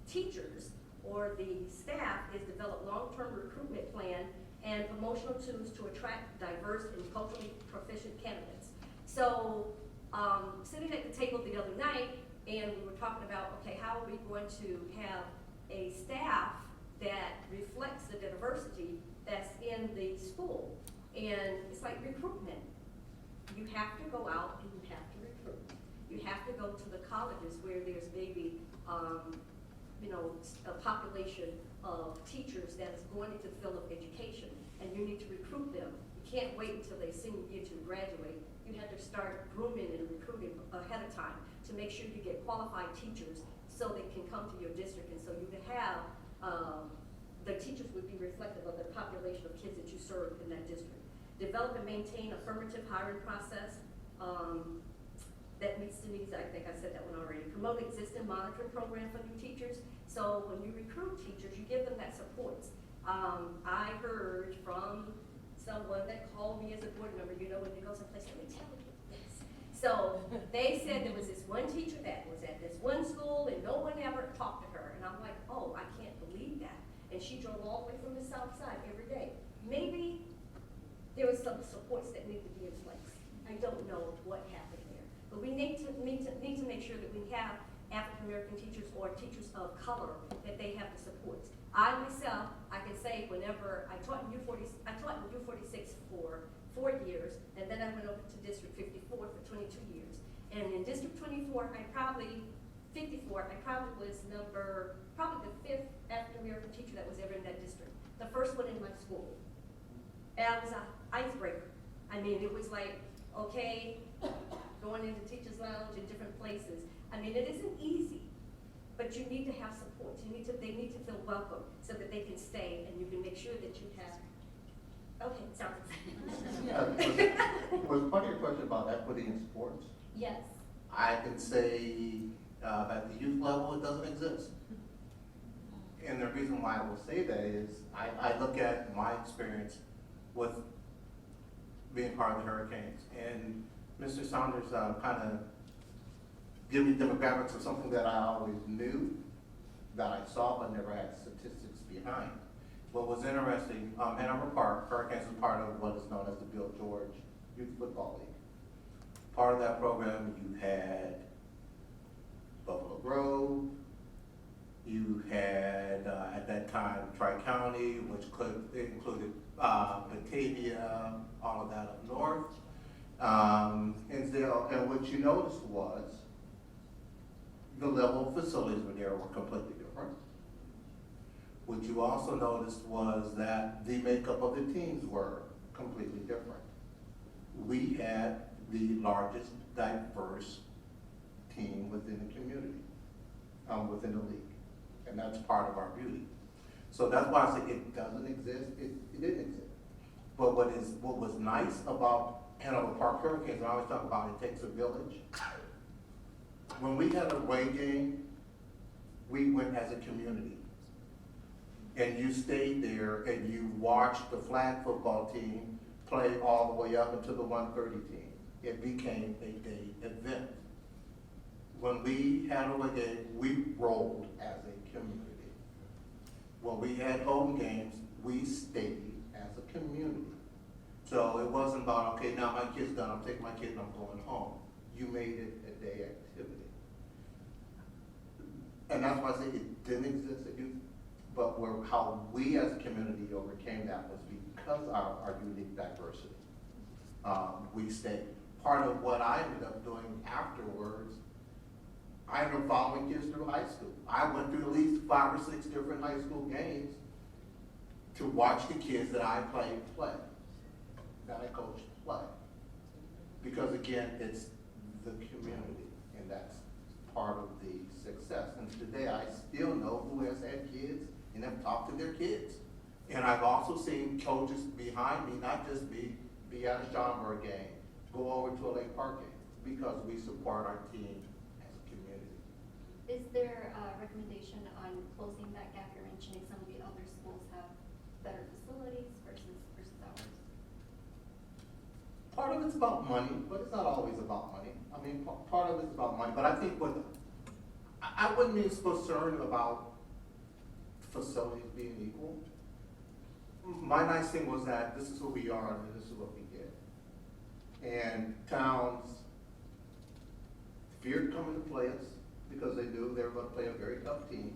teachers or the staff is develop long-term recruitment plan and promotional tools to attract diverse and culturally proficient candidates. So, sitting at the table the other night, and we were talking about, okay, how are we going to have a staff that reflects the diversity that's in the school? And it's like recruitment. You have to go out and you have to recruit. You have to go to the colleges where there's maybe, a population of teachers that is going into the field of education, and you need to recruit them. You can't wait until they senior year to graduate. You have to start grooming and recruiting ahead of time to make sure you get qualified teachers so they can come to your district, and so you can have, the teachers would be reflective of the population of kids that you serve in that district. Develop and maintain affirmative hiring process that meets the needs. I think I said that one already. Promote existing monitoring program for new teachers. So when you recruit teachers, you give them that support. I heard from someone that called me as a board member, when you go someplace, let me tell you this. So they said there was this one teacher that was at this one school and no one ever talked to her. And I'm like, oh, I can't believe that. And she drove all the way from the south side every day. Maybe there was some supports that need to be in place. I don't know what happened there. But we need to make sure that we have African American teachers or teachers of color, that they have the supports. I myself, I can say whenever I taught in I taught in U46 for 4 years, and then I went over to District 54 for 22 years. And in District 54, I probably was probably the 5th African American teacher that was ever in that district. The first one in my school. And I was an icebreaker. I mean, it was like, okay, going into teachers' lounge in different places. I mean, it isn't easy, but you need to have support. They need to feel welcome so that they can stay, and you can make sure that you have. Okay, sorry. Was part of your question about equity in sports? Yes. I can say at the youth level, it doesn't exist. And the reason why I will say that is I look at my experience with being part of the Hurricanes. And Mr. Saunders kind of give me demographics of something that I always knew, that I saw but never had statistics behind. What was interesting, Hanover Park, Hurricanes was part of what is known as the Bill George Youth Football League. Part of that program, you had Buffalo Grove, you had, at that time, Tri-County, which included Batavia, all of that up north. And what you noticed was the level of facilities were completely different. What you also noticed was that the makeup of the teams were completely different. We had the largest diverse team within the community, within the league. And that's part of our beauty. So that's why I say it doesn't exist, it didn't exist. But what was nice about Hanover Park Hurricanes, and I always talk about it takes a village. When we had a away game, we went as a community. And you stayed there and you watched the flag football team play all the way up into the 130 team. It became a day event. When we had a away game, we rolled as a community. When we had home games, we stayed as a community. So it wasn't about, okay, now my kid's done, I'm taking my kid and I'm going home. You made it a day activity. And that's why I say it didn't exist at youth, but how we as a community overcame that was because of our unique diversity. We stayed. Part of what I ended up doing afterwards, I ended up following kids through high school. I went through at least 5 or 6 different high school games to watch the kids that I played play, that I coached play. Because again, it's the community, and that's part of the success. And today I still know who has had kids and have talked to their kids. And I've also seen coaches behind me, not just me, be at a Schaumburg game, go over to a Lake Park game, because we support our team as a community. Is there a recommendation on closing that gap? You're mentioning some of the other schools have better facilities versus ours. Part of it's about money, but it's not always about money. I mean, part of it's about money, but I think I wouldn't be concerned about facilities being equal. My nice thing was that this is who we are and this is what we get. And towns feared coming to play us because they knew they were going to play a very tough team.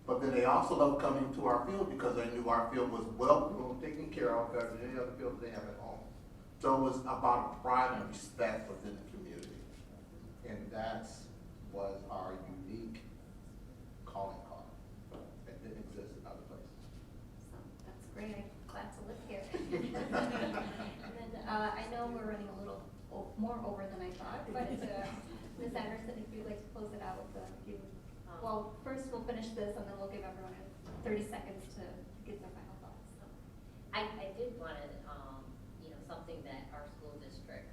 But then they also love coming to our field because they knew our field was well taken care of compared to any other field they have at home. So it was about pride and respect within the community. And that was our unique calling card. That didn't exist in other places. So that's great. I'm glad to live here. And then I know we're running a little more over than I thought, but Ms. Anderson, if you'd like to close it out with a few. Well, first we'll finish this and then we'll give everyone 30 seconds to give their final thoughts. I did want to, something that our school district,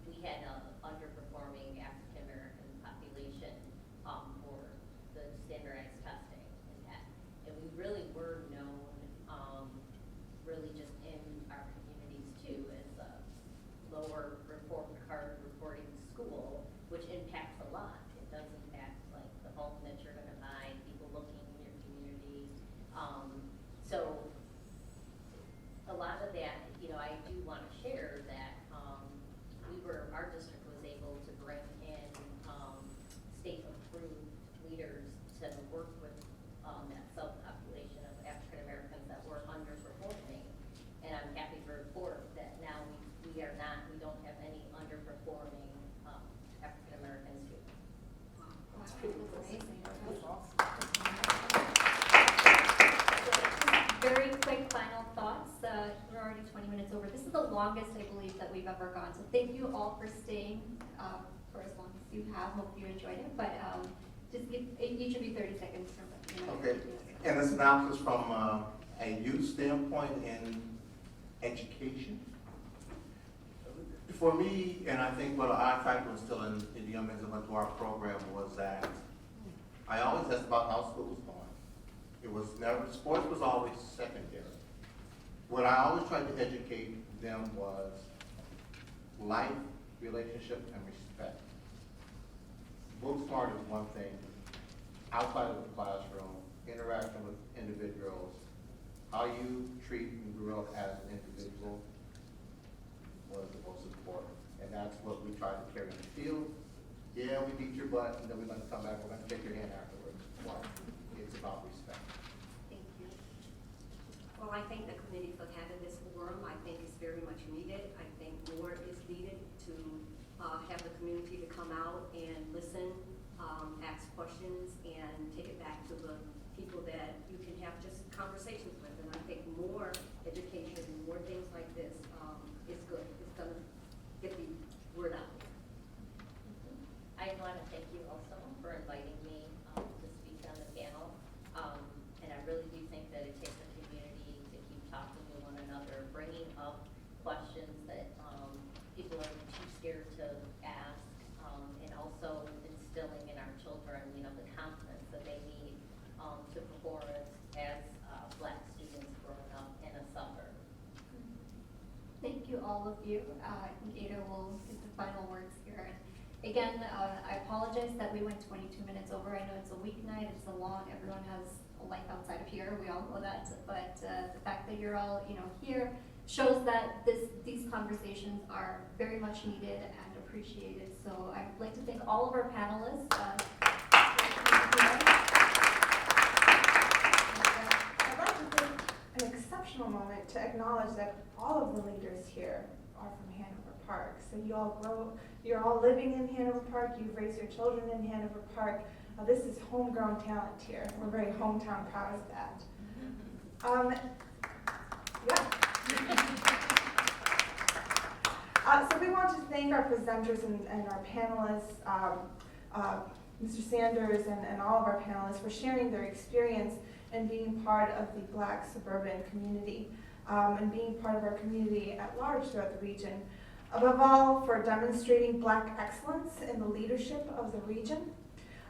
we had an underperforming African American population for the standardized testing and that. And we really were known, really just in our communities too, as a lower report card reporting school, which impacts a lot. It does impact like the home that you're going to buy, people looking in your community. So a lot of that, I do want to share that our district was able to bring in state-approved leaders to work with that subpopulation of African Americans that were underperforming. And I'm happy to report that now we don't have any underperforming African American students. That's amazing. That's awesome. Very quick final thoughts. We're already 20 minutes over. This is the longest, I believe, that we've ever gone. So thank you all for staying for as long as you have. Hope you enjoyed it. But just give each of you 30 seconds. Okay. And a synopsis from a youth standpoint in education. For me, and I think what I tried to instill in the young men that went to our program was that I always asked about how school was going. It was never, sports was always secondary. What I always tried to educate them was life, relationship, and respect. Book smart is one thing. Outside of the classroom, interaction with individuals, how you treat and grow up as an individual was the most important. And that's what we try to carry in the field. Yeah, we beat your butt, and then we're going to come back, we're going to take your hand afterwards. Well, it's about respect. Thank you. Well, I thank the committee for having this forum. I think it's very much needed. I think more is needed to have the community to come out and listen, ask questions, and take it back to the people that you can have just conversations with. And I think more education and more things like this is good. It's going to get the word out. I want to thank you also for inviting me to speak on the panel. And I really do think that it takes a community to keep talking to one another, bringing up questions that people are too scared to ask, and also instilling in our children, the confidence that they need to perform as Black students growing up in a suburb. Thank you, all of you. I think Ada will get the final words here. Again, I apologize that we went 22 minutes over. I know it's a weeknight, it's a long, everyone has a life outside of here, we all know that. But the fact that you're all, here shows that these conversations are very much needed and appreciated. So I'd like to thank all of our panelists. I'd like to take an exceptional moment to acknowledge that all of the leaders here are from Hanover Park. So you're all living in Hanover Park, you've raised your children in Hanover Park. This is homegrown talent here. We're very hometown proud of that. So we want to thank our presenters and our panelists, Mr. Sanders and all of our panelists for sharing their experience and being part of the Black suburban community and being part of our community at large throughout the region. Above all, for demonstrating Black excellence in the leadership of the region.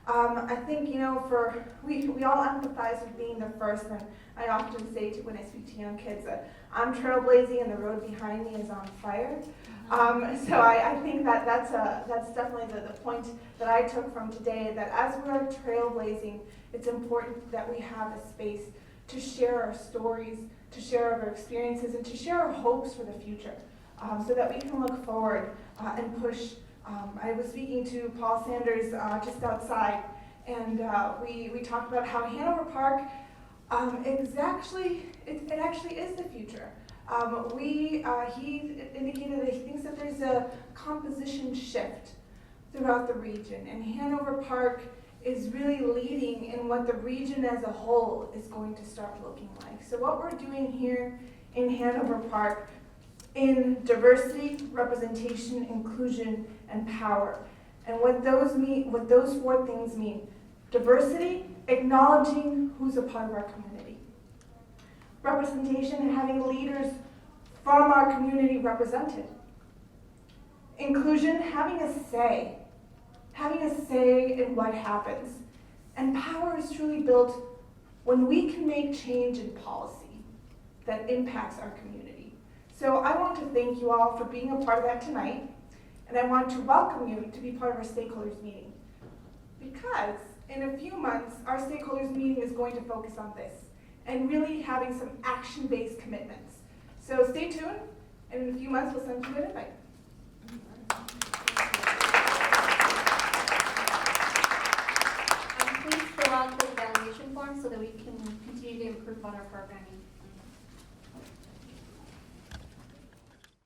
I think, we all empathize with being the first, and I often say when I speak to young kids that I'm trailblazing and the road behind me is on fire. So I think that's definitely the point that I took from today, that as we're trailblazing, it's important that we have a space to share our stories, to share our experiences, and to share our hopes for the future, so that we can look forward and push. I was speaking to Paul Sanders just outside, And we talked about how Hanover Park it actually is the future. He indicated that he thinks that there's a composition shift throughout the region, and Hanover Park is really leading in what the region as a whole is going to start looking like. So what we're doing here in Hanover Park in diversity, representation, inclusion, and power. And what those 4 things mean. Diversity, acknowledging who's a part of our community. Representation, having leaders from our community represented. Inclusion, having a say in what happens. And power is truly built when we can make change in policy that impacts our community. So I want to thank you all for being a part of that tonight, and I want to welcome you to be part of our stakeholders meeting. Because in a few months, our stakeholders meeting is going to focus on this and really having some action-based commitments. So stay tuned, and in a few months, we'll send you an invite. Please fill out the evaluation form so that we can continue to improve on our programming.